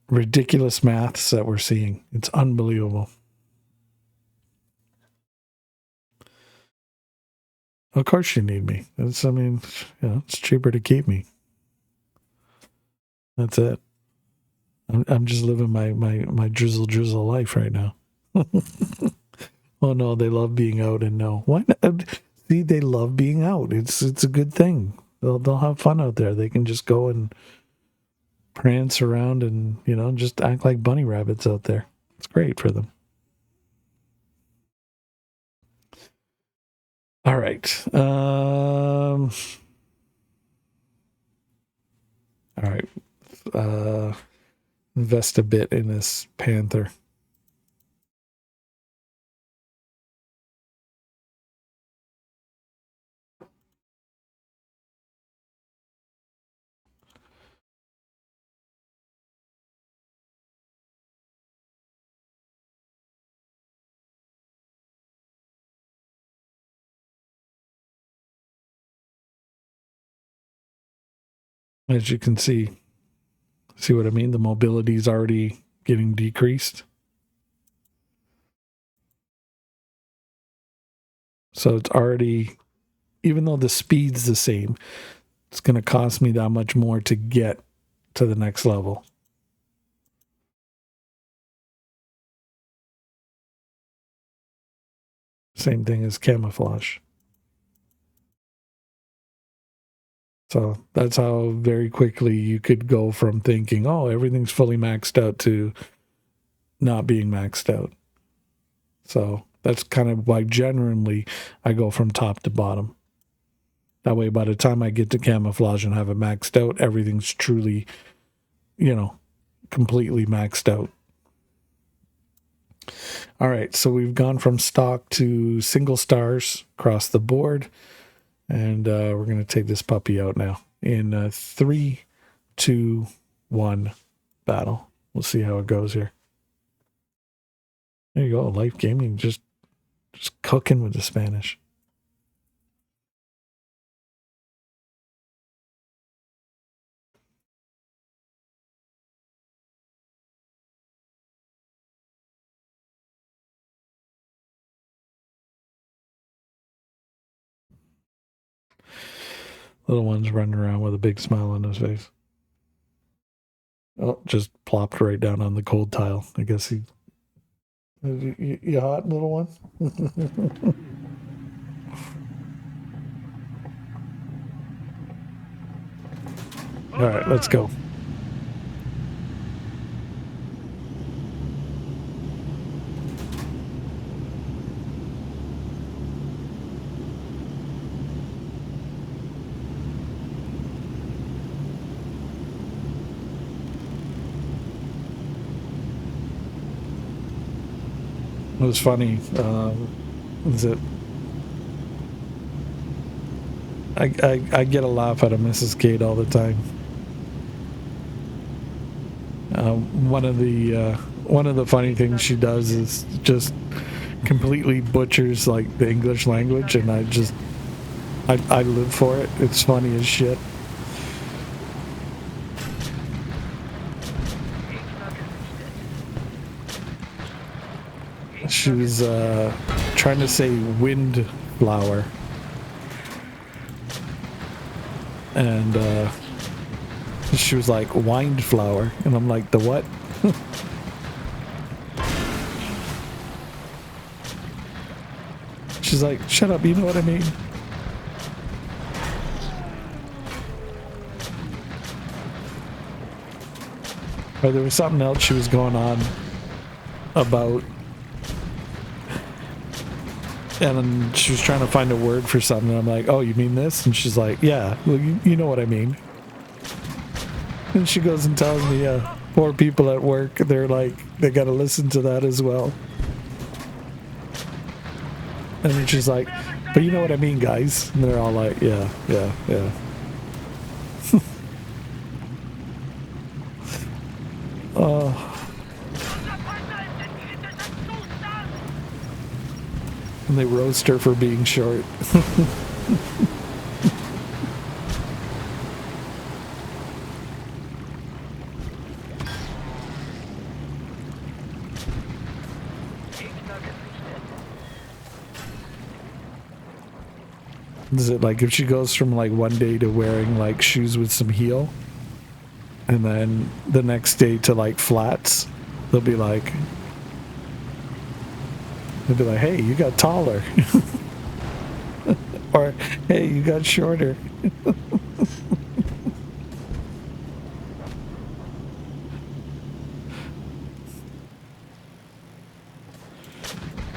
ridiculous maths that we're seeing. It's unbelievable. Of course you need me. It's, I mean, you know, it's cheaper to keep me. That's it. I'm just living my drizzle life right now. Oh no, they love being out, and no. Why not? See, they love being out. It's a good thing. They'll have fun out there. They can just go and prance around and, you know, just act like bunny rabbits out there. It's great for them. All right. All right. Invest a bit in this Panther. As you can see what I mean? The mobility is already getting decreased. So it's already, even though the speed's the same, it's going to cost me that much more to get to the next level. Same thing as camouflage. So that's how very quickly you could go from thinking, oh, everything's fully maxed out to not being maxed out. So that's kind of why generally I go from top to bottom. That way, by the time I get to camouflage and have it maxed out, everything's truly, you know, completely maxed out. All right, so we've gone from stock to single stars across the board. And we're going to take this puppy out now in 3, 2, 1 battle. We'll see how it goes here. There you go. Life gaming just cooking with the Spanish. Little one's running around with a big smile on his face. Oh, just plopped right down on the cold tile. I guess he... You hot, little one? All right, let's go. It was funny. Is it? I get a laugh out of Mrs. Kate all the time. One of the funny things she does is just completely butchers like the English language, and I live for it. It's funny as shit. She was trying to say wind flower, and she was like wind flower, and I'm like, the what? She's like, shut up, you know what I mean? Or there was something else she was going on about, and then she was trying to find a word for something, and I'm like, oh, you mean this? And she's like, yeah, well, you know what I mean. And she goes and tells me, yeah, poor people at work, they're like, they gotta listen to that as well. And then she's like, but you know what I mean, guys. And they're all like, yeah. And they roast her for being short. Is it like if she goes from like one day to wearing like shoes with some heel, and then the next day to like flats, they'll be like, hey, you got taller. Or, hey, you got shorter.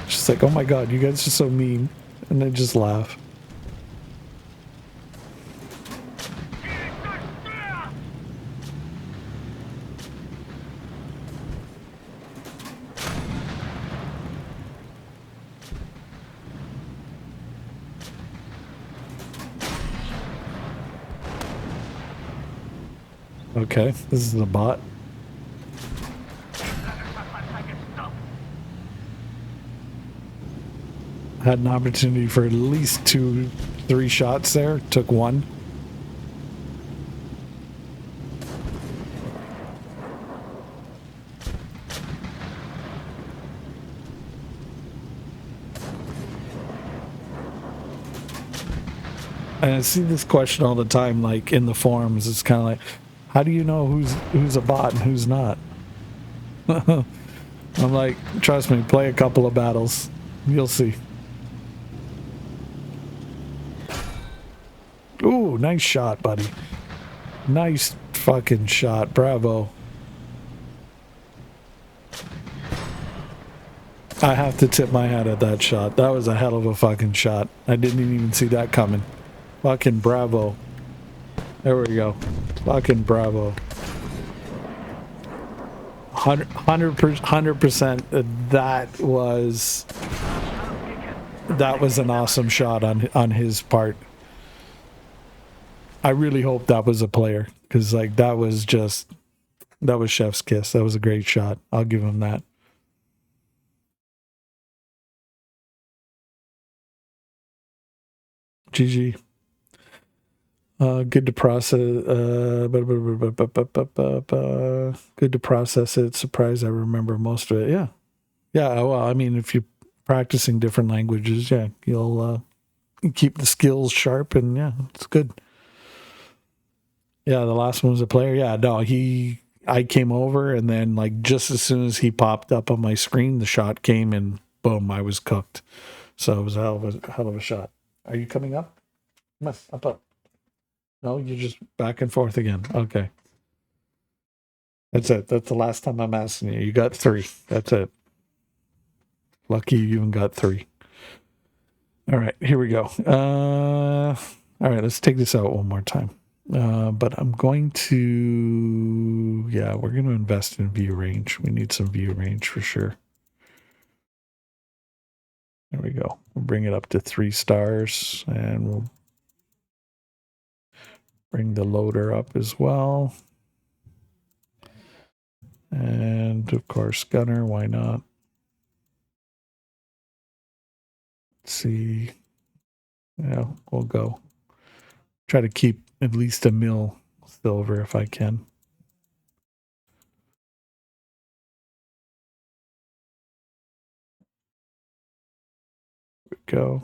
She's like, oh my god, you guys are so mean. And they just laugh. Okay, this is the bot. Had an opportunity for at least 2-3 shots there. Took one. And I see this question all the time, like in the forums. It's kind of like, how do you know who's a bot and who's not? I'm like, trust me, play a couple of battles. You'll see. Ooh, nice shot, buddy. Nice fucking shot. Bravo. I have to tip my hat at that shot. That was a hell of a fucking shot. I didn't even see that coming. Fucking bravo. There we go. Fucking bravo. 100%. That was an awesome shot on his part. I really hope that was a player, because like that was chef's kiss. That was a great shot. I'll give him that. GG. Good to process. Good to process it. Surprised I remember most of it. Yeah, yeah. Well, I mean, if you're practicing different languages, yeah, you'll keep the skills sharp, and yeah, it's good. Yeah, the last one was a player. Yeah, no, I came over, and then like just as soon as he popped up on my screen, the shot came, and boom, I was cooked. So it was a hell of a shot. Are you coming up? Come on, up. No, you're just back and forth again. Okay. That's it. That's the last time I'm asking you. You got 3. That's it. Lucky you even got 3. All right, here we go. All right, let's take this out one more time. But I'm going to, yeah, we're going to invest in view range. We need some view range for sure. There we go. We'll bring it up to 3 stars, and we'll bring the loader up as well. And of course, gunner, why not? Let's see. Yeah, we'll go. Try to keep at least a mil silver if I can. Go.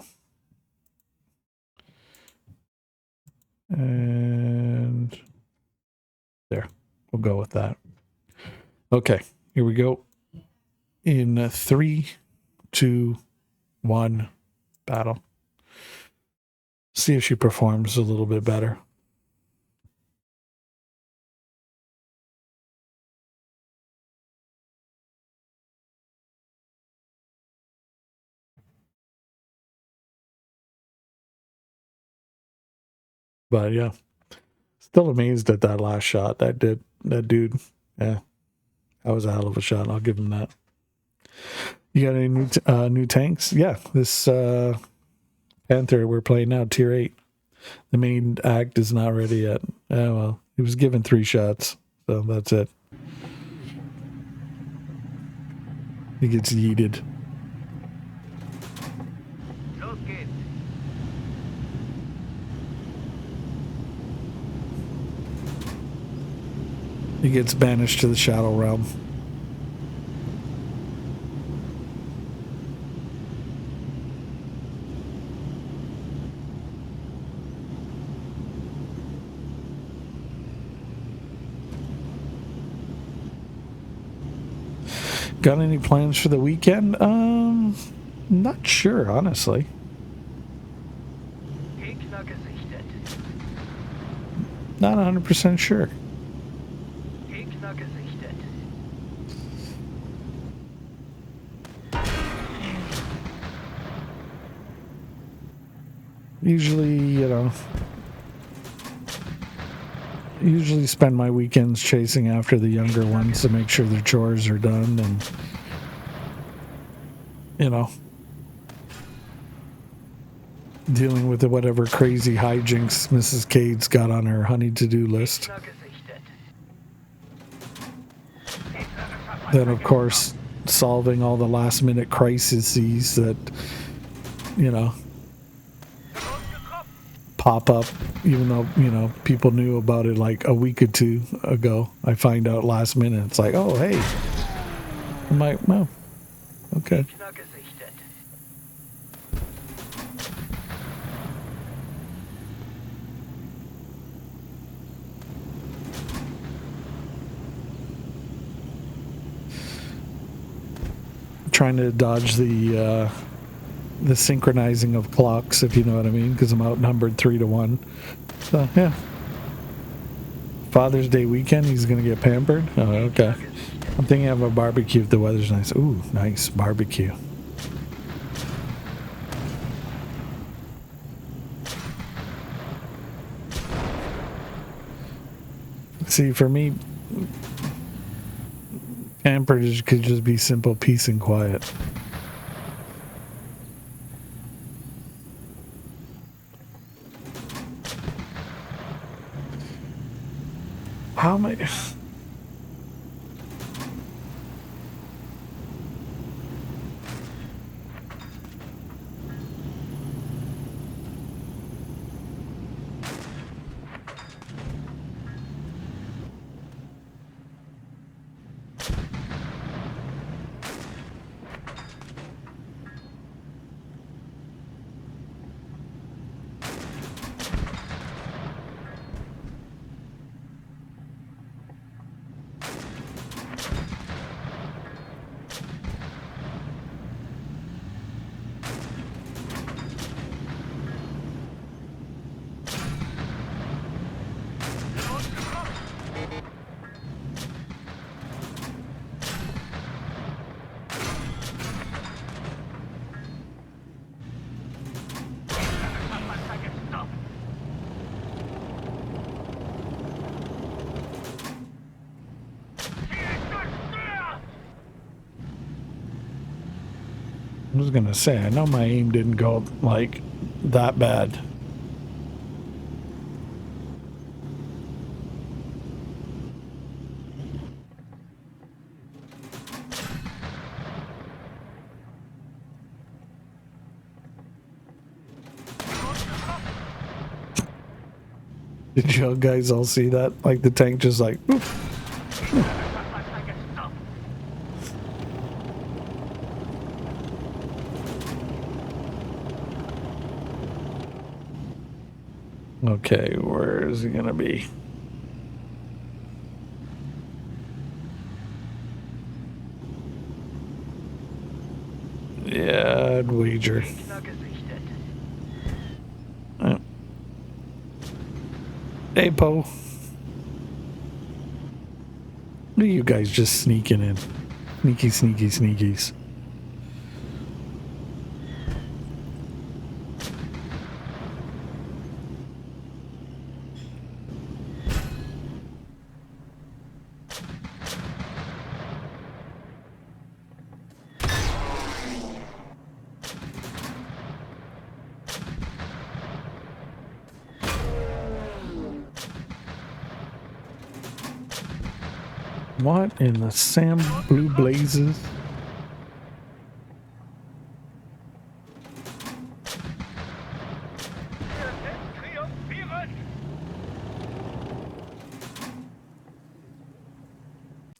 And there. We'll go with that. Okay, here we go. In 3, 2, 1, battle. See if she performs a little bit better. But yeah, still amazed at that last shot. That dude, yeah, that was a hell of a shot. I'll give him that. You got any new tanks? Yeah, this Panther we're playing now, tier 8. The main act is not ready yet. Oh well, he was given 3 shots, so that's it. He gets yeeted. Los geht's. He gets banished to the Shadow Realm. Got any plans for the weekend? Not sure, honestly. Gegner gesichtet. Not 100% sure. Gegner gesichtet. Usually, usually spend my weekends chasing after the younger ones to make sure their chores are done and, dealing with whatever crazy hijinks Mrs. Cade's got on her honey to-do list. Gegner gesichtet. Then, of course, solving all the last-minute crises that, pop up, even though, people knew about it like a week or 2 ago. I find out last minute. It's like, oh, hey. I'm like, well, okay. Gegner gesichtet. Trying to dodge the synchronizing of clocks, if you know what I mean, because I'm outnumbered 3-1. So yeah, Father's Day weekend, he's gonna get pampered. Oh, okay. I'm thinking of a barbecue if the weather's nice. Ooh, nice barbecue. See, for me, pampered could just be simple peace and quiet. How am I? I was gonna say, I know my aim didn't go like that bad. Did you guys all see that? Like the tank just like, oop. Okay, where is he gonna be? Yeah, I'd wager. Hey, Poe. Look at you guys just sneaking in. Sneaky, sneaky, sneakies. What in the Sam Blue Blazes?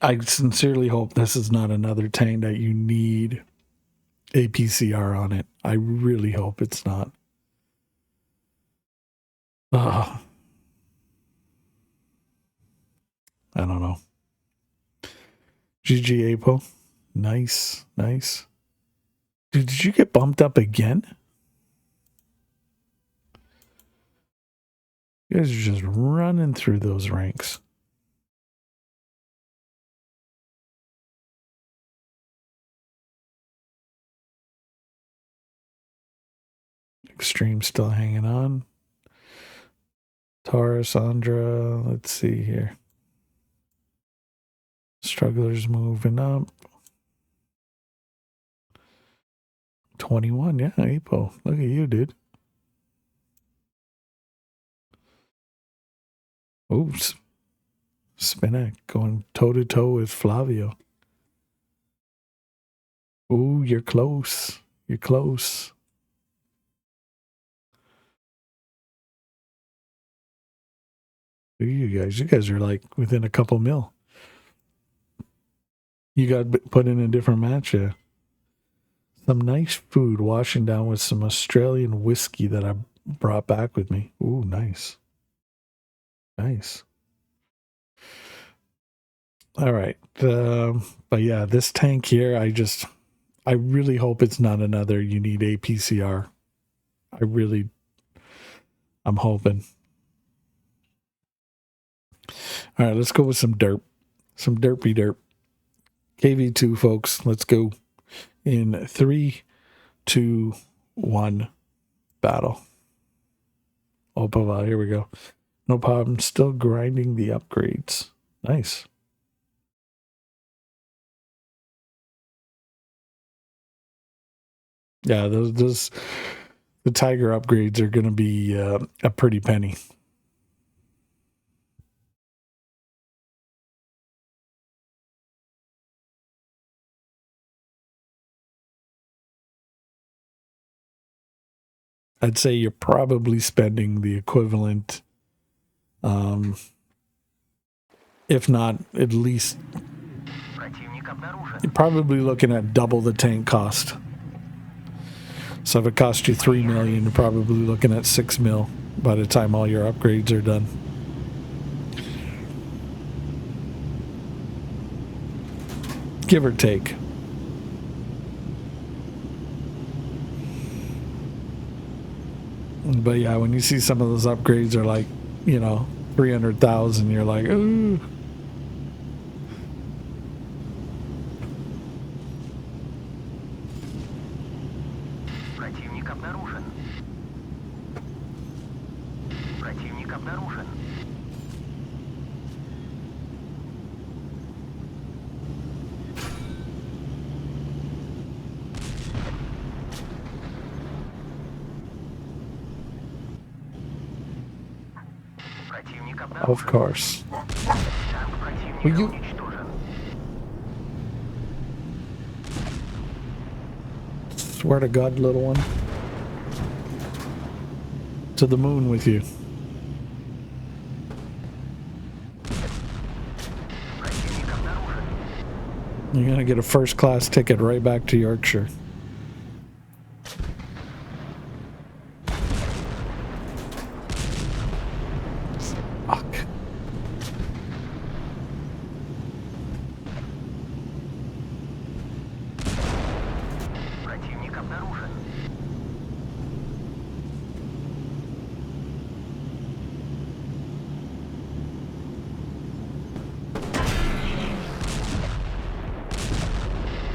I sincerely hope this is not another tank that you need a PCR on it. I really hope it's not. I don't know. GG Apo. Nice, nice. Dude, did you get bumped up again? You guys are just running through those ranks. Extreme still hanging on. Tara, Sandra, let's see here. Strugglers moving up. 21, yeah, Apo. Look at you, dude. Oops. Spinak going toe-to-toe with Flavio. Ooh, you're close. You're close. Look at you guys. You guys are like within a couple mil. You got put in a different match, yeah. Some nice food washing down with some Australian whiskey that I brought back with me. Ooh, nice. Nice. All right. But yeah, this tank here, I really hope it's not another you need a PCR. I'm hoping. All right, let's go with some derp. Some derpy derp. KV2, folks. Let's go. In 3, 2, 1, battle. Opava, here we go. No problem. Still grinding the upgrades. Nice. Yeah, those the Tiger upgrades are going to be a pretty penny. I'd say you're probably spending the equivalent, if not at least, you're probably looking at double the tank cost. So if it cost you $3 million, you're probably looking at $6 million by the time all your upgrades are done. Give or take. But yeah, when you see some of those upgrades are like, 300,000, you're like, ooh. Противник Of обнаружен. course. Танк противника Will you- уничтожен. Swear to God, little one. To the moon with you. Противник обнаружен. You're going to get a first class ticket right back to Yorkshire. Fuck. Противник обнаружен.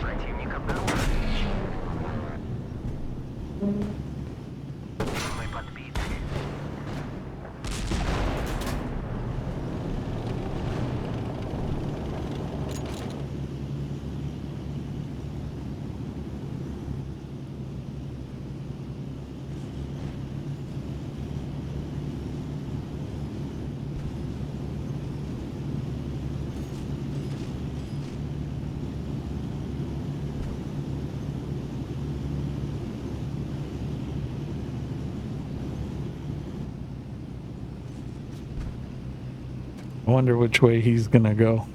Противник обнаружен. Мы подбиты. I wonder which way he's going to go.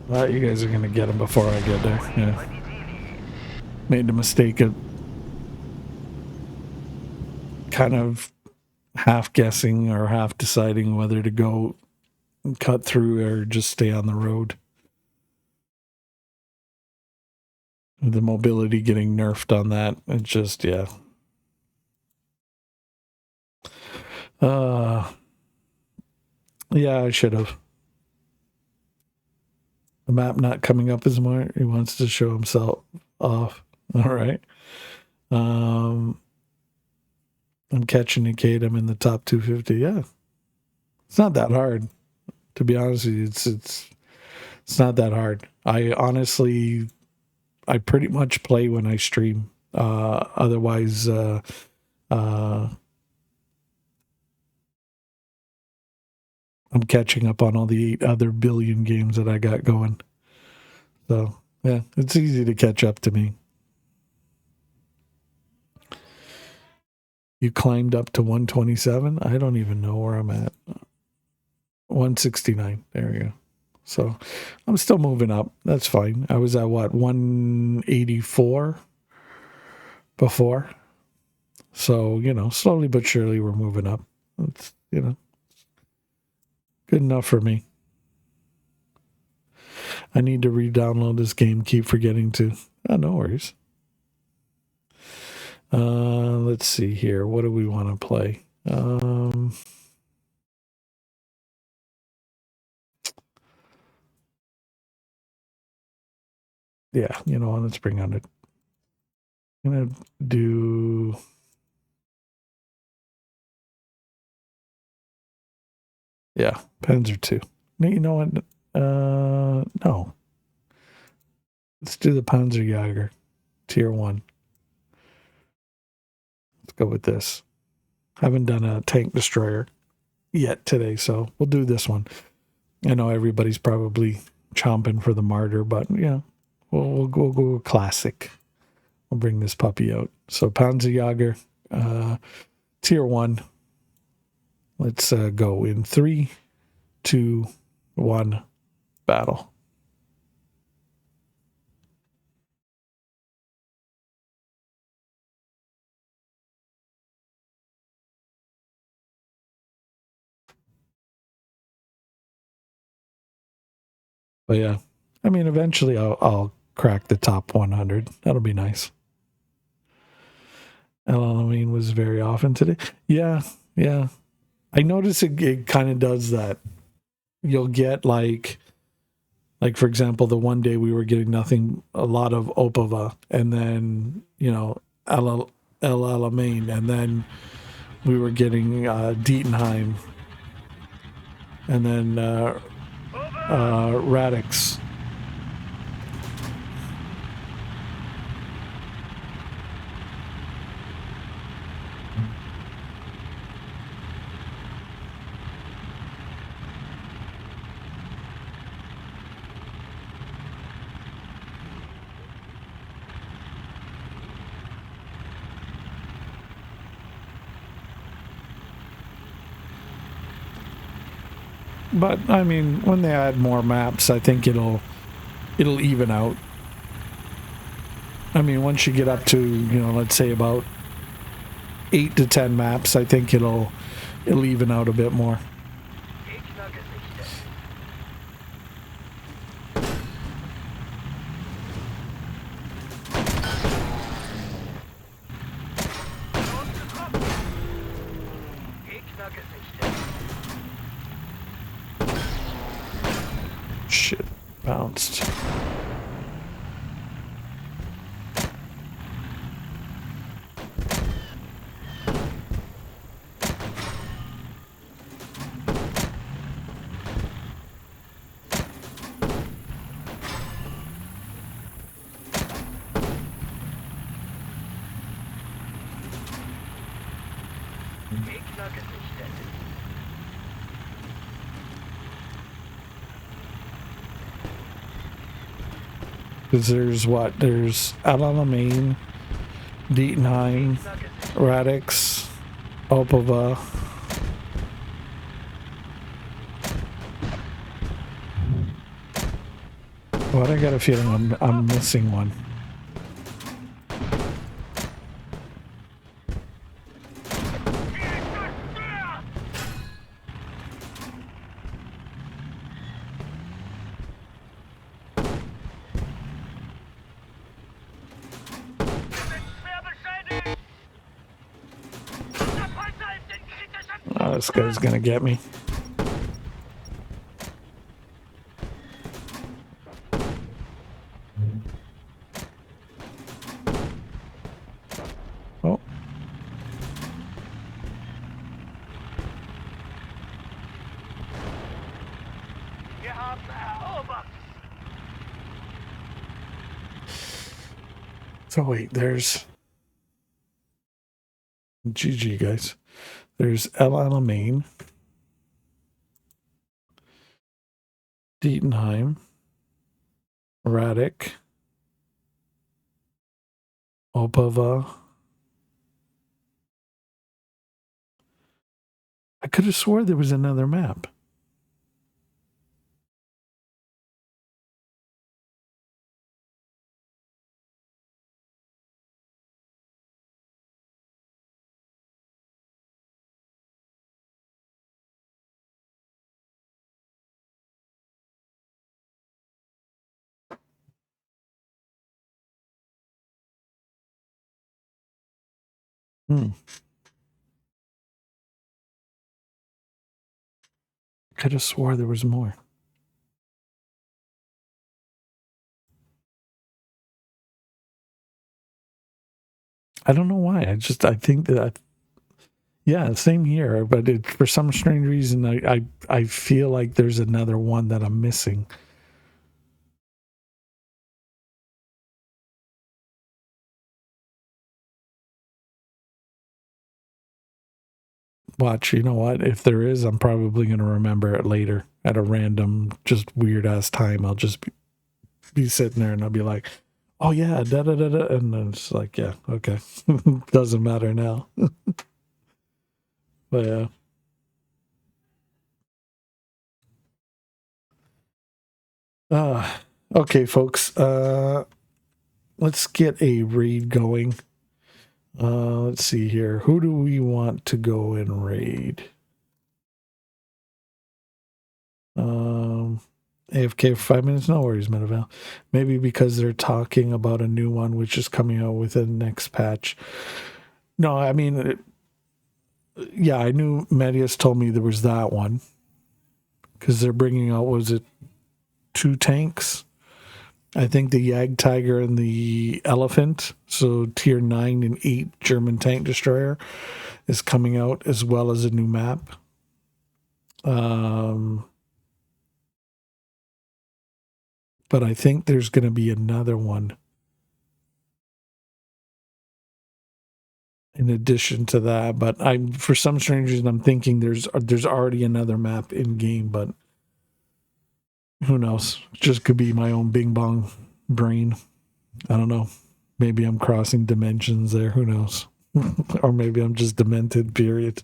Well, you guys are going to get him before I get there. Yeah. Победили. Made the mistake of kind of half guessing or half deciding whether to go and cut through or just stay on the road. The mobility getting nerfed on that. It's just, yeah. Yeah, I should have. The map not coming up as much. He wants to show himself off. All right. I'm catching a Kate. I'm in the top 250. Yeah. It's not that hard. To be honest with you, it's not that hard. I pretty much play when I stream. Otherwise, I'm catching up on all the 8 other billion games that I got going. So, yeah, it's easy to catch up to me. You climbed up to 127? I don't even know where I'm at. 169. There you go. So, I'm still moving up. That's fine. I was at, 184 before? So, slowly but surely we're moving up. It's, good enough for me. I need to re-download this game. Keep forgetting to. Oh, no worries. Let's see here. What do we want to play? Yeah, you know what? Let's bring on it. I'm going to do... Yeah, Panzer 2. You know what? No. Let's do the Panzerjäger, Tier 1. Let's go with this. Haven't done a tank destroyer yet today, so we'll do this one. I know everybody's probably chomping for the Martyr, but we'll go classic. We'll bring this puppy out. So Panzerjäger, Tier 1. Let's go in 3, 2, 1, battle. But yeah, I mean, eventually I'll crack the top 100. That'll be nice. Halloween was very often today. Yeah. I notice it kind of does that. You'll get like for example, the one day we were getting a lot of Opava, and then El Alamein, and then we were getting Dietenheim, and then Radix. But I mean, when they add more maps, I think it'll even out. I mean, once you get up to, let's say about 8 to 10 maps, I think it'll even out a bit more. Gegner gesichtet. Schon getroffen. Gegner gesichtet. Shit, bounced. Gegner gesichtet. Because there's El Alamein, Dietenheim, Gegner gesichtet. Radix, Opava. But I got a feeling I'm missing one. Schwer beschädigt. Unser Panzer ist in kritischem Oh, this guy's gonna get me. Oh, Wir haben erobert. so wait, there's GG, guys. There's El Alamein, Dietenheim, Radix, Opava. I could have swore there was another map. Could have swore there was more. I don't know why. I think that, yeah, same here. But for some strange reason, I feel like there's another one that I'm missing. Watch, you know what? If there is, I'm probably going to remember it later at a random, just weird ass time. I'll just be sitting there and I'll be like, oh yeah, da da da da. And then it's like, yeah, okay. Doesn't matter now. But yeah. Okay, folks. Let's get a raid going. Let's see here. Who do we want to go and raid? AFK for 5 minutes. No worries, Metaval. Maybe because they're talking about a new one which is coming out within the next patch. No, I mean, yeah, I knew Medius told me there was that one because they're bringing out, was it 2 tanks? I think the Jagd Tiger and the Elephant, so tier 9 and 8 German tank destroyer, is coming out, as well as a new map. But I think there's going to be another one in addition to that. But for some strange reason, I'm thinking there's already another map in game, but who knows? Just could be my own bing bong brain. I don't know. Maybe I'm crossing dimensions there. Who knows? Or maybe I'm just demented, period.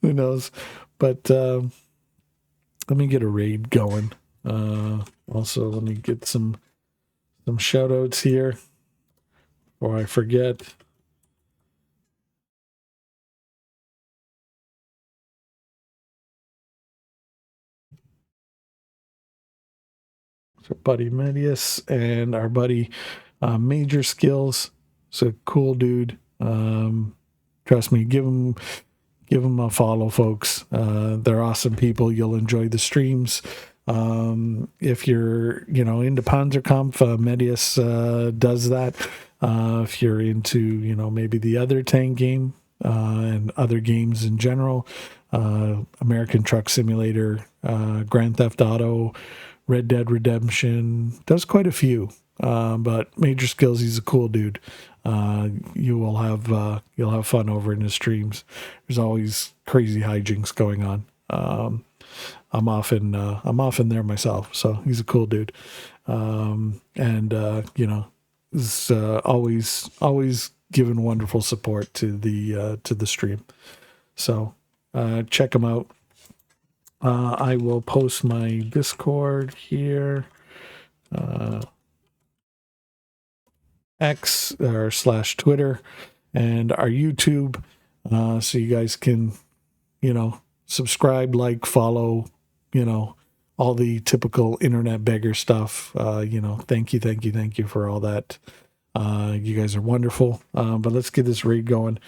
Who knows? But let me get a raid going. Also, let me get some shout outs here before I forget. Our buddy Medius and our buddy Major Skills. It's a cool dude. Trust me, give him a follow, folks. They're awesome people. You'll enjoy the streams. If you're into Panzerkampf, Medius does that. If you're into maybe the other tank game and other games in general, American Truck Simulator, Grand Theft Auto, Red Dead Redemption, does quite a few. But Major Skills, he's a cool dude. You'll have fun over in his streams. There's always crazy hijinks going on. I'm often there myself, so he's a cool dude. Is always giving wonderful support to the stream. So check him out. I will post my Discord here, X or / Twitter, and our YouTube, so you guys can, subscribe, like, follow, all the typical internet beggar stuff. Thank you for all that. You guys are wonderful. But let's get this raid going.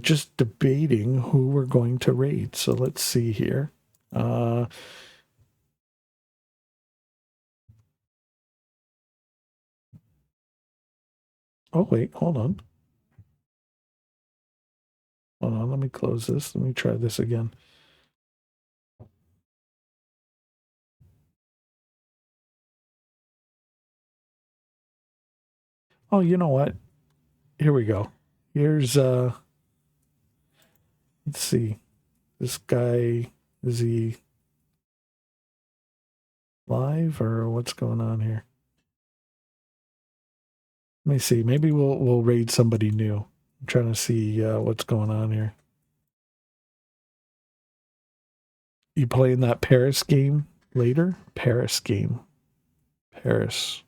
Just debating who we're going to raid. So let's see here. Oh, wait, hold on. Let me close this. Let me try this again. Oh, you know what? Here we go. Here's let's see. This guy, is he live or what's going on here? Let me see. Maybe we'll raid somebody new. I'm trying to see what's going on here. You playing that Paris game later? Paris game. Paris.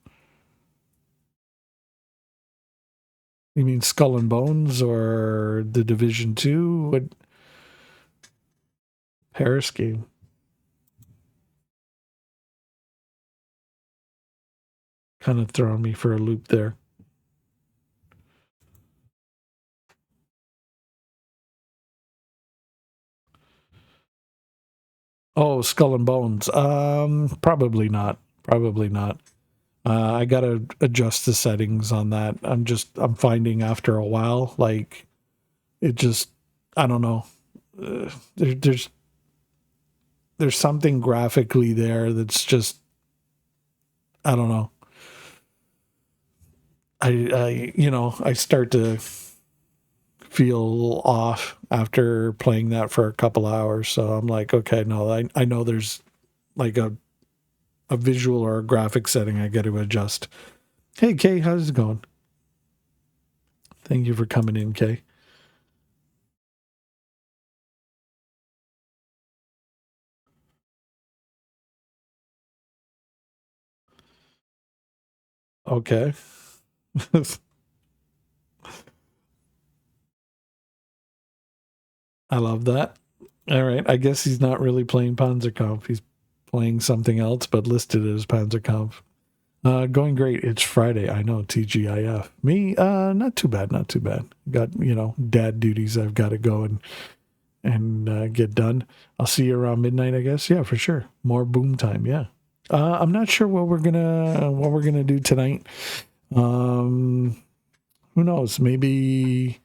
You mean Skull and Bones or the Division 2? What? Paris game. Kind of throwing me for a loop there. Oh, Skull and Bones. Probably not. I gotta adjust the settings on that. I'm finding after a while, like, it just, I don't know. There's something graphically there that's just, I don't know. I start to feel off after playing that for a couple hours. So I'm like, okay, no, I know there's like a visual or a graphic setting I got to adjust. Hey, Kay, how's it going? Thank you for coming in, Kay. Okay. I love that. All right. I guess he's not really playing Panzerkampf. He's playing something else, but listed as Panzerkampf. Going great. It's Friday. I know, TGIF. Me, not too bad. Got, dad duties I've got to go and get done. I'll see you around midnight, I guess. Yeah, for sure. More boom time. Yeah. I'm not sure what we're gonna do tonight. Who knows? Maybe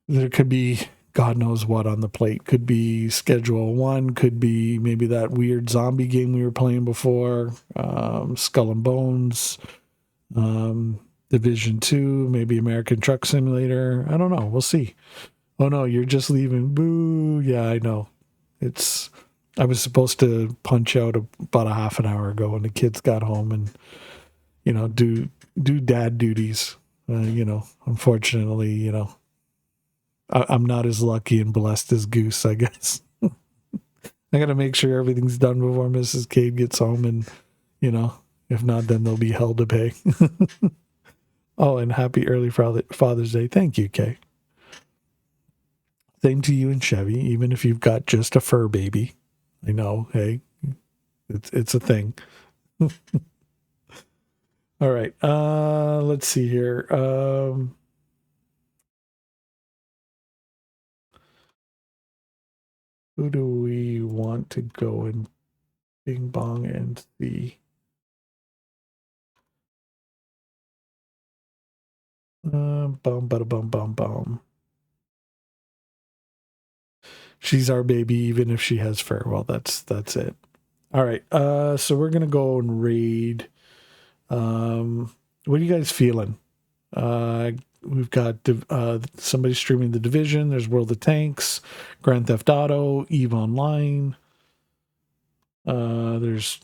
there could be God knows what on the plate. Could be Schedule 1. Could be maybe that weird zombie game we were playing before. Skull and Bones. Division 2. Maybe American Truck Simulator. I don't know. We'll see. Oh no, you're just leaving. Boo. Yeah, I know. I was supposed to punch out about a half an hour ago when the kids got home and, do dad duties. Unfortunately, I'm not as lucky and blessed as Goose, I guess. I got to make sure everything's done before Mrs. Cade gets home, and, if not, then there'll be hell to pay. Oh, and happy early Father's Day. Thank you, Kay. Same to you and Chevy, even if you've got just a fur baby. I know, hey, it's a thing. All right, let's see here. Who do we want to go and bing bong and see? Bum bada bum bum bum. She's our baby, even if she has fur. Well, that's it. All right. So we're gonna go and raid. What are you guys feeling? We've got somebody streaming The Division. There's World of Tanks, Grand Theft Auto, EVE Online. There's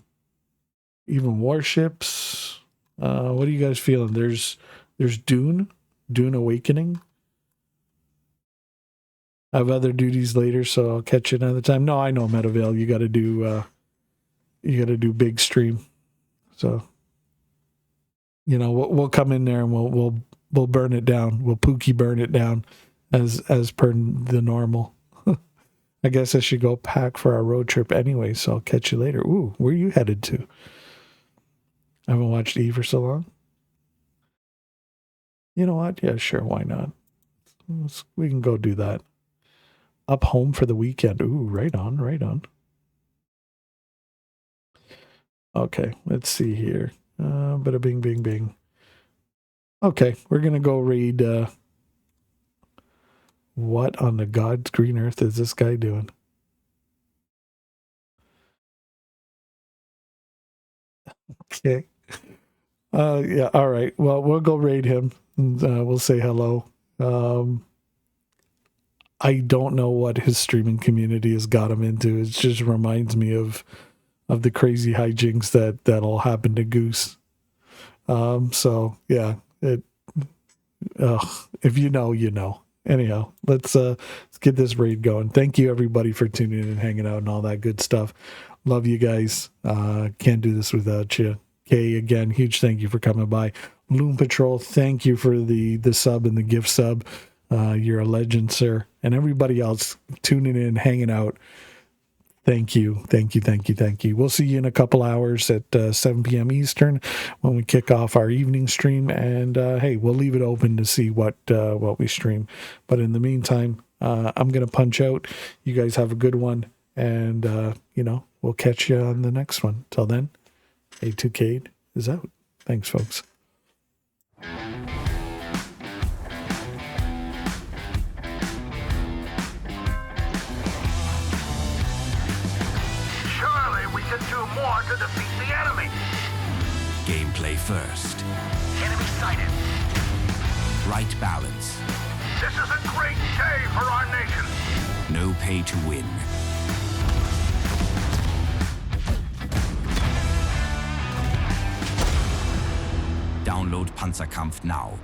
even Warships. What are you guys feeling? There's Dune Awakening. I have other duties later, so I'll catch you another time. No, I know, Metavale. You got to do big stream. So, we'll come in there and we'll burn it down. We'll Pookie burn it down as per the normal. I guess I should go pack for our road trip anyway, so I'll catch you later. Ooh, where are you headed to? I haven't watched Eve for so long. You know what? Yeah, sure. Why not? We can go do that. Up home for the weekend. Ooh, right on, right on. Okay, let's see here. Bada bing, bing, bing. Okay, we're going to go read what on the God's green earth is this guy doing? Okay. Yeah, all right. Well, we'll go raid him and we'll say hello. I don't know what his streaming community has got him into. It just reminds me of the crazy hijinks that'll happen to Goose. So yeah, if you know, you know. Anyhow, let's get this raid going. Thank you everybody for tuning in and hanging out and all that good stuff. Love you guys. Can't do this without you. Kay, again, huge thank you for coming by. Loom Patrol, thank you for the sub and the gift sub. You're a legend, sir. And everybody else tuning in, hanging out. Thank you. We'll see you in a couple hours at 7 p.m. Eastern when we kick off our evening stream. And hey, we'll leave it open to see what we stream. But in the meantime, I'm going to punch out. You guys have a good one. And, we'll catch you on the next one. Till then, A2K is out. Thanks, folks. More to defeat the enemy. Gameplay first. Enemy sighted. Right balance. This is a great day for our nation. No pay to win. Download Panzerkampf now.